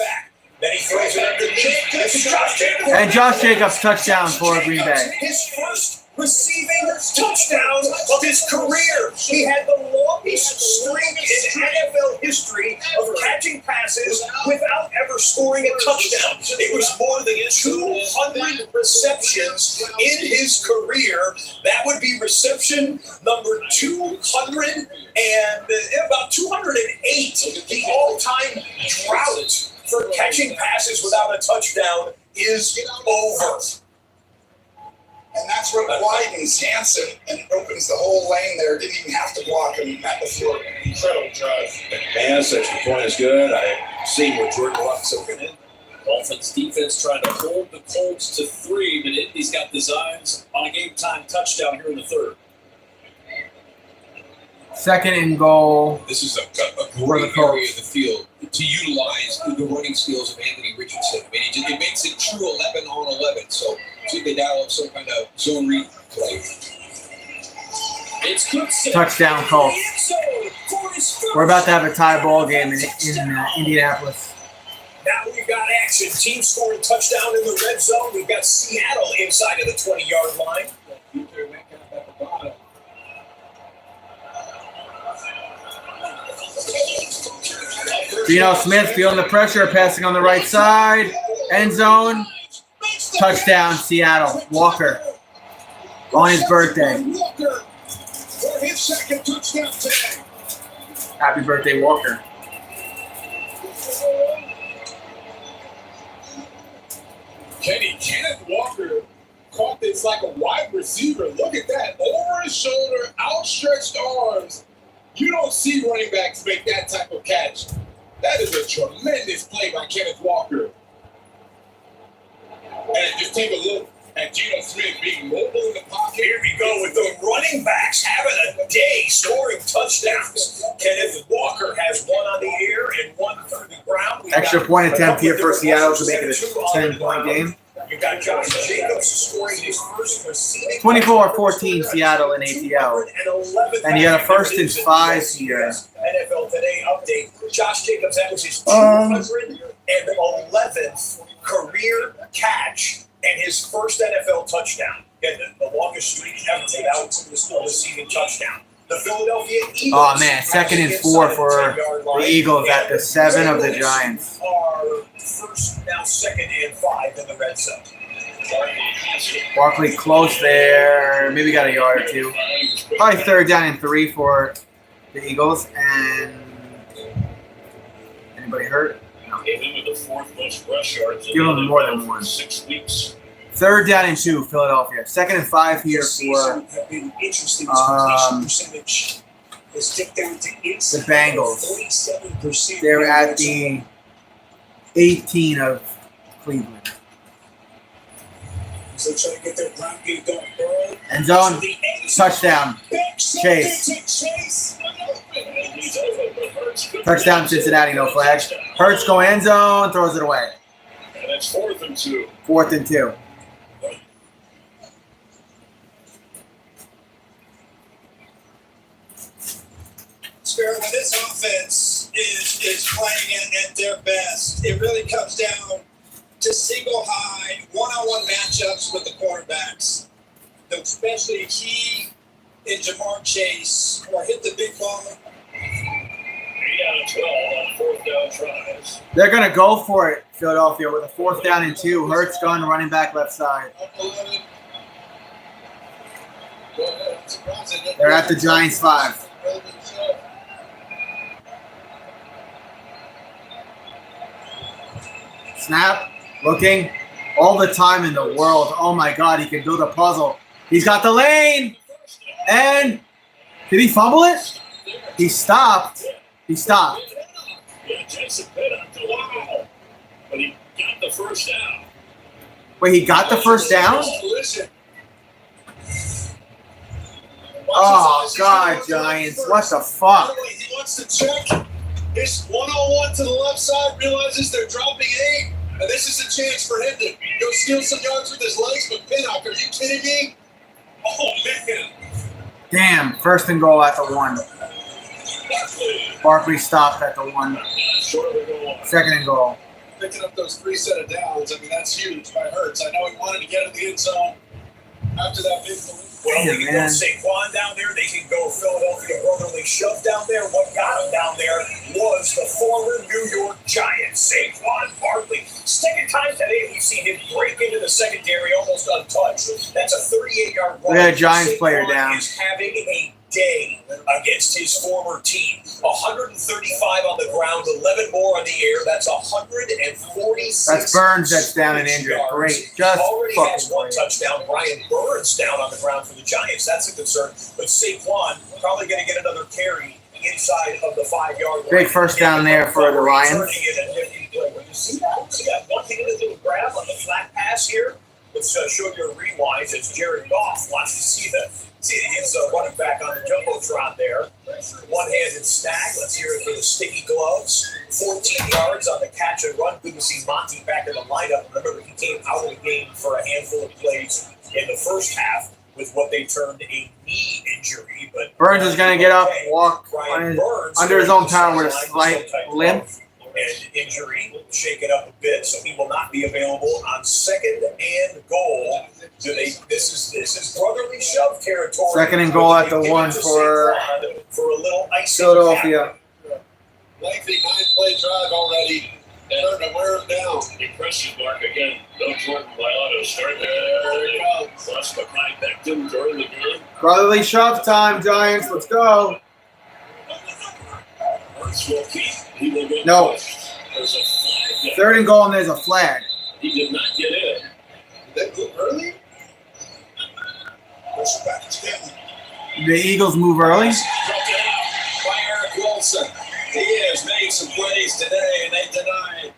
Then he throws it underneath. This is Josh Jacobs. And Josh Jacobs touchdown for Green Bay. His first receiving touchdown of his career. He had the longest streak in NFL history of catching passes without ever scoring a touchdown. It was more than 200 receptions in his career. That would be reception number 200 and about 208. The all-time drought for catching passes without a touchdown is over. And that's what widens Hansen and opens the whole lane there. Didn't even have to block him at the floor. Incredible drive. Man's extra point is good. I've seen what Jordan Love's looking in. Dolphins defense trying to hold the Colts to 3, but Indy's got designs on a game-time touchdown here in the 3rd. 2nd and goal. This is a great area of the field to utilize the running skills of Anthony Richardson. I mean, it makes it true 11 on 11. So see they dial up some kind of zone read play. Touchdown Colts. We're about to have a tie ball game in Indianapolis. Now we've got action. Team scoring touchdown in the red zone. We've got Seattle inside of the 20-yard line. Geno Smith feeling the pressure, passing on the right side. End zone. Touchdown, Seattle. Walker on his birthday. Walker for his second touchdown today. Happy birthday, Walker. Kenneth Walker caught this like a wide receiver. Look at that. Over his shoulder, outstretched arms. You don't see running backs make that type of catch. That is a tremendous play by Kenneth Walker. And just take a look at Geno Smith being mobile in the pocket. Here we go with the running backs having a day scoring touchdowns. Kenneth Walker has one on the air and one through the ground. Extra point attempt here for Seattle to make it a 10-point game. You've got Josh Jacobs scoring his first receiving. 24-14 Seattle in ATL. And you got a 1st and 5 here. NFL Today update. Josh Jacobs, that was his 211th career catch and his first NFL touchdown. Again, the longest streak ever without a receiving touchdown. The Philadelphia Eagles. Oh, man. 2nd and 4 for the Eagles at the 7 of the Giants. Are first, now 2nd and 5 in the red zone. Barkley close there. Maybe got a yard or two. Probably 3rd down and 3 for the Eagles. And anybody hurt? No. Give him the 4th most rush yards. Give him more than one. 6 weeks. 3rd down and 2, Philadelphia. 2nd and 5 here for the Bengals. They're at the 18 of Cleveland. So trying to get their ground game going. End zone. Touchdown. Chase. Touchdown Cincinnati, no flag. Hurts going end zone, throws it away. And it's 4th and 2. 4th and 2. Spirit, when this offense is playing at their best, it really comes down to single high, one-on-one matchups with the quarterbacks. Especially he and Jamar Chase, or hit the big ball. 8 out of 12 on 4th down tries. They're going to go for it, Philadelphia, with a 4th down and 2. Hurts gone, running back left side. They're at the Giants 5. Snap. Looking. All the time in the world. Oh, my God. He can build a puzzle. He's got the lane. And did he fumble it? He stopped. He stopped. Yeah, Jason Pitt up to wow. But he got the 1st down. Wait, he got the 1st down? Oh, God, Giants. What the fuck? He wants to check his one-on-one to the left side, realizes they're dropping 8, and this is a chance for him to go steal some yards with his legs, but Pinnock, are you kidding me? Oh, man. Damn, 1st and goal at the 1. Barkley stopped at the 1. 2nd and goal. Picking up those 3 set of downs, I mean, that's huge by Hurts. I know he wanted to get in the end zone after that big play. Well, they can go Saquon down there. They can go Philadelphia brotherly shove down there. What got him down there was the former New York Giants, Saquon Barkley. Second time today we've seen him break into the secondary almost untouched. That's a 38-yard run. We had a Giants player down. Is having a day against his former team. 135 on the ground, 11 more on the air. That's 146. That's Burns that's down and injured. Great. Just already has one great. touchdown. Brian Burns down on the ground for the Giants. That's a concern. But Saquon probably going to get another carry inside of the 5-yard line. Big 1st down there for the Lions. See that one thing, a little grab on the flat pass here. Let's show you a rewind as Jared Goff wants to see his running back on the jumbotron there. One-handed snag. Let's hear it for the sticky gloves. 14 yards on the catch and run. Good to see Monty back in the lineup. Remember, he came out of the game for a handful of plays in the first half with what they termed a knee injury. But Burns is going to get up, walk under his own power with a slight limp. And injury shake it up a bit, so he will not be available on 2nd and goal. This is brotherly shove territory. 2nd and goal at the 1 for a little ice Philadelphia. lengthy 9-play drive already. Starting to wear him down. Impressive mark again. No Jordan Mailata starting there. Plus behind back to him during the game. Brotherly shove time, Giants. Let's go. Hurts will keep. He will get No. pushed. There's a flag. Third and goal, and there's a flag. He did not get in. Did that move early? Push it back to Stanley. The Eagles move early. Broken out by Eric Wilson. He has made some plays today, and they denied.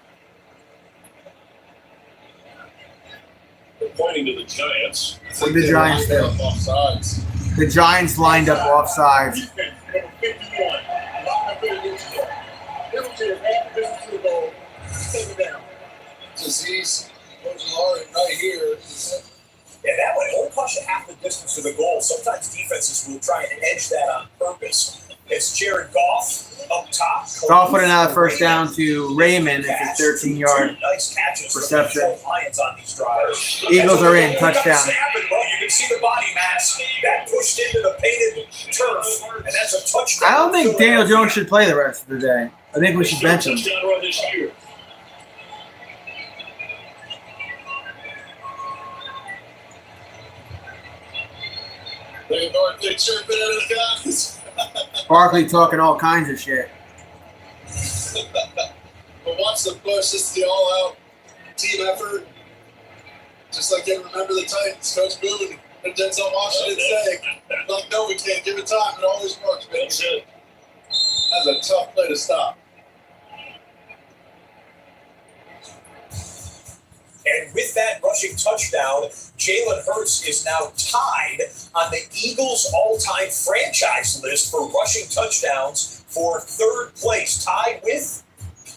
They're pointing to the Giants. What did the Giants do? Offsides. The Giants lined up offsides. Defense, number 51. Line up in the neutral. Penalty of half business to the goal. Take it down. Disease right here. Yeah, that one only cost you half the distance to the goal. Sometimes defenses will try and edge that on purpose. It's Jared Goff up top. Goff with another first down to Raymond. It's a 13-yard nice catches reception. from the Lions on these drives. Eagles are in. Touchdown. Well, you can see the body mass that pushed into the painted turf, and that's a touchdown. I don't think Daniel Jones should play the rest of the day. I think we should bench him. Touchdown run this year. They North, they chirping at the guys. Barkley talking all kinds of shit. But watch the push. This is the all-out team effort. Just like you remember the Titans, Coach Boone and Denzel Washington saying, like, no, we can't give it time. It always works, man. That's it. That's a tough play to stop. And with that rushing touchdown, Jalen Hurts is now tied on the Eagles' all-time franchise list for rushing touchdowns for third place, tied with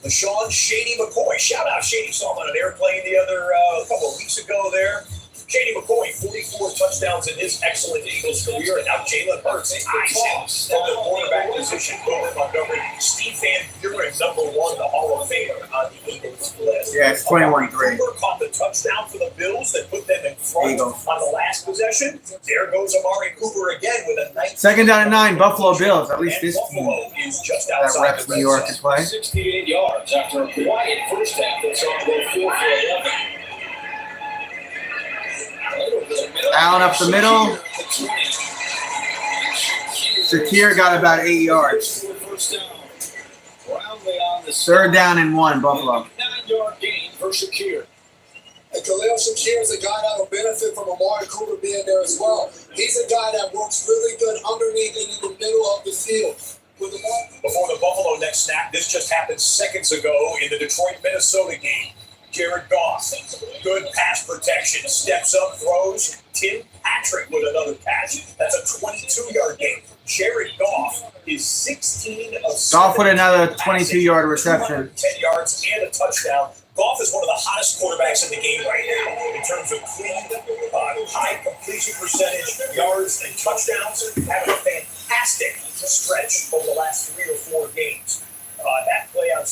LaShawn Shady McCoy. Shout out Shady, saw him on an airplane the other couple of weeks ago there. Shady McCoy, 44 touchdowns in his excellent Eagles career, and now Jalen Hurts ties him from the quarterback position. Over Montgomery, Steve Van Buren, number 1, the Hall of Famer on the Eagles list. Yeah, it's 21-3. Cooper caught the touchdown for the Bills that put them in front Eagles. on the last possession. There goes Amari Cooper again with a 19. Second down and 9, Buffalo Bills. At least this team Buffalo is just that outside reps the New York can play. 68 yards after a quiet first half. That's on the 4 for 11. Allen up the middle. Shakir got about 8 yards. Third down and 1, Buffalo. 9-yard gain for Shakir. And Khalil Shakir is a guy that will benefit from Amari Cooper being there as well. He's a guy that works really good underneath and in the middle of the field. Before the Buffalo next snap, this just happened seconds ago in the Detroit-Minnesota game. Jared Goff, good pass protection, steps up, throws. Tim Patrick with another catch. That's a 22-yard gain. Jared Goff is 16 of 7. Goff with another 22-yard reception. 10 yards and a touchdown. Goff is one of the hottest quarterbacks in the game right now in terms of clean, high completion percentage, yards, and touchdowns. Having a fantastic stretch over the last 3 or 4 games. That play on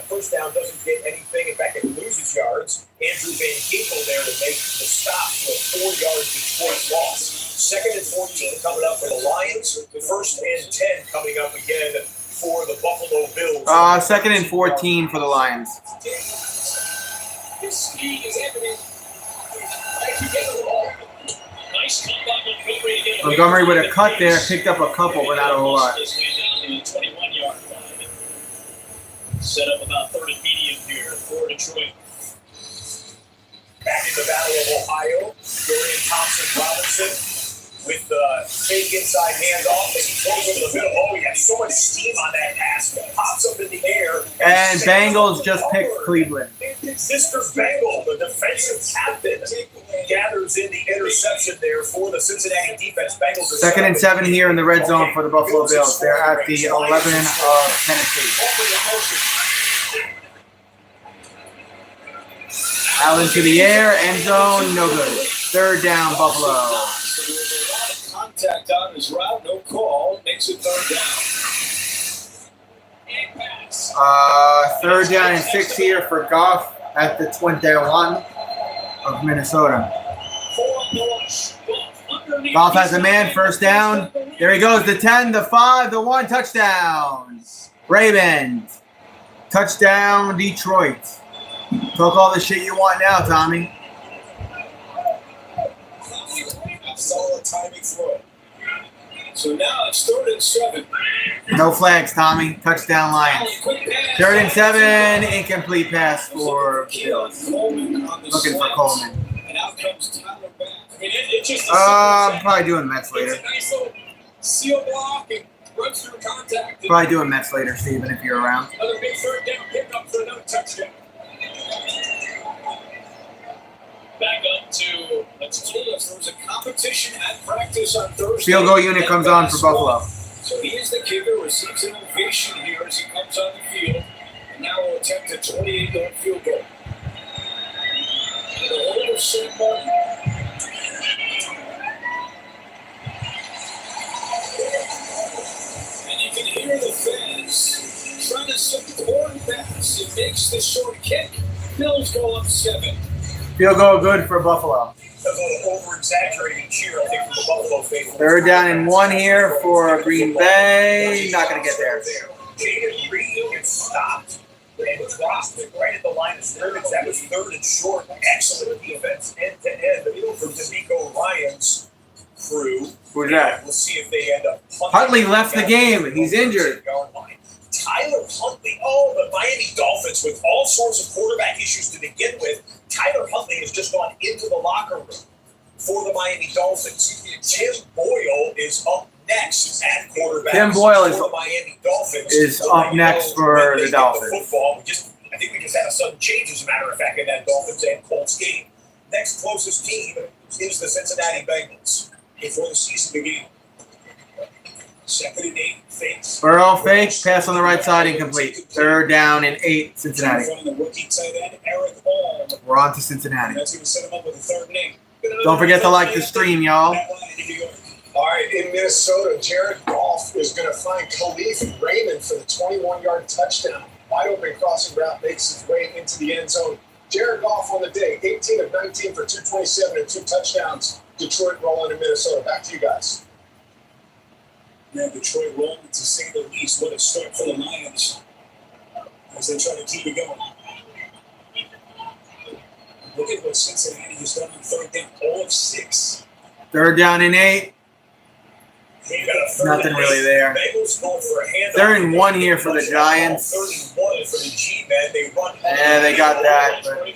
first down doesn't get anything. In fact, it loses yards. Andrew Van Ginkel there to make the stop for a 4-yard Detroit loss. Second and 14 coming up for the Lions. First and 10 coming up again for the Buffalo Bills. Second and 14 for the Lions. His speed is evident. Nice cut by Montgomery again. Montgomery with a cut there, picked up a couple, but not a whole lot. 21-yard line. Set up about 30 medium here for Detroit. Back in the Battle of Ohio, Dorian Thompson-Robinson with the fake inside handoff, and he throws over the middle. Oh, he has so much steam on that pass. Pops up in the air. And Bengals just picked Cleveland. Mr. Bengal, the defensive captain, gathers in the interception there for the Cincinnati defense. Bengals are Second and 7 here in the red zone for the Buffalo Bills. They're at the 11 of Tennessee. Allen to the air, end zone, no good. Third down, Buffalo. So there was a lot of contact on his route, no call, makes it third down. Third down and 6 here for Goff at the 21 of Minnesota. Goff has a man, first down. There he goes, the 10, the 5, the 1, touchdown. Ravens. Touchdown, Detroit. Talk all the shit you want now, Tommy. Solid timing throw. So now it's 3rd and 7. No flags, Tommy. Touchdown, Lions. 3rd and 7. Incomplete pass for the Bills. Looking for Coleman. And out comes Tyler back. I mean, it's just I'm probably doing Mets later. It's a nice little seal block and runs through contact. Probably doing Mets later, Steven, if you're around. Another big 3rd down pickup for another touchdown. Back up to, let's told us there was a competition at practice on Thursday. Field goal unit comes on for Buffalo. So he is the kicker, receives an ovation here as he comes on the field. And now will attempt a 28-yard field goal. And the hold of St. Martin. And you can hear the fans trying to support pass. It makes the short kick. Bills go up 7. Field goal good for Buffalo. A little over-exaggerated cheer, I think, from the Buffalo faithful. 3rd down and 1 here for Green Bay. Not going to get there. Jaden Reed gets stopped and dropped right at the line of scrimmage. That was 3rd and short. Excellent defense end-to-end from D'Amico Ryan's crew. Who's that? We'll see if they end up punting. Huntley left the game. He's injured. Tyler Huntley. Oh, the Miami Dolphins with all sorts of quarterback issues to begin with. Tyler Huntley has just gone into the locker room for the Miami Dolphins. Tim Boyle is up next at quarterback. Tim Boyle for the Miami Dolphins is up next for the Dolphins. Football. I think we just had a sudden change, as a matter of fact, in that Dolphins and Colts game. Next closest team is the Cincinnati Bengals before the season began. 2nd and 8, fake. Burrow fake, pass on the right side, incomplete. 3rd down and 8, Cincinnati. The rookie tight end, Eric Hall. We're on to Cincinnati. That's going to set him up with a 3rd and 8. Don't forget to like the stream, y'all. All right, in Minnesota, Jared Goff is going to find Khalif Raymond for the 21-yard touchdown. Wide open crossing route makes its way into the end zone. Jared Goff on the day, 18 of 19 for 227 and 2 touchdowns. Detroit rolling in Minnesota. Back to you guys. Yeah, Detroit rolling, to say the least. What a start for the Lions as they try to keep it going. Look at what Cincinnati has done on 3rd down, all of 6. 3rd down and 8. Nothing really there. 3rd and 1 here for the Giants. 31 for the G-men. They run. Yeah, they got that. But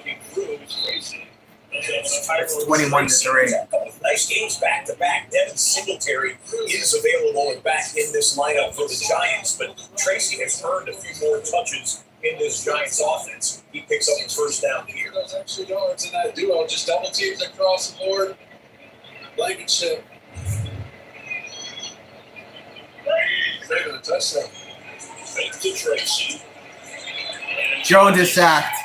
it's 21-3. Nice games back-to-back. Devin Singletary is available and back in this lineup for the Giants, but Tracy has earned a few more touches in this Giants offense. He picks up his 1st down here. Those extra yards in that duo, just double teams across the board. Blankenship. Taking a touchdown. Fake to Tracy. Jones is sacked.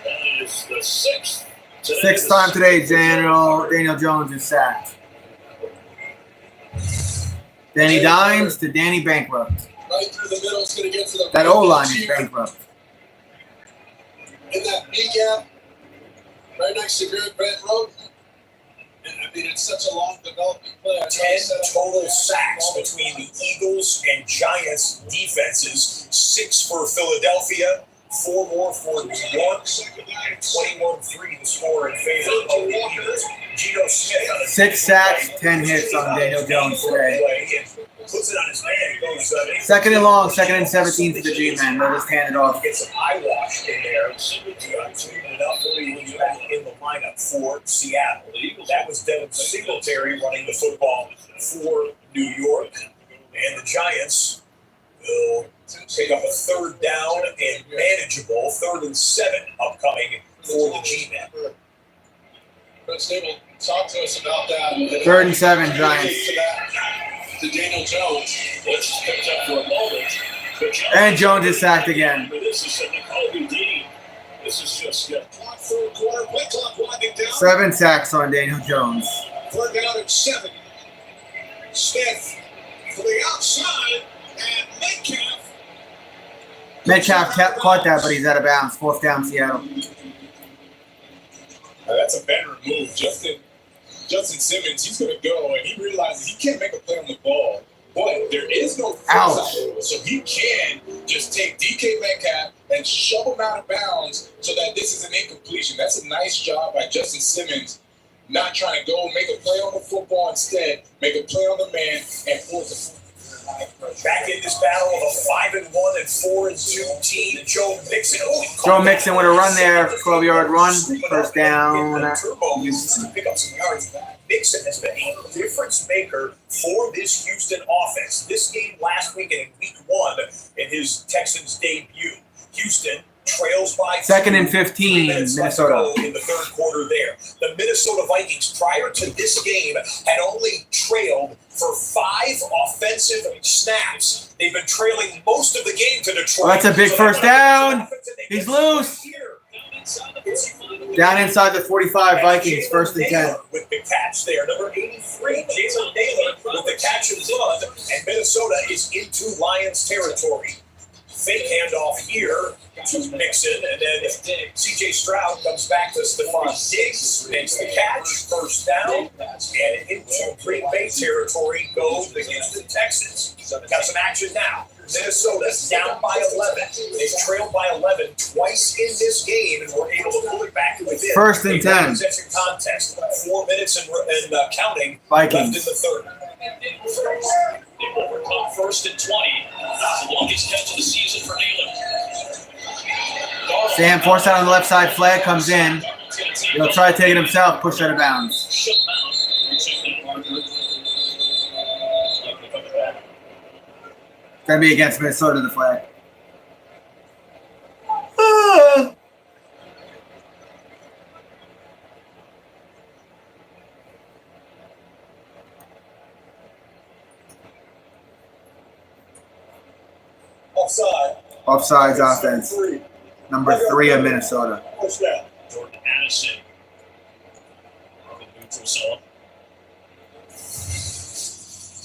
That is the 6th. 6th time today, Daniel Jones is sacked. Danny Dimes to Danny Bankrupt. Right through the middle, it's going to get to the That O-line is bankrupt. In that B gap, right next to Greg Brent Road. I mean, it's such a long developing play. 10 total sacks between the Eagles and Giants defenses. 6 for Philadelphia, 4 more for New York, and 21-3 to score in favor of the Eagles. Geno Smith on 6 sacks, 10 hits on Daniel Jones today. Puts it on his man. Goes, 2nd and long, 2nd and 17 for the G-men. They'll just hand it off. Get some eyewash in there. Tuning it up. He's back in the lineup for Seattle. That was Devin Singletary running the football for New York. And the Giants will pick up a 3rd down and manageable 3rd and 7 upcoming for the G-men. Coach Stable, talk to us about that. 3rd and 7, Giants. To Daniel Jones. Which is picked up for a moment. And Jones is sacked again. This is Nicole Dean. This is just Clock for a quarter, play clock winding down. 7 sacks on Daniel Jones. 3rd down and 7. Smith to the outside, and Metcalf caught that, but he's out of bounds. 4th down, Seattle. That's a better move. Justin Simmons, he's going to go, and he realizes he can't make a play on the ball But there is no Ouch. so he can just take DK Metcalf and shove him out of bounds so that this is an incompletion. That's a nice job by Justin Simmons, not trying to go make a play on the football, instead make a play on the man and force the back in this battle of a 5-1 and 4-2 team. Joe Mixon. Joe Mixon with a run there, 12-yard run, first down. Pick up some yards. Mixon has been a difference maker for this Houston offense. This game last week and in week 1 in his Texans debut. Houston trails by 2nd and 15, Minnesota. In the third quarter there. The Minnesota Vikings, prior to this game, had only trailed for 5 offensive snaps. They've been trailing most of the game to Detroit. Oh, that's a big first down. He's loose. Down inside the 45, Vikings, 1st and 10. With the catch there, number 83, Jalen Naylor with the catch and run, and Minnesota is into Lions territory. Fake handoff here to Mixon, and then C.J. Stroud comes back to Stephon Diggs, makes the catch, first down, and into Green Bay territory goes the Houston Texans. Got some action now. Minnesota's down by 11. They've trailed by 11 twice in this game, and were able to pull it back to within. 1st and 10. Possession contest. 4 minutes and counting Vikings. left in the third. They overcome 1st and 20. The longest catch of the season for Naylor. Sam forced out on the left side, flag comes in. He'll try to take it himself, push out of bounds. Gonna be against Minnesota, the flag. Offside. Offsides offense. Number 3 of Minnesota. First down. Jordan Addison. Neutral zone.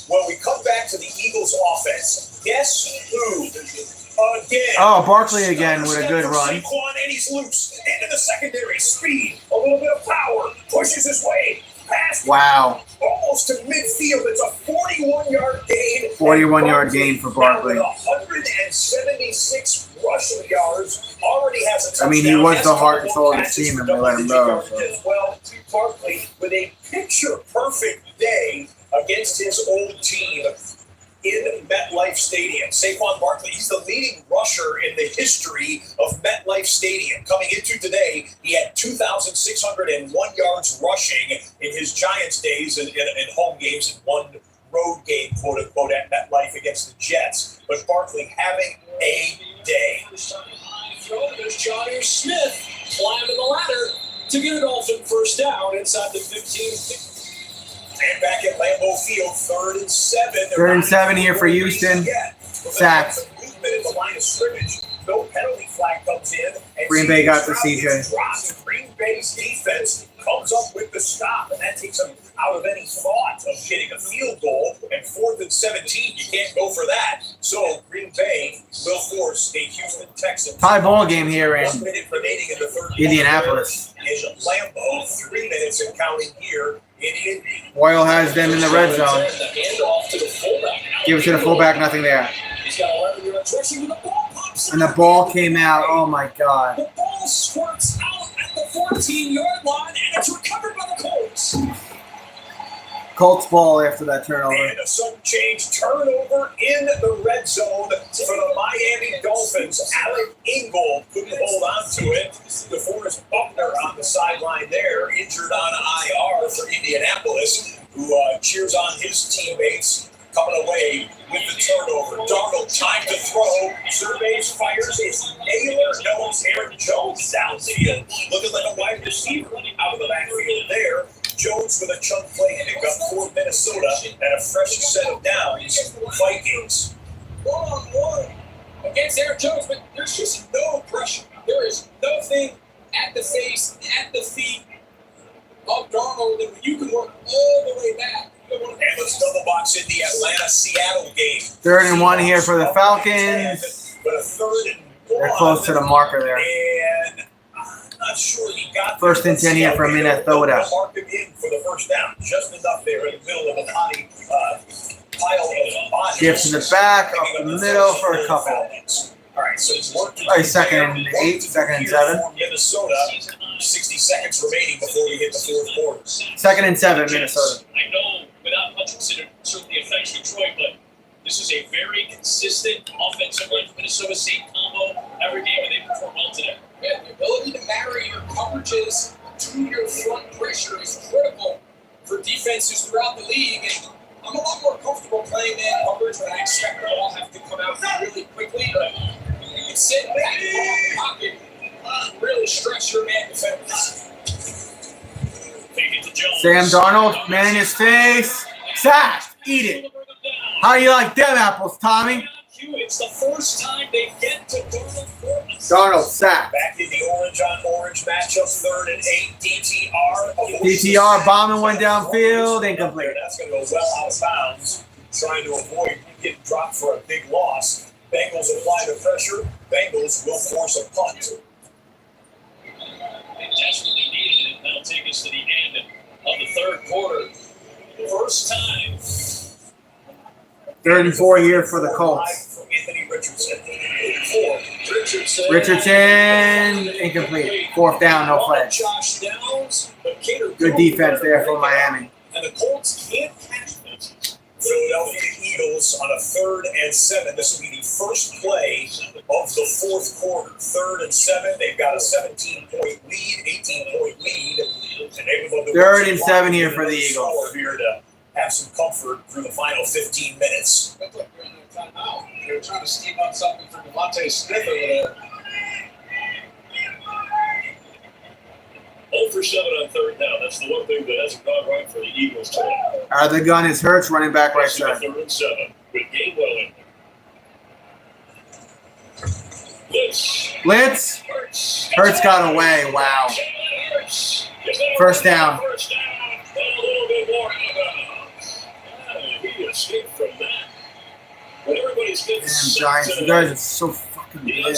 When we come back to the Eagles offense, guess who? Again. Oh, Barkley again with a good run. Saquon, and he's loose. Into the secondary. Speed. A little bit of power. Pushes his way. Pass. Wow. Almost to midfield. It's a 41-yard gain. 41-yard gain for Barkley. Now with 176 rushing yards. Already has a touchdown. I mean, he was the heart and soul of the team, and they let him go. So. As well, Barkley with a picture-perfect day against his old team in MetLife Stadium. Saquon Barkley, he's the leading rusher in the history of MetLife Stadium. Coming into today, he had 2,601 yards rushing in his Giants days in home games and 1 road game, quote-unquote, at MetLife against the Jets. But Barkley having a day. There's Johnny Smith climbing the ladder to get a Dolphin first down inside the 15. And back at Lambeau Field, 3rd and 7. 3rd and 7 here for Houston. Sacked. Movement at the line of scrimmage. No penalty flag comes in. And Green Bay got the CJ. Drops. Green Bay's defense comes up with the stop, and that takes them out of any thought of getting a field goal. And 4th and 17, you can't go for that. So Green Bay will force a Houston Texans. Tie ball game here in 1 minute remaining in the third Indianapolis. in Lambeau. 3 minutes and counting here in Indy. Boyle has them in the red zone. Give it to the fullback, nothing there. And the ball came out. Oh my God. The ball squirts out at the 14-yard line, and it's recovered by the Colts. Colts ball after that turnover. And a sudden change turnover in the red zone for the Miami Dolphins. Alec Ingold couldn't hold on to it. DeForest Buckner on the sideline there, injured on IR for Indianapolis, who cheers on his teammates coming away with the turnover. Darnold, time to throw. Surveys, fires. It's Naylor. No, it's Aaron Jones downfield. Looking like a wide receiver out of the backfield there. Jones with a chunk play pickup for Minnesota and a fresh set of downs. Vikings. One-on-one against Aaron Jones, but there's just no pressure. There is nothing at the face, at the feet of Darnold, and you can work all the way back. And let's double box in the Atlanta-Seattle game. 3rd and 1 here for the Falcons. But a 3rd and 1. They're close to the marker there. And not sure he got 1st and 10 here for Minnesota. Mark him in for the first down. Just enough there in the middle of a potty pile of bodies. Gives to the back, up the middle for a couple. All right, so it's worked. Second and 8, second and 7. Minnesota, 60 seconds remaining before we hit the fourth quarter. Second and 7, Minnesota. I know without Hutchinson, it certainly affects Detroit, but this is a very consistent offensive Minnesota State combo every game, and they perform well today. Yeah, the ability to marry your coverages to your front pressure is critical for defenses throughout the league. And I'm a lot more comfortable playing man coverage when I expect the ball have to come out really quickly, but you can sit back in the pocket and really stretch your man defenders. Sam Darnold, man in his face. Sack, eat it. How do you like them apples, Tommy? It's the first time they get to Darnold, sack. Back in the orange-on-orange matchup, 3rd and 8, DTR. DTR bombing one downfield, incomplete. That's going to go well out of bounds, trying to avoid getting dropped for a big loss. Bengals apply the pressure. Bengals will force a punt. They desperately needed it. That'll take us to the end of the third quarter. First time. 3rd and 4 here for the Colts. Anthony Richardson. Richardson, incomplete. 4th down, no flags. Good defense there for Miami. And the Colts can't catch it. Philadelphia Eagles on a 3rd and 7. This will be the first play of the fourth quarter. 3rd and 7. They've got a 17-point lead, 18-point lead. And they would love to 3rd and 7 here for the Eagles. Here to have some comfort through the final 15 minutes. They're trying to scheme up something for Devontae Smith over there. 0 for 7 on 3rd down. That's the one thing that hasn't gone right for the Eagles today. Out of the gun is Hurts, running back right side. 3rd and 7 with Gainwell in. Blitz. Hurts got away. Wow. First down. A little bit more out of bounds. He escaped from that. But everybody's getting Damn, Giants. You guys are so fucking bad.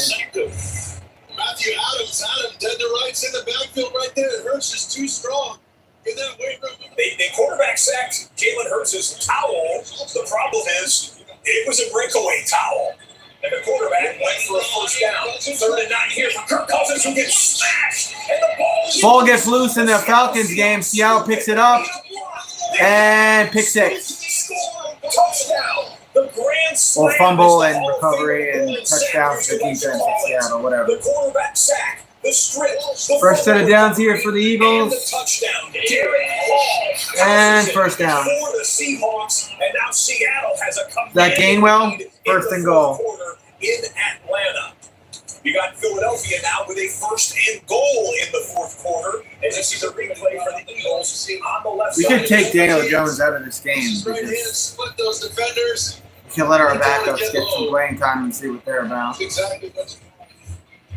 Matthew Adams had him dead to rights in the backfield right there. Hurts is too strong. Get that weight room. They quarterback sacked Jalen Hurts' towel. The problem is it was a breakaway towel. And the quarterback went for a first down. 3rd and 9 here for Kirk Cousins, who gets smashed. And the Ball gets loose in the Falcons game. Seattle picks it up. And pick 6. Touchdown. The grand slam. Or fumble and recovery and touchdown for the defense of Seattle, whatever. The quarterback sack. The strip. First set of downs here for the Eagles. And the touchdown. Derek Hall. And first down. For the Seahawks. And now Seattle has a comeback. That Gainwell, 1st and goal. In Atlanta. You got Philadelphia now with a 1st and goal in the fourth quarter. And this is a replay for the Eagles on the left We side. could take Daniel Jones out of this game Right hand, because split those defenders. we can let our backups get some playing time and see what they're about. Exactly what's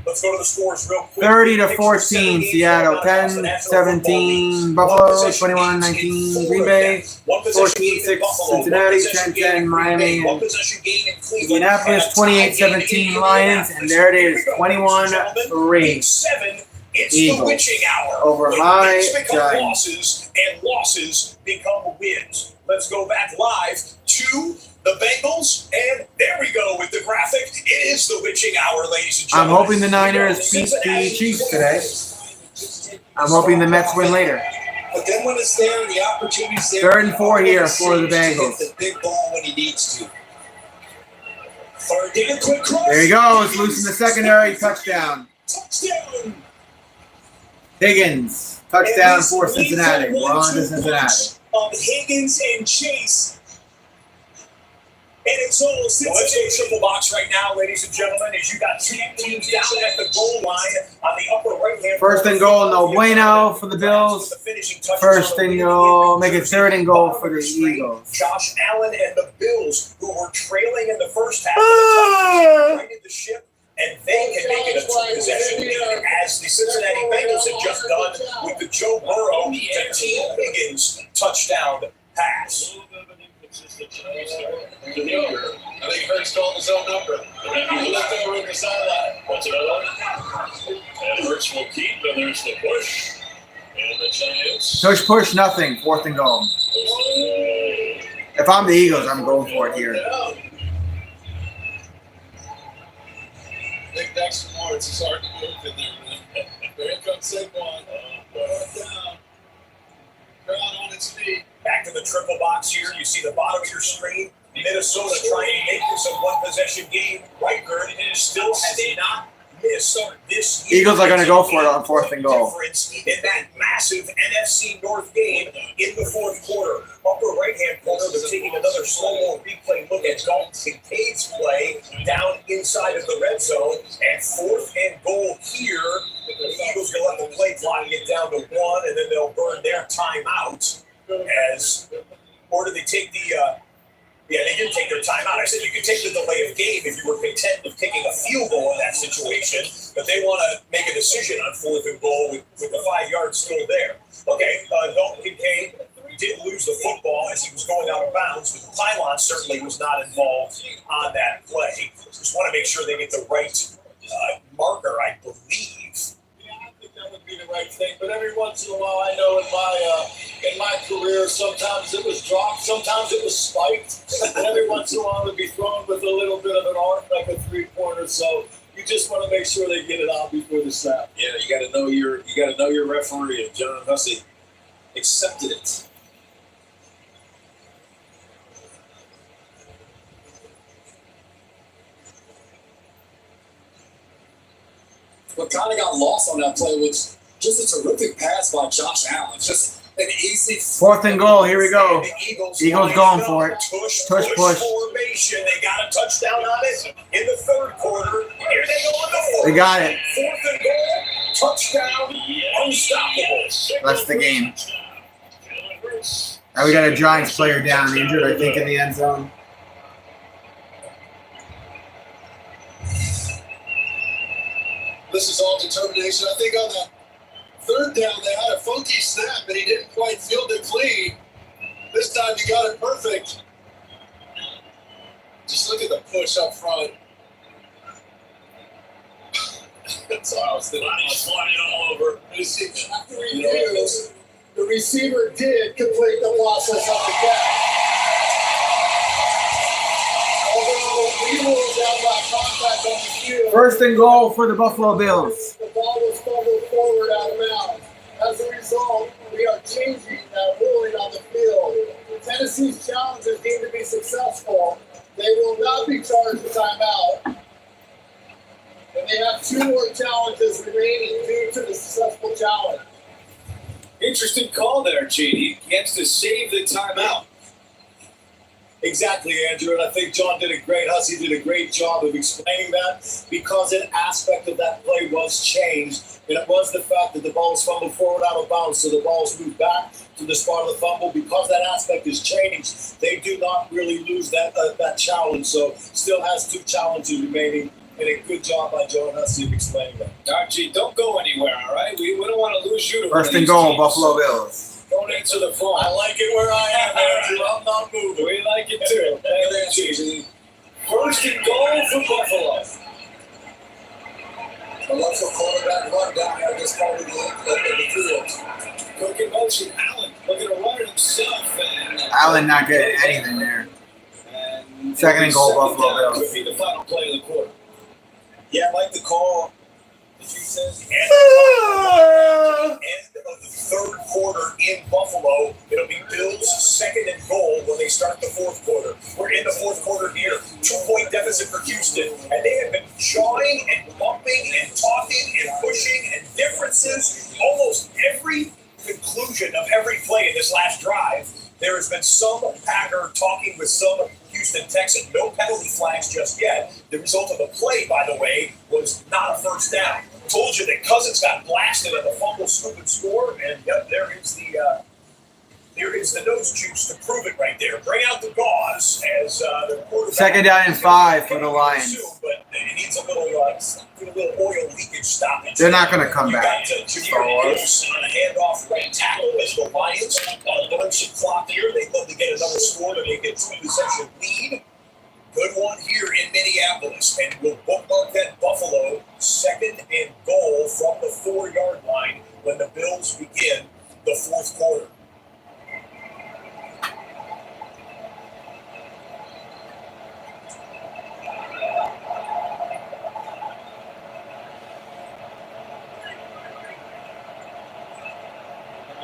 Let's go to the scores real quick. 30-14, Seattle. 10-17, Buffalo. 21-19, Green Bay. 14-6, Cincinnati. 10-10, Miami. And Indianapolis. 28-17, Lions. And there it is, 21-3. It's Eagles. the witching hour. Over When my wins become Giants. losses and losses become wins. Let's go back live to the Bengals, and there we go with the graphic. It is the witching hour, ladies and I'm gentlemen. hoping the Niners beat the Chiefs today. I'm hoping the Mets win later. But then when it's there, the opportunity's there. 3rd and 4 here for the To Bengals. hit the big ball when he needs to. Give a quick cross. There he goes, loose in the secondary, touchdown. Touchdown. Higgins, touchdown for Cincinnati. We're on to Cincinnati. Of Higgins and Chase. And it's all Cincinnati. Well, let's go triple box right now, ladies and gentlemen, as you got two teams down at the goal line on the upper right-hand. 1st and goal, no bueno for the Bills. 1st and goal, make it 3rd and goal for the Eagles. Josh Allen and the Bills, who were trailing in the first half, righted the ship, and they can make it a two-possession lead, as the Cincinnati Bengals had just done with the Joe Burrow to T. Higgins touchdown pass. I think Hurts called his own number. He looked over at the sideline. What's another one? And Hurts will keep, and there's the push. And the Giants. Push, nothing. 4th and goal. If I'm the Eagles, I'm going for it here. Nick next to Lawrence is hard to move in there. Here comes Saquon. Down. Crowd on its feet. Back to the triple box here. You see the bottom of your screen. Minnesota trying to make this a one-possession game. Riker still has not missed this year. Eagles are going to go for it on 4th and goal. Difference in that massive NFC North game in the fourth quarter. Upper right-hand corner, they're taking another slow-mo replay look at Dalton Kincaid's play down inside of the red zone. And 4th and goal here. The Eagles going to let the play clock get down to 1, and then they'll burn their timeout. Or do they take the yeah, they did take their timeout. I said you could take the delay of game if you were content with kicking a field goal in that situation, but they want to make a decision on 4th and goal with the 5 yards still there. Okay, Dalton Kincaid did lose the football as he was going out of bounds, but Pylon certainly was not involved on that play. Just want to make sure they get the right marker, I believe. That would be the right thing, but every once in a while, I know in my career, sometimes it was dropped, sometimes it was spiked, and every once in a while it would be thrown with a little bit of an arc, like a 3-pointer. So you just want to make sure they get it out before the snap. Yeah, you got to know your referee, and John Hussey accepted it. What kind of got lost on that play was just a terrific pass by Josh Allen. Just an easy 4th and goal. Here we go. Eagles going for it. Push Push. Formation. They got a touchdown on it in the third quarter. Here they go with the fourth. They got it. 4th and goal. Touchdown. Unstoppable. That's the game. Now we got a Giants player down, injured, I think, in the end zone. This is all determination. I think on the 3rd down, they had a funky snap, and he didn't quite field it clean. This time, he got it perfect. Just look at the push up front. That's all I was thinking. Flying all over. The receiver did complete the process of the catch. Although we ruled out by contact on the field. 1st and goal for the Buffalo Bills. The ball was fumbled forward out of bounds. As a result, we are changing that ruling on the field. Tennessee's challenge is deemed to be successful. They will not be charged with timeout. And they have 2 more challenges remaining due to the successful challenge. Interesting call there, Gene. He gets to save the timeout. Exactly, Andrew, and I think John Hussey did a great job of explaining that, because an aspect of that play was changed, and it was the fact that the ball was fumbled forward out of bounds, so the ball's moved back to the spot of the fumble. Because that aspect is changed, they do not really lose that challenge, so still has 2 challenges remaining, and a good job by John Hussey of explaining that. All right, Gene, don't go anywhere, all right? We don't want to lose you to 1st and goal, Buffalo Bills. Don't answer the phone. I like it where I am, Andrew. I'm not moving. We like it too. Thank you, Gene. 1st and goal for Buffalo. A local quarterback run down here this part of the field. Quick in motion, Allen looking to run it himself. Allen not getting anything there. 2nd and goal, Buffalo Bills. Could be the final play of the quarter. Yeah, I like the call. End of the third quarter in Buffalo. It'll be Bills' 2nd and goal when they start the fourth quarter. We're in the fourth quarter here. 2-point deficit for Houston. And they have been jawing and bumping and talking and pushing and differences. Almost every conclusion of every play in this last drive, there has been some Packer talking with some Houston Texan. No penalty flags just yet. The result of the play, by the way, was not a first down. Told you that Cousins got blasted on the fumble, scoop, and score, and yep, there is the nose juice to prove it right there. Bring out the gauze as the quarterback. 2nd down and 5 for the Lions. But it needs a little oil leakage stoppage. They're not going to come back. You got Jameer Gibbs on a handoff right tackle as the Lions learn some clock here. They'd love to get another score to make it 2-possession lead. Good one here in Minneapolis, and we'll bookmark that Buffalo 2nd and goal from the 4-yard line when the Bills begin the fourth quarter.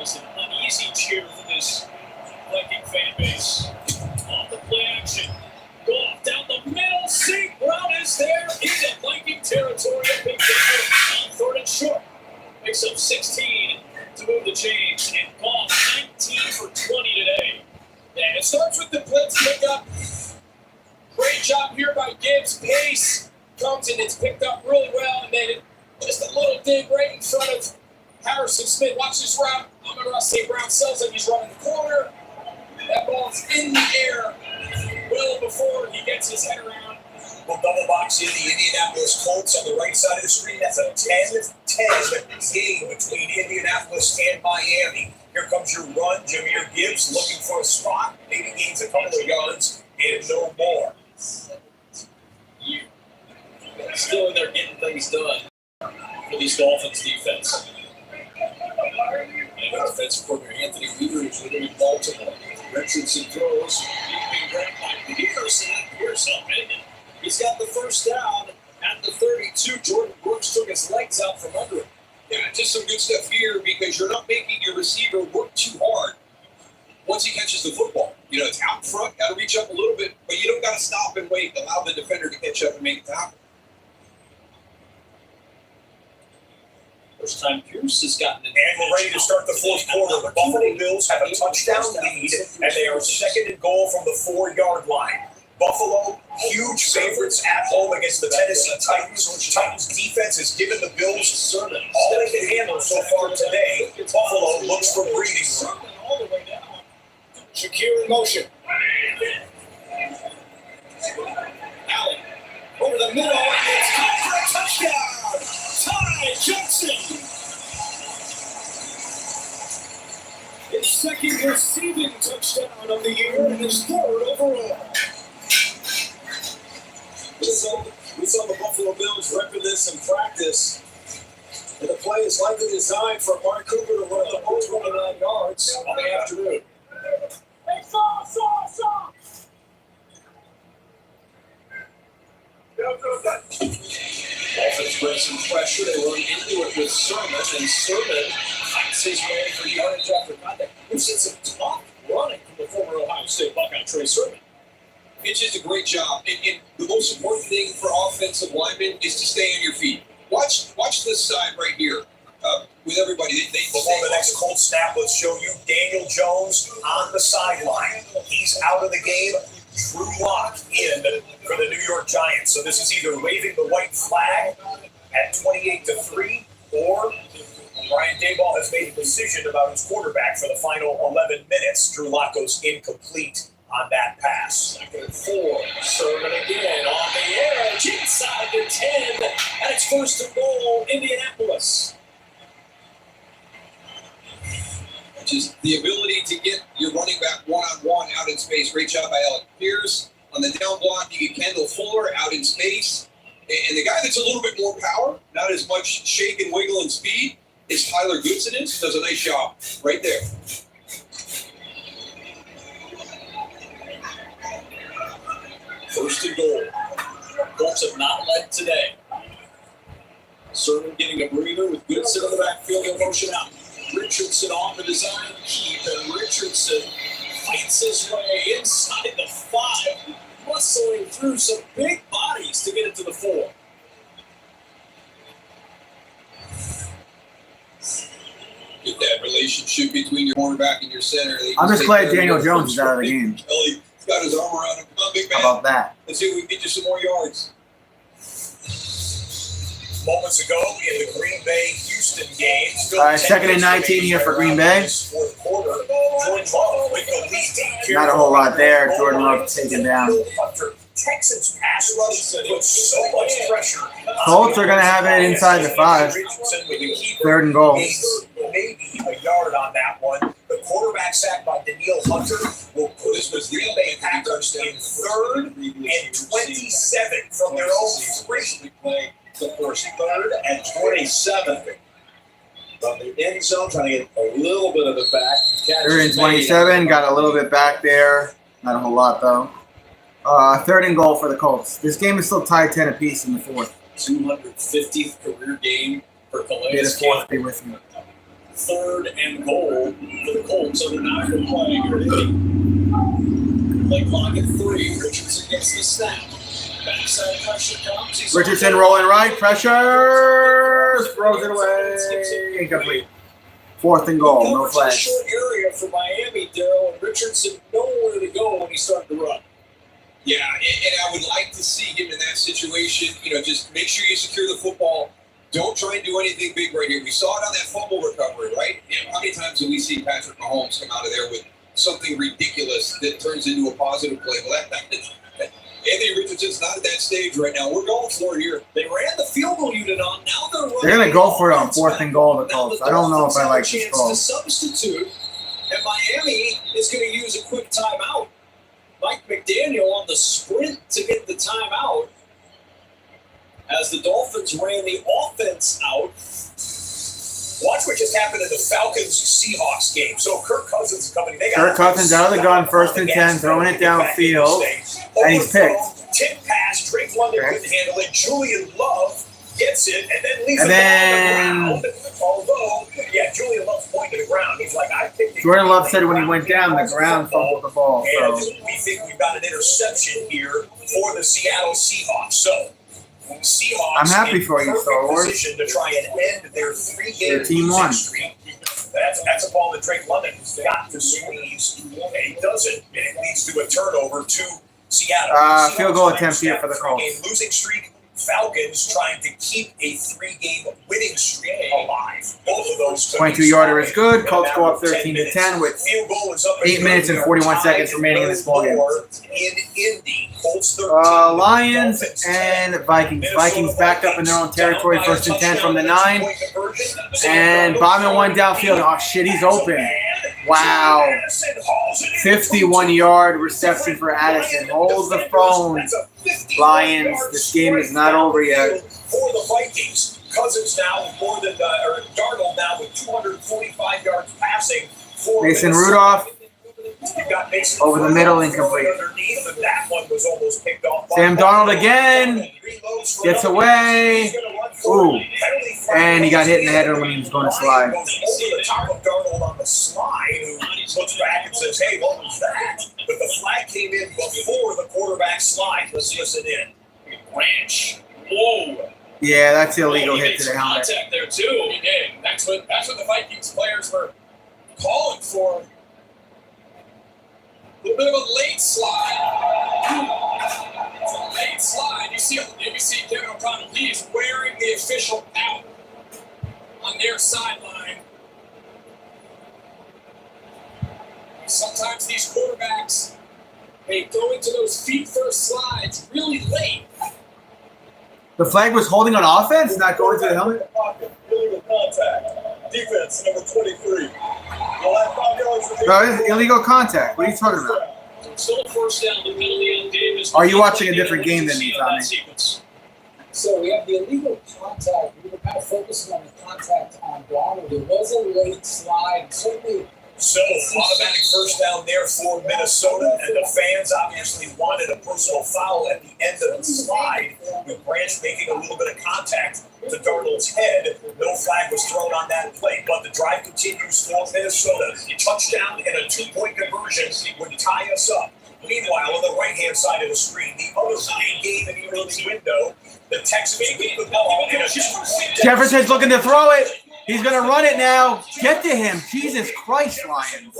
It's an uneasy cheer for this Viking fan base. On the play action. Goff down the middle. St. Brown is there into Viking territory. A big down on 3rd and short. Picks up 16 to move the chains. And Goff 19 for 20 today. And it starts with the blitz pickup. Great job here by Gibbs. Pace comes and it's picked up really well. And then just a little dig right in front of Harrison Smith. Watch this route. Amon-Ra St. Brown sells it. He's running the corner. That ball's in the air well before he gets his head around. We'll double box in the Indianapolis Colts on the right side of the screen. That's a 10-10 game between Indianapolis and Miami. Here comes your run. Jahmyr Gibbs looking for a spot. Maybe gains a couple of yards and no more. Still in there getting things done for these Dolphins defense. And defensive coordinator Anthony Weaver is living in Baltimore. Richardson throws. Being grabbed by Pearson. Pearson he's got the first down at the 32. Jordan Brooks took his legs out from under him. Yeah, just some good stuff here because you're not making your receiver work too hard once he catches the football. You know, it's out front, got to reach up a little bit, but you don't got to stop and wait. Allow the defender to catch up and make the tackle. First time Pierce has gotten it. And we're ready to start the fourth quarter. The Buffalo Bills have a touchdown lead, and they are 2nd and goal from the 4-yard line. Buffalo, huge favorites at home against the Tennessee Titans. Titans defense has given the Bills all they can handle so far today. Buffalo looks for breathing room. All the way down. Shakir in motion. Allen over the middle. It's caught for a touchdown. Ty Johnson. His 2nd receiving touchdown of the year and his 3rd overall. We saw the Buffalo Bills record this in practice. And the play is likely designed for Mark Cooper to run the ball 29 yards on the afternoon. Offense brings some pressure. They run into it with Sermon, and Sermon fights his way for yardage after contact. We've seen some tough running from the former Ohio State Buckeye Trey Sermon. It's just a great job. And the most important thing for offensive linemen is to stay on your feet. Watch this side right here with everybody. Before the next Colt snap, let's show you Daniel Jones on the sideline. He's out of the game. Drew Lock in for the New York Giants. So this is either waving the white flag at 28-3 or Brian Daboll has made a decision about his quarterback for the final 11 minutes. Drew Lock goes incomplete on that pass. 2nd and 4. Sermon again on the edge inside the 10. And it's 1st and goal, Indianapolis. Just the ability to get your running back one-on-one out in space. Great job by Alec Pierce. On the down block, you get Kendall Fuller out in space. And the guy that's a little bit more power, not as much shake and wiggle and speed, is Tyler Goodson. Does a nice job right there. First and goal. Colts have not led today. Sermon getting a breather with Goodson in the backfield in motion out. Richardson on the design keep, and Richardson fights his way inside the 5, muscling through some big bodies to get it to the 4. Get that relationship between your cornerback and your center. I'm just glad Daniel Jones is out of the game. He's got his arm around him. Come on, big man. How about that? Let's see if we can get you some more yards. Moments ago in the Green Bay-Houston game. All right, 2nd and 19 here for Green Bay. Fourth quarter, Jordan Love with the lead. Not a whole lot there. Jordan Love taken down. Texans pass rush puts so much pressure. Colts are going to have it inside the 5. 3rd and goal. Maybe a yard on that one. The quarterback sack by Daniil Hunter will put the Green Bay Packers in 3rd and 27 from their own 3. Of course, 3rd and 27 from the end zone, trying to get a little bit of it back. 3rd and 27, got a little bit back there. Not a whole lot, though. 3rd and goal for the Colts. This game is still tied 10 apiece in the 4th. 250th career game for Calais. May the 4th be with me. 3rd and goal for the Colts, so they're not going to play here today. Play clock at 3. Richardson gets the snap. Backside pressure comes. Richardson rolling right. Pressure. Throws it away. Incomplete. 4th and goal. No flags. Short area for Miami, Daryl, and Richardson nowhere to go when he started to run. Yeah, and I would like to see him in that situation. Just make sure you secure the football. Don't try and do anything big right here. We saw it on that fumble recovery, right? How many times do we see Patrick Mahomes come out of there with something ridiculous that turns into a positive play? Well, Anthony Richardson's not at that stage right now. We're going for it here. They ran the field goal unit on. Now they're running. They're going to go for it on 4th and goal. The Colts. I don't know if I like this call. To substitute, and Miami is going to use a quick timeout. Mike McDaniel on the sprint to get the timeout as the Dolphins ran the offense out. Watch what just happened in the Falcons-Seahawks game. So Kirk Cousins is coming. Kirk Cousins out of the gun, 1st and 10, throwing it downfield, and he's picked. Tip pass, Drake London couldn't handle it. Julian Love gets it, and then leaves it on the ground. Although, Julian Love's pointing to the ground. He's like, I think Jordan Love said when he went down, the ground fumbled the ball. And So we think we've got an interception here for the Seattle Seahawks. So Seahawks I'm happy for you, Star Wars. Position to try and end their 3-game Their team won. streak. That's a ball that Drake London has got to squeeze, and he doesn't, and it leads to a turnover to Seattle. Field goal attempt here for the Colts. 3-game losing streak. Falcons trying to keep a 3-game winning streak alive. Both of those 22-yarder is good. Colts go up 13-10 with 8 minutes and 41 seconds remaining in this ballgame. In Indy, Colts 13, Lions and Vikings. Vikings backed up in their own territory, 1st and 10 from the 9. And Bauman one downfield. Oh, shit, he's open. Wow. 51-yard reception for Addison. Hold the phone, Lions. This game is not over yet. For the Vikings, Cousins now with more than Darnold now with 245 yards passing. Mason Rudolph over the middle, incomplete. That one was almost picked off. Sam Darnold again gets away. Ooh, and he got hit in the head when he was going to slide. Over the top of Darnold on the slide, who looks back and says, "Hey, what was that?" But the flag came in before the quarterback slide. Let's listen in. Ranch. Whoa. Yeah, that's the illegal hit to the helmet. Contact there too. He did. That's what the Vikings players were calling for. A little bit of a late slide. It's a late slide. You see Kevin O'Connell. He is wearing the official out on their sideline. Sometimes these quarterbacks, they go into those feet-first slides really late. The flag was holding on offense, not going to the helmet? Illegal contact. Defense, number 23. No, it's illegal contact. What are you talking about? Still first down, the penalty on Davis. Are you watching a different game than me, Tommy? So we have the illegal contact. We were kind of focusing on the contact on Darnold. There was a late slide. Certainly. So, automatic first down there for Minnesota, and the fans obviously wanted a personal foul at the end of the slide, with Branch making a little bit of contact to Darnold's head. No flag was thrown on that play, but the drive continues for Minnesota. Touchdown and a 2-point conversion would tie us up. Meanwhile, on the right-hand side of the screen, the other game in the early window, the Texans lead the ball in a 2-point. Jefferson's looking to throw it. He's going to run it now. Get to him. Jesus Christ, Lions.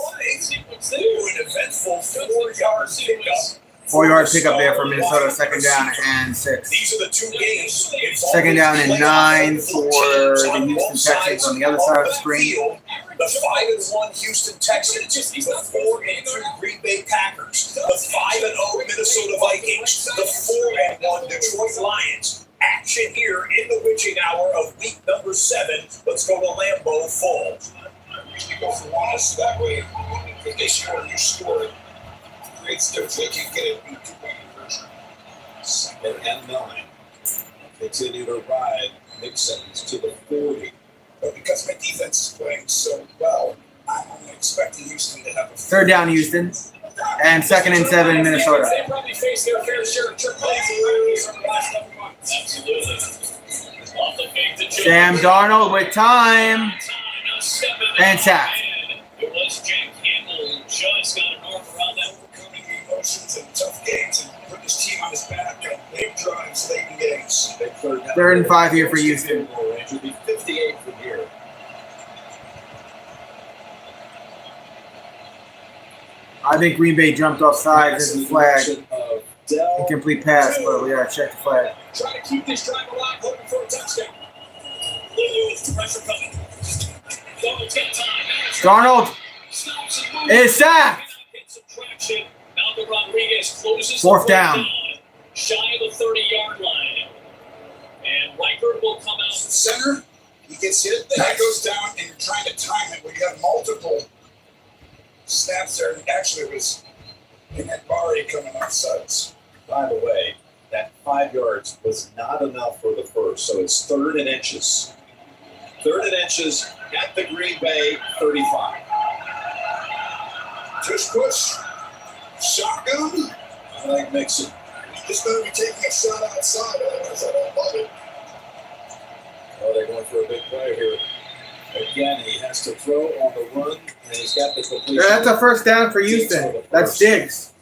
An eventful 4-yard pickup. 4-yard pickup there for Minnesota. 2nd down and 6. These are the two games. 2nd down and 9 for the Houston Texans on the other side of the screen. The 5-1 Houston Texans, the 4-2 Green Bay Packers, the 5-0 Minnesota Vikings, the 4-1 Detroit Lions. Action here in the witching hour of week number 7. Let's go to Lambeau full. Usually go for loss, that way if they score, you score it. Creates their they can get it in 2-point conversion. 2nd and 9. Continue to ride Mixons to the 40. But because my defense is playing so well, I'm expecting Houston to have a 3rd down, Houston. And 2nd and 7, Minnesota. They probably face their fair share of trick plays from the last couple months. Absolutely. Sam Darnold with time. And sacked. It was Jack Campbell who just got an arm around that. Overcoming the emotions and tough games and putting his team on his back on big drives late in games. Big third down. 3rd and 5 here for Houston. Range would be 58 from here. I think Green Bay jumped off sides as a flag. Incomplete pass, but we gotta check the flag. Try to keep this drive alive, hoping for a touchdown. Pressure coming. Darnold's got time. Darnold is sacked. Malcolm Rodriguez closes 4th down. Shy of the 30-yard line. And Reichard will come out. Center, he gets hit, the guy goes down, and you're trying to time it. We got multiple snaps there, and actually it was Barry coming off sides. By the way, that 5 yards was not enough for the first, so it's 3rd and inches. 3rd and inches at the Green Bay 35. Just push. Shotgun. I like Mixon. Just better be taking a shot outside, otherwise I don't love it. Oh, they're going for a big play here. Again, he has to throw on the run, and he's got the completion. That's a 1st down for Houston. That's Diggs.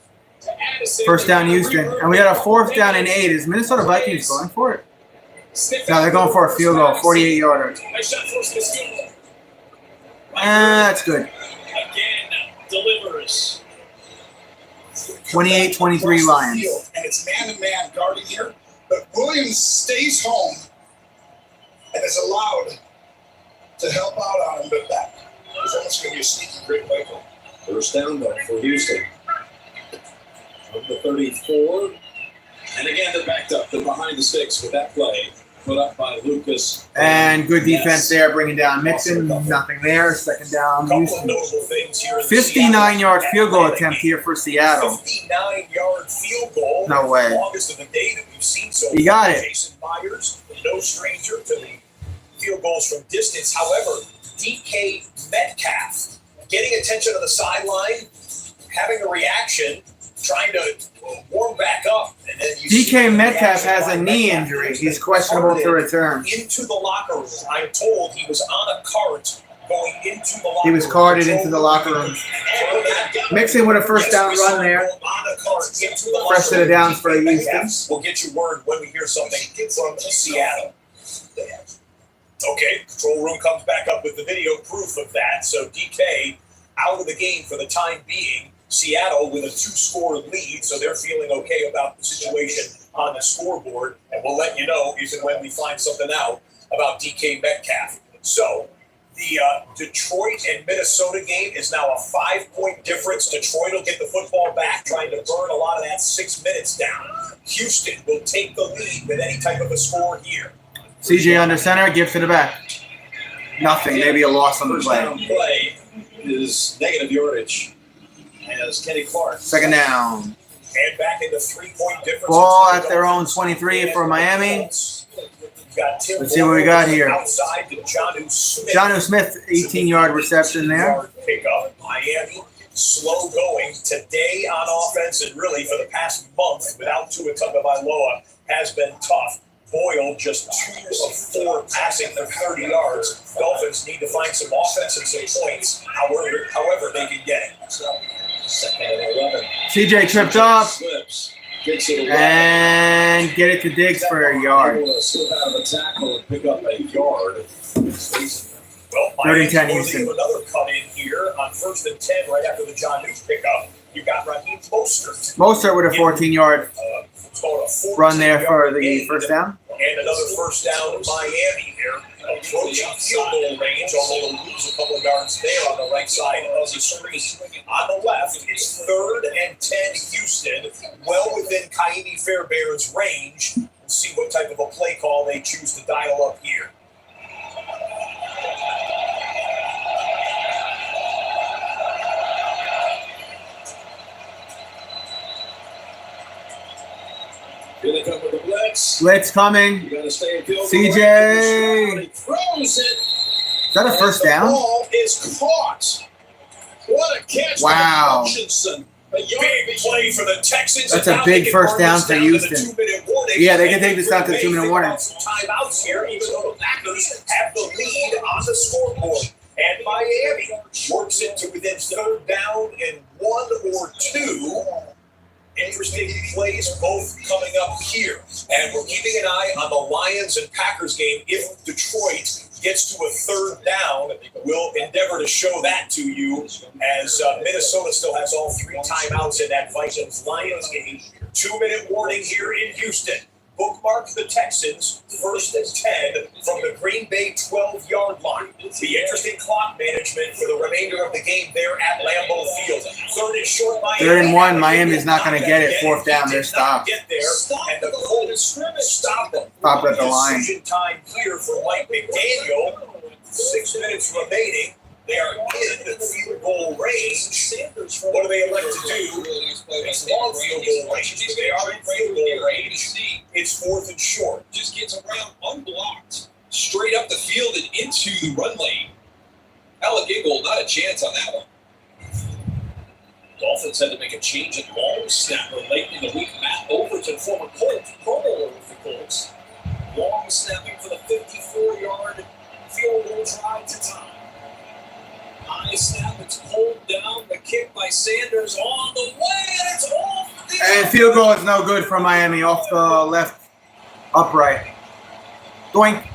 1st down Houston. And we got a 4th down and 8. Is Minnesota Vikings going for it? No, they're going for a field goal, 48-yarder. That's good. Again, delivers. 28-23 Lions. And it's man-to-man guarding here, but Williams stays home and is allowed to help out on him, but that is almost going to be a sneaky great play. 1st down, though, for Houston. From the 34. And again, they're backed up. They're behind the sticks with that play put up by Lucas. And good defense there, bringing down Mixon. Nothing there. 2nd down, Houston. 59-yard field goal attempt here for Seattle. 59-yard field goal. No way. Longest of the day that we've seen so far. You got it. Jason Myers, no stranger to the field goals from distance. However, DK Metcalf getting attention on the sideline, having a reaction, trying to warm back up. And then you DK Metcalf has a knee injury. He's questionable to return. Into the locker room. I'm told he was on a cart going into the locker room. He was carted into the locker room. Mixing with a 1st down run there. Fresh to the downs for Houston. We'll get you word when we hear something from Seattle. Okay, control room comes back up with the video proof of that. So DK out of the game for the time being. Seattle with a 2-score lead, so they're feeling okay about the situation on the scoreboard. And we'll let you know if and when we find something out about DK Metcalf. So the Detroit and Minnesota game is now a 5-point difference. Detroit will get the football back, trying to burn a lot of that 6 minutes down. Houston will take the lead with any type of a score here. CJ under center, gives to the back. Nothing, maybe a loss on the play. Play is negative yardage. As Kenny Clark. 2nd down. And back into 3-point difference. Ball at their own 23 for Miami. Let's see what we got here. Outside to Jonnu Smith. Jonnu Smith, 18-yard reception there. Pickup. Miami slow going today on offense, and really for the past month without Tua Tagovailoa has been tough. Boyle just 2 of 4 passing for 30 yards. Dolphins need to find some offense and some points, however they can get it. 2nd and 11. CJ tripped up Slips. Gets it and get it to Diggs for a yard. Able to slip out of a tackle and pick up a yard. Well, 30-10 Houston. Another come in here on 1st and 10 right after the John Newt pickup. You got Raheem Mostert. Mostert with a 14-yard run there for the 1st down. And another 1st down to Miami here. Approaching field goal range, although they'll lose a couple of yards there on the right side of the screen. On the left, it's 3rd and 10 Houston, well within Kaimi Fairbairn's range. We'll see what type of a play call they choose to dial up here. Here they come with the blitz. Blitz coming. You got to stay in field goal CJ. range. He throws it. Is that a 1st down? The ball is caught. What a catch! Wow. Hutchinson. Big play for the Texans. That's a big 1st down for Houston. Yeah, they can take this down to the 2-minute warning. Timeouts here, even though the Packers have the lead on the scoreboard. And Miami works it to within third down and 1 or 2. Interesting plays both coming up here. And we're keeping an eye on the Lions and Packers game. If Detroit gets to a third down, we'll endeavor to show that to you as Minnesota still has all 3 timeouts in that Vikings-Lions game. 2-minute warning here in Houston. Bookmark the Texans, 1st and 10 from the Green Bay 12-yard line. The interesting clock management for the remainder of the game there at Lambeau Field. 3rd and short, Miami. 3rd and 1, Miami's not going to get it. 4th down, they're stopped. Get there, and the Colts stop them. Stop at the line. Decision time here for Mike McDaniel. 6 minutes remaining. They are in the field goal range. What do they elect to do? It's long field goal range, but they are in field goal range. It's 4th and short. Just gets around unblocked, straight up the field and into the run lane. Alec Ingold, not a chance on that one. Dolphins had to make a change at long snapper late in the week. Matt Overton, former Colts, Pro Bowler with the Colts. Long snapping for the 54-yard field goal try to tie. High snap, it's pulled down. The kick by Sanders on the way, and it's off the And field goal is no good for Miami off the left upright. Doink.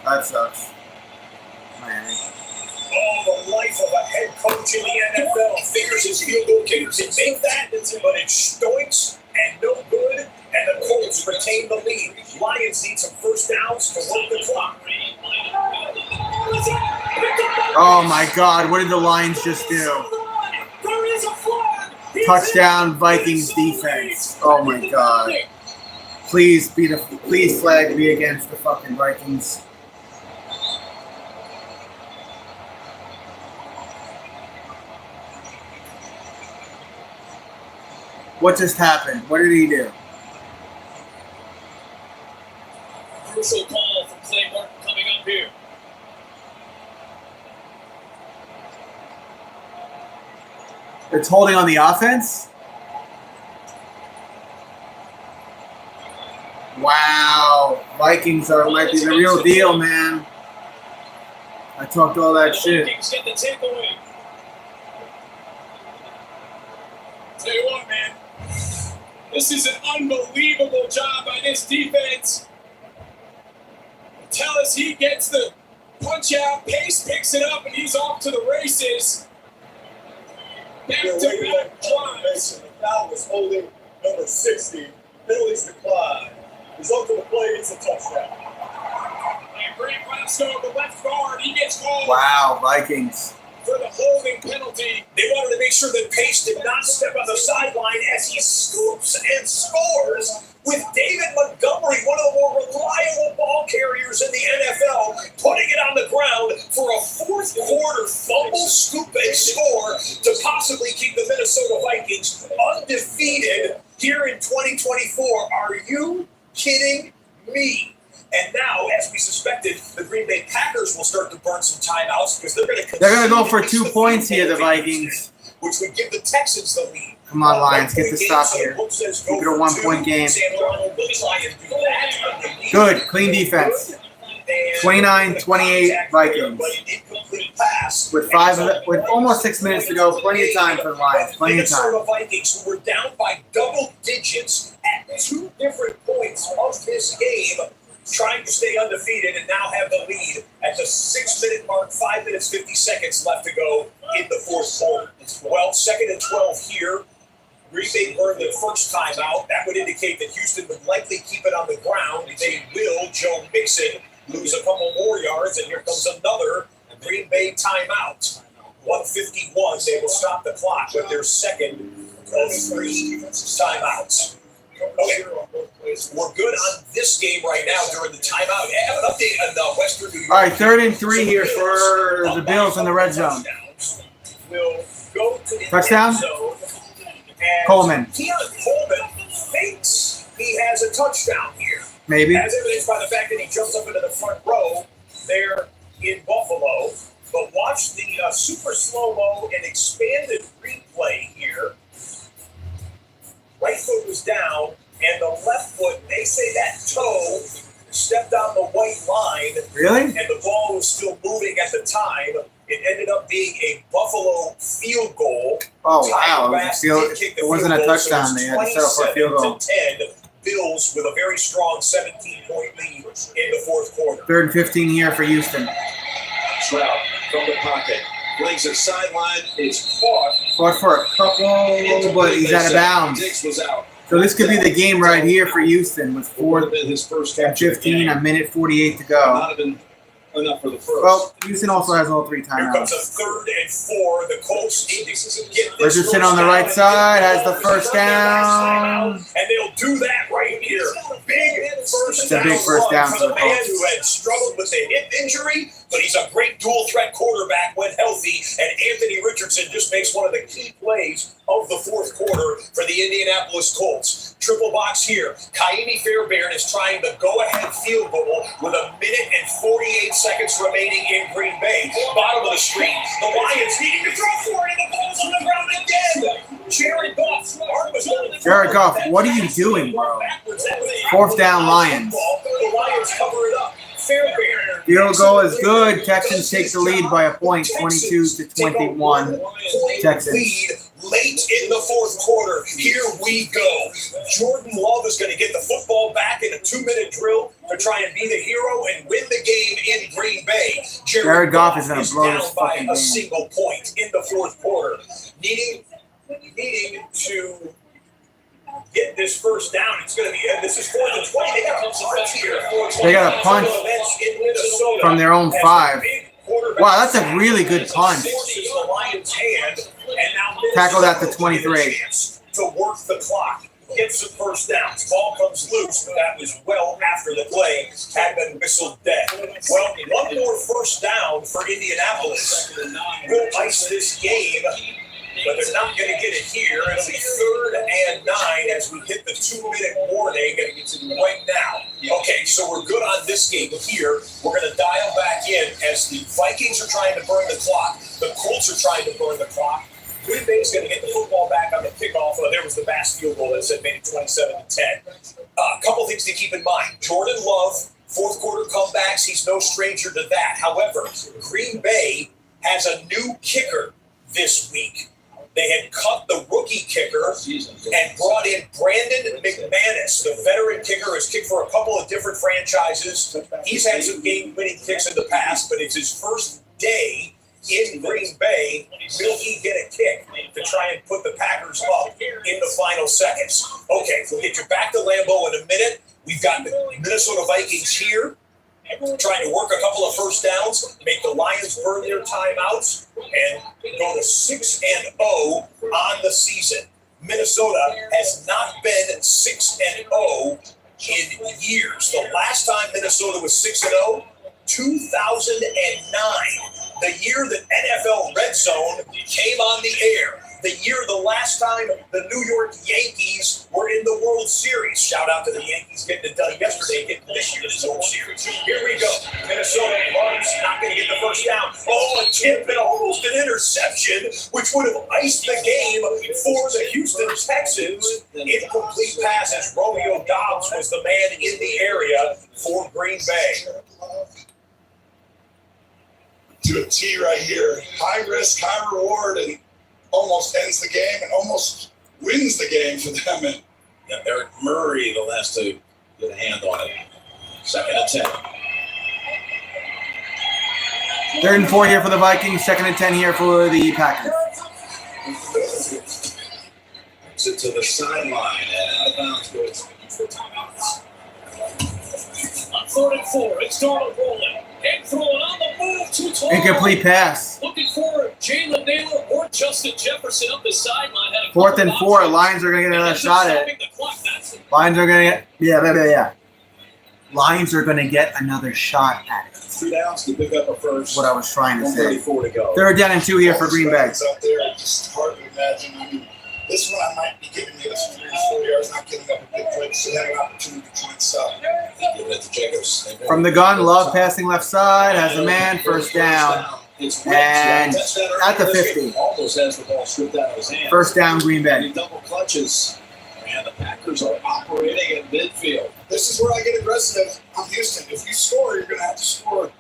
That sucks. Miami. Oh, the life of a head coach in the NFL. Figures his field goal kickers can make that, but it stoinks and no good, and the Colts retain the lead. Lions need some first downs to work the clock. Oh my God, what did the Lions just do? Touchdown, Vikings defense. Oh my God. Please flag me against the fucking Vikings. What just happened? What did he do? crucial call from Clay Martin coming up here. It's holding on the offense? Wow. Vikings are like the real deal, man. I talked all that shit. Vikings get the takeaway. Tell you what, man. This is an unbelievable job by this defense. Tell us he gets the punch out. Pace picks it up, and he's off to the races. Back-to-back drives. The foul was holding number 60. Penalties decline. Result of the play is a touchdown. And Grant Glasgow, the left guard, he gets called. Wow, Vikings. For the holding penalty. They wanted to make sure that Pace did not step on the sideline as he scoops and scores with David Montgomery, one of the more reliable ball carriers in the NFL, putting it on the ground for a fourth quarter fumble, scoop, and score to possibly keep the Minnesota Vikings undefeated here in 2024. Are you kidding me? And now, as we suspected, the Green Bay Packers will start to burn some timeouts because they're going to go for 2 points here, the Vikings. Which would give the Texans the lead. Come on, Lions, get the stop here. Keep it a 1 point game. Good, clean defense. 29-28 Vikings. With almost 6 minutes to go, plenty of time for the Lions. Plenty of time. The Vikings, who were down by double digits at 2 different points of this game, trying to stay undefeated and now have the lead at the 6-minute mark, 5 minutes, 50 seconds left to go in the fourth quarter. Well, 2nd and 12 here. Green Bay burned their first time out. That would indicate that Houston would likely keep it on the ground. They will. Joe Mixon lose a couple more yards, and here comes another Green Bay timeout. 1:51. They will stop the clock with their second of 3 timeouts. Okay, we're good on this game right now during the timeout. I have an update on the Western New York. All right, 3rd and 3 here for the Bills in the red zone. Will go to the Touchdown? end zone. Coleman. Keon Coleman thinks he has a touchdown here. Maybe. As evidenced by the fact that he jumps up into the front row there in Buffalo. But watch the super slow-mo and expanded replay here. Right foot was down, and the left foot, they say that toe stepped on the white line. Really? And the ball was still moving at the time. It ended up being a Buffalo field goal. Oh, wow. It wasn't a touchdown. They had to settle for a field goal. 10. Bills with a very strong 17-point lead in the fourth quarter. 3rd and 15 here for Houston. Stroud from the pocket. Brings it sideline. It's caught. Fought for a couple, but he's out of bounds. Diggs was out. So this could be the game right here for Houston with 4th His first and 15, a minute 48 to go. Not have been enough for the first. Well, Houston also has all 3 Here comes timeouts. a 3rd and 4. The Colts need to get this Richardson on the right side has the first down. And they'll do that right here. Big first It's a big first down for for the the man Colts. who had struggled with a hip injury, but he's a great dual threat quarterback when healthy. And Anthony Richardson just makes one of the key plays of the fourth quarter for the Indianapolis Colts. Triple box here. Kaimi Fairbairn is trying the go-ahead field goal with a minute and 48 seconds remaining in Green Bay. Bottom of the screen. The Lions needing to throw for it, and the ball's on the ground again. Jared Goff, what are you doing, bro? 4th down Lions. The Lions cover it up. Fairbairn. Field goal is good. Texans take the lead by a point, 22-21. Texans. Lead late in the fourth quarter. Here we go. Jordan Love is going to get the football back in a 2-minute drill to try and be the hero and win the game in Green Bay. Jared Goff is going to blow down this by fucking a game. single point in the fourth quarter. Needing to get this first down. It's going to be, this is 4th and 20. They got a punt here. They got a punt from their own 5. Wow, that's a really good punt. Tackled at the 23. To work the clock. Gets the first down. Ball comes loose, but that was well after the play had been whistled dead. Well, one more first down for Indianapolis. Will ice this game, but they're not going to get it here. It'll be 3rd and 9 as we hit the 2-minute warning right now. Okay, so we're good on this game here. We're going to dial back in as the Vikings are trying to burn the clock. The Colts are trying to burn the clock. Green Bay is going to get the football back on the kickoff. There was the Bass field goal that said made it 27-10. A couple things to keep in mind. Jordan Love, fourth quarter comebacks, he's no stranger to that. However, Green Bay has a new kicker this week. They had cut the rookie kicker and brought in Brandon McManus. The veteran kicker has kicked for a couple of different franchises. He's had some game-winning kicks in the past, but it's his first day in Green Bay. Will he get a kick to try and put the Packers up in the final seconds? Okay, we'll get you back to Lambeau in a minute. We've got the Minnesota Vikings here, trying to work a couple of first downs, make the Lions burn their timeouts, and go to 6-0 on the season. Minnesota has not been 6-0 in years. The last time Minnesota was 6-0, 2009, the year that NFL RedZone came on the air. The year the last time the New York Yankees were in the World Series. Shout out to the Yankees getting it done yesterday, getting this year's World Series. Here we go. Minnesota Marks not going to get the first down. Oh, a tip and almost an interception, which would have iced the game for the Houston Texans. Incomplete pass as Romeo Doubs was the man in the area for Green Bay. To a T right here. High risk, high reward, and almost ends the game and almost wins the game for them. And yeah, Eric Murray, the last to get a hand on it. 2nd and 10. 3rd and 4 here for the Vikings. 2nd and 10 here for the Packers. Exit to the sideline and out of bounds goes for timeouts. On 3rd and 4, it's Darnold rolling. And throwing on the move to Tall. Incomplete pass. Looking for Jalen Naylor or Justin Jefferson up the sideline. 4th and 4. Lions are going to get another shot at it. Lions are going to get, yeah. Lions are going to get another shot at it. 3 downs to pick up a first. What I was trying to say. 1:34 to go. 3rd down and 2 here for Green Bay. Out there, it's hard to imagine. I mean, this one I might be giving you this 3 or 4 yards, not getting up a big play, so they had an opportunity to try and stop. Giving it to Jacobs. From the gun, Love passing left side, has a man, first down. And at the 50. Almost has the ball stripped out of his hand. First down, Green And Bay. he double clutches And the Packers are operating at midfield. This is where I get aggressive on Houston. If you score, you're going to have to score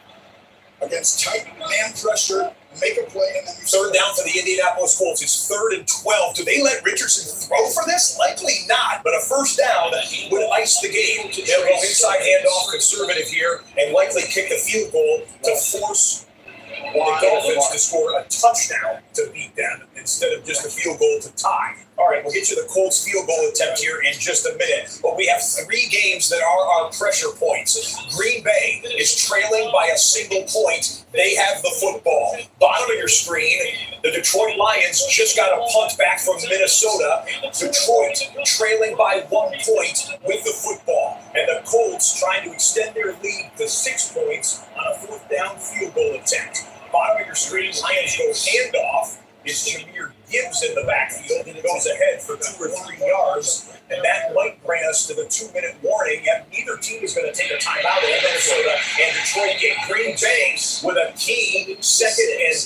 against tight man pressure, make a play, and then you Third down for the Indianapolis Colts. It's 3rd and 12. Do they let Richardson throw for this? Likely not, but a first down would ice the game. They'll go inside handoff conservative here and likely kick the field goal to force the Dolphins to score a touchdown to beat them instead of just a field goal to tie. All right, we'll get you the Colts field goal attempt here in just a minute. But we have 3 games that are our pressure points. Green Bay is trailing by a single point. They have the football. Bottom of your screen, the Detroit Lions just got a punt back from Minnesota. Detroit trailing by 1 point with the football. And the Colts trying to extend their lead to 6 points on a 4th down field goal attempt. Bottom of your screen, Lions go handoff. It's Jahmyr Gibbs in the backfield, and it goes ahead for 2 or 3 yards, and that might bring us to the 2-minute warning. Yet neither team is going to take a timeout in Minnesota and Detroit get Green Bay with a key 2nd and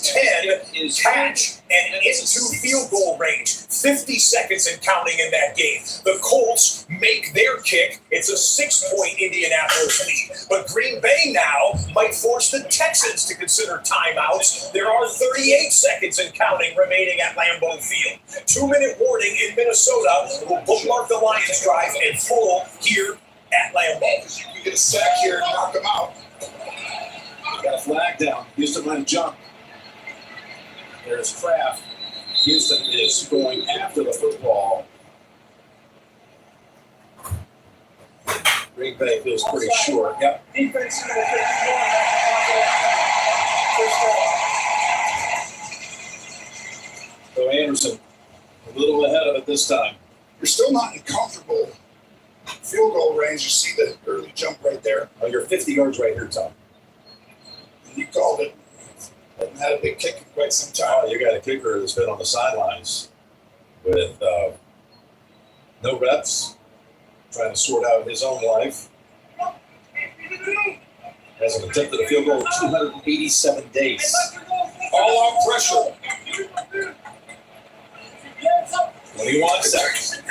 10 catch and into field goal range. 50 seconds and counting in that game. The Colts make their kick. It's a 6-point Indianapolis lead. But Green Bay now might force the Texans to consider timeouts. There are 38 seconds and counting remaining at Lambeau Field. 2-minute warning in Minnesota will bookmark the Lions drive and full here at Lambeau. get a sack here and knock them out. Got a flag down. Houston might jump. There's Kraft. Houston is going after the football. Green Bay feels pretty short. Yep. Defense number 51. So Anderson, a little ahead of it this time. You're still not in comfortable field goal range. You see the early jump right there. Oh, you're 50 yards right here, Tom. And you called it. Haven't had a big kick in quite some time. Oh, you got a kicker that's been on the sidelines with no reps, trying to sort out his own life. Has an attempted a field goal in 287 days. All out pressure. 21 seconds.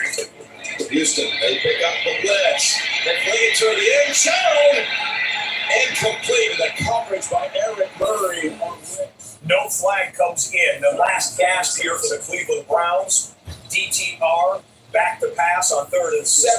Houston, they pick up the blitz. They play it to the end zone. Incomplete. The coverage by Eric Murray. No flag comes in. The last gasp here for the Cleveland Browns. DTR back to pass on 3rd and 7.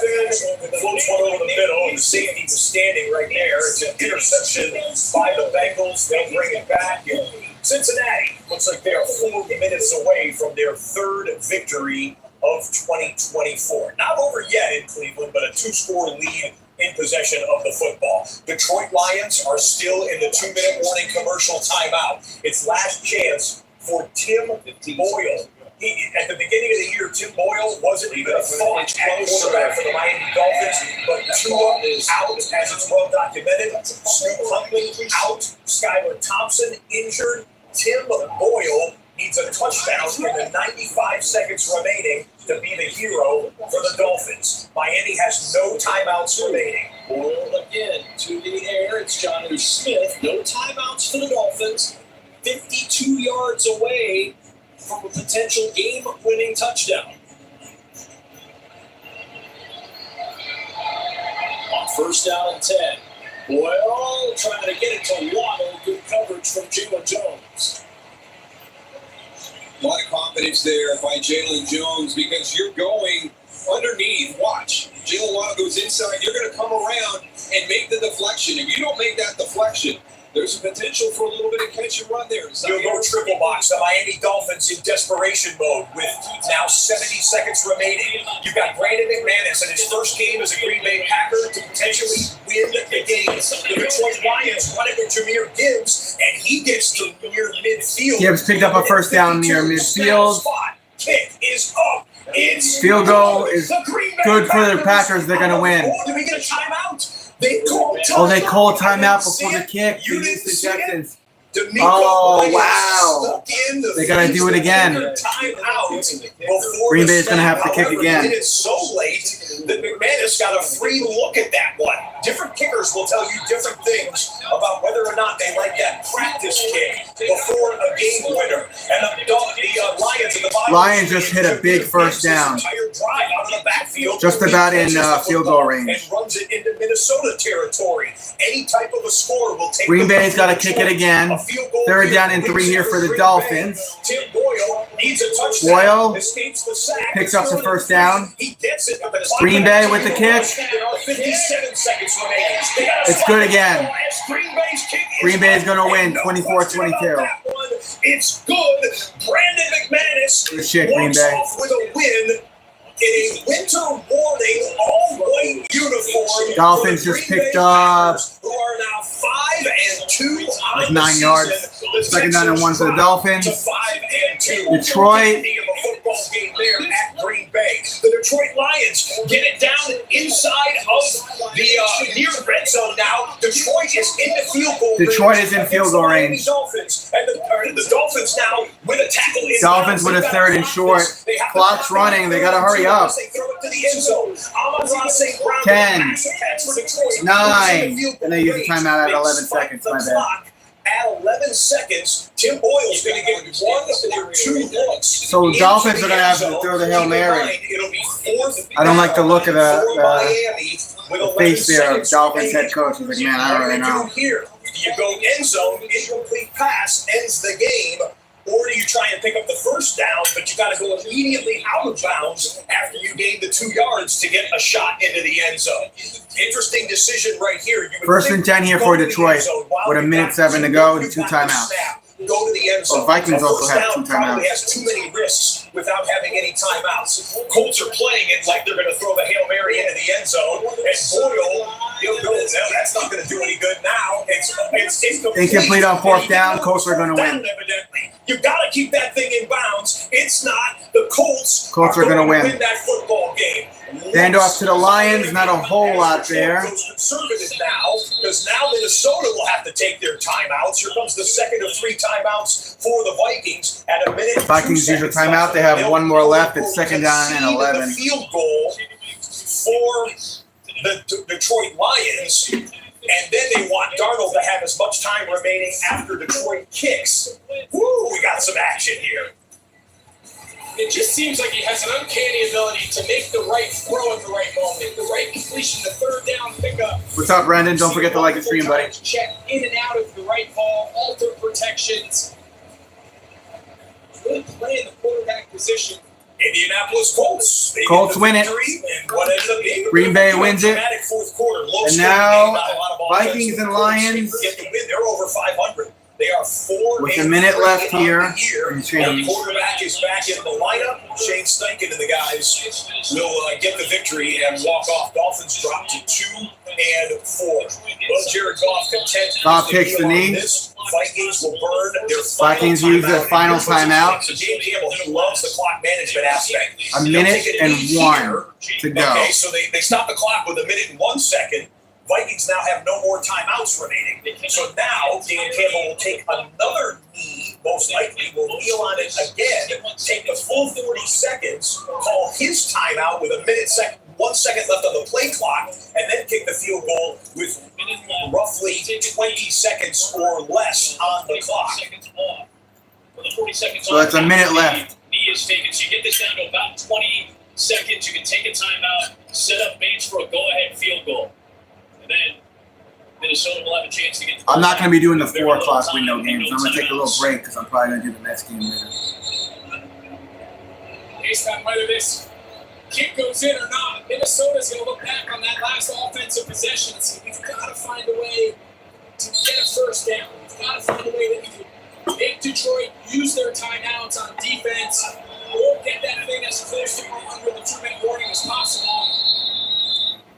Floats one over the middle, and the safety was standing right there. It's an interception by the Bengals. They'll bring it back. And Cincinnati looks like they are 4 minutes away from their 3rd victory of 2024. Not over yet in Cleveland, but a 2-score lead in possession of the football. Detroit Lions are still in the 2-minute warning commercial timeout. It's last chance for Tim Boyle. At the beginning of the year, Tim Boyle wasn't even a thought at quarterback for the Miami Dolphins, but Tua is out, as it's well documented. Snoop Huntley out. Skylar Thompson injured. Tim Boyle needs a touchdown in the 95 seconds remaining to be the hero for the Dolphins. Miami has no timeouts remaining. Boyle again to the air. It's Jonnu Smith. No timeouts for the Dolphins. 52 yards away from a potential game-winning touchdown. On 1st down and 10. Boyle trying to get it to Waddle. Good coverage from Jalen Jones. A lot of confidence there by Jalen Jones because you're going underneath. Watch. Jalen Waddle goes inside. You're going to come around and make the deflection. If you don't make that deflection, there's a potential for a little bit of catch and run there. You'll go triple box. The Miami Dolphins in desperation mode with now 70 seconds remaining. You've got Brandon McManus in his first game as a Green Bay Packer to potentially win the game. The Detroit Lions run it with Jahmyr Gibbs, and he gets to near midfield. Gibbs picked up a first down near midfield. Spot. Kick is up. It's Field goal is good for the Packers. They're going to win. Do we get a timeout? They call timeout before the kick. You didn't see it? Oh, wow. They got to do it again. Green Bay is going to have to kick again. It's so late that McManus got a free look at that one. Different kickers will tell you different things about whether or not they like that practice kick before a game winner. And the Lions just hit a big first down. Just about in field goal range. And runs it into Minnesota territory. Any type of a score will take. Green Bay's got to kick it again. Third down and 3 here for the Dolphins. Tim Boyle needs a touchdown. Boyle Escapes the sack. picks up the first down. He gets it. But the Green Bay with the kick. 57 seconds remaining. It's good again. Green Bay is going to win 24-22. It's good. Brandon McManus Good shit, Green walks Bay. off with a win in a winter warning all-white uniform. Dolphins just picked up who are now 5-2 on like 9 the yards. season. The Second down and 1 for the Dolphins. To 5-2. Detroit. Football game there at Green Bay. The Detroit Lions get it down inside of the near red zone now. Detroit is in the field goal. Detroit is in field goal range. Dolphins and the Dolphins now with a tackle. Dolphins with a third and short. Clock's running. They got to hurry up. They throw it to the end zone. Amon-Ra St. Brown 10, for Detroit. 9, and they use a timeout at 11 seconds. My bad. At 11 seconds, Tim Boyle's going to get 1 or 2 looks. So Dolphins are going to have to throw the Hail Mary. It'll be 4th. I don't like the look of Miami with 11 face there of seconds Dolphins head remaining. coach. He's like, man, I don't really know. Here, you go end zone, incomplete pass ends the game, or do you try and pick up the first down, but you got to go immediately out of bounds after you gain the 2 yards to get a shot into the end zone? Interesting decision right here. You would First think and 10 here go for to the Detroit end zone while with a you minute got 7 to two- go you and 2 got the timeouts. snap. Go to the end zone. Well, Vikings A also first have down 2 probably timeouts. has too many risks without having any timeouts. Colts are playing it like they're going to throw the Hail Mary into the end zone. And Boyle, that's not going to do any good now. It's Incomplete on 4th down. Colts are going to win. Evidently, you got to keep that thing in bounds. It's not. The Colts are going to win. that football game. Hand off to the Lions. Not a whole lot there. Conservative now, because now Minnesota will have to take their timeouts. Here comes the second of 3 timeouts for the Vikings at a minute. Vikings use a timeout. They have 1 more left. It's 2nd down and 11. The field goal for the Detroit Lions, and then they want Darnold to have as much time remaining after Detroit kicks. Woo, we got some action here. It just seems like he has an uncanny ability to make the right throw at the right moment, the right completion, the third down pickup. What's up, Brandon? Don't forget to like and stream, buddy. Check in and out of the right ball, alter protections. Really playing the quarterback position. Indianapolis Colts. They Colts get the win it. victory, and what ended up being Green Bay wins it. dramatic fourth quarter. Low And scoring now, game, not a lot of Vikings offense. and Lions. Get the win. They're over 500. They are 4 With a minute left here. And the quarterback is back in the lineup. Shane Steichen and the guys will get the victory and walk off. Dolphins drop to 2-4. Well, Jared Goff content. Goff takes the knee. Vikings will burn their final Vikings use their timeout. final timeout. So James Campbell, he loves the clock management aspect. A minute and 1 to go. Okay, so they stop the clock with a minute and 1 second. Vikings now have no more timeouts remaining. So now Dan Campbell will take another knee, most likely will kneel on it again, take the full 40 seconds, call his timeout with a minute, 1 second left on the play clock, and then kick the field goal with roughly 20 seconds or less on the clock. So that's a minute left. Knee is taken, so you get this down to about 20 seconds. You can take a timeout, set up base for a go-ahead field goal. And then Minnesota will have a chance to get. I'm not going to be doing the 4 o'clock window games. I'm going to take a little break because I'm probably going to do the next game later. Based on whether this kick goes in or not, Minnesota's going to look back on that last offensive possession and say, we've got to find a way to get a first down. We've got to find a way that we can make Detroit use their timeouts on defense or get that thing as close to under the 2-minute warning as possible.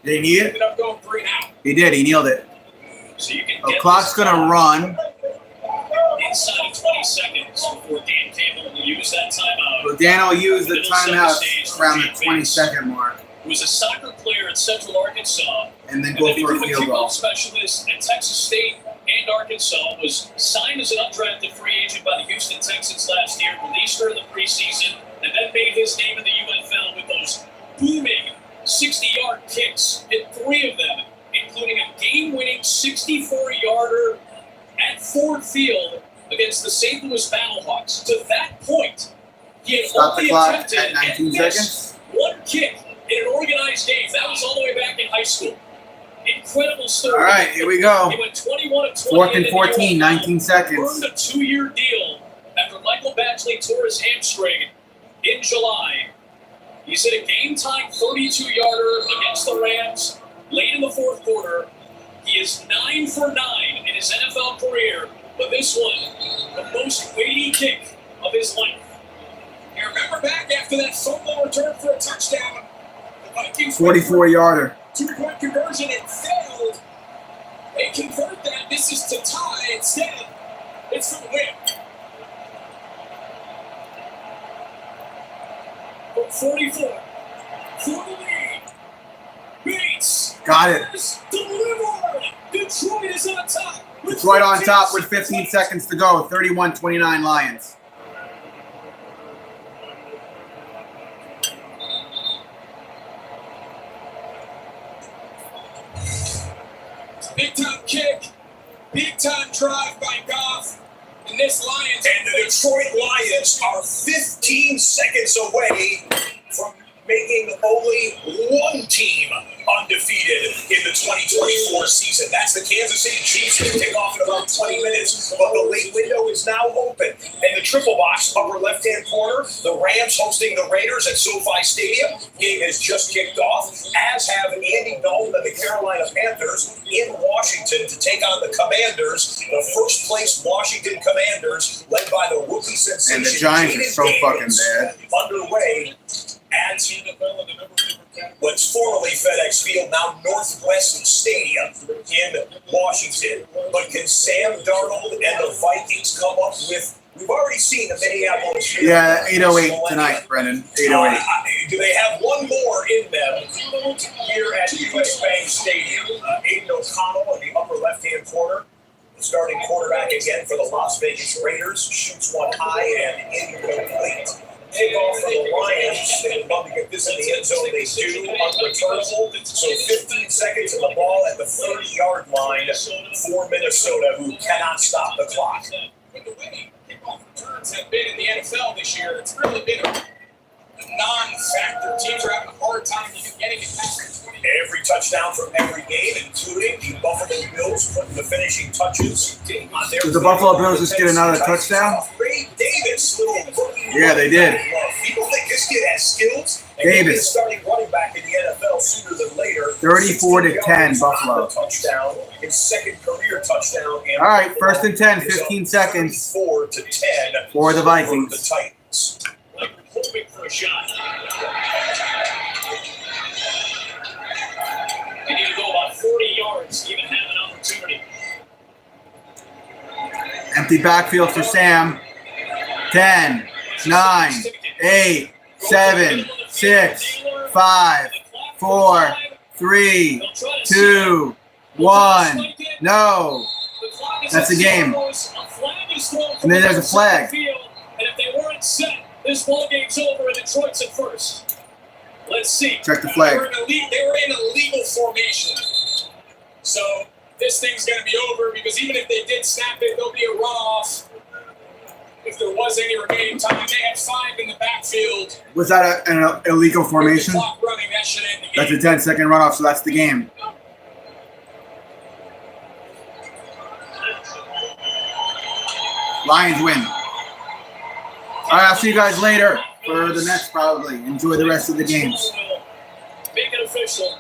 Did he need it? Ended up going 3 now. He did. He nailed it. So you can The get clock's going to run. inside of 20 seconds before Dan Campbell will use that timeout. So Dan will use the timeout around the 20-second mark. He was a soccer player at Central Arkansas. And then go he for a was field kickoff goal. specialist at Texas State and named Arkansas, was signed as an undrafted free agent by the Houston Texans last year, released her in the preseason, and then made his name in the UFL with those booming 60-yard kicks, hit 3 of them, including a game-winning 64-yarder at Ford Field against the St. Louis Battlehawks. To that point, he had Stop the only clock attempted at 19 seconds. 1 kick in an organized game. That was all the way back in high school. Incredible story. All right, here we go. He went 21 of 20. 4th and 14, 19 seconds. Earned a 2-year deal after Michael Badgley tore his hamstring in July. He's hit a game-time 32-yarder against the Rams late in the 4th quarter. He is 9 for 9 in his NFL career, but this one, the most weighty kick of his life. You remember back after that fumble return for a touchdown, the Vikings 44-yarder. 2-point conversion and failed. They convert that. This is to tie. Instead, it's for the win. But 44 for the lead. Bates. Got it. Delivered. Detroit is on top. Detroit on top with 15 seconds to go. 31-29 Lions. Big time kick, big time drive by Goff, and this Lions. And the Detroit Lions are 15 seconds away from making only one team undefeated in the 2024 season. That's the Kansas City Chiefs. They kick off in about 20 minutes, but the late window is now open. In the triple box, upper left-hand corner, the Rams hosting the Raiders at SoFi Stadium. Game has just kicked off, as have Andy Dalton and the Carolina Panthers in Washington to take on the Commanders, the first-place Washington Commanders, led by the rookie sensation. And the Giants are so fucking bad. Underway at what's formerly FedEx Field, now Northwest Stadium in Washington. But can Sam Darnold and the Vikings come up with? We've already seen the Minneapolis. Yeah, 808 tonight, Brendan. 808. Do they have one more in them here at US Bank Stadium? Aiden O'Connell in the upper left-hand corner. The starting quarterback again for the Las Vegas Raiders. Shoots one high and incomplete. Kickoff for the Lions. They would love to get this in the end zone. They do, unreturnable. So 15 seconds of the ball at the 30-yard line for Minnesota, who cannot stop the clock. With the way kickoff returns have been in the NFL this year, it's really been a non-factor. Teams are having a hard time even getting it past the 20. Every touchdown from every game, including the Buffalo Bills putting the finishing touches on their. Did the Buffalo Bills just get another touchdown? Ray Davis, Yeah, they did. People think this kid has skills. Davis. Starting running back in the NFL sooner than later. 34-10 Buffalo. Touchdown, his second career touchdown. All right, 1st and 10, 15 seconds 34-10 for the Vikings. For the Titans. Hoping for a shot. They need to go about 40 yards to even have an opportunity. Empty backfield for Sam. 10, 9, 8, 7, 6, 5, 4, 3, 2, 1. No. That's a game. And then there's a flag. And if they weren't set, this ball game's over and Detroit's at first. Let's see. Check the flag. They were in a legal formation. So this thing's going to be over because even if they did snap it, there'll be a runoff. If there was any remaining time, they had 5 in the backfield. Was that an illegal formation? Clock running, that should end the game. That's a 10-second runoff, so that's the game. Lions win. All right, I'll see you guys later for the next probably. Enjoy the rest of the games. Make it official.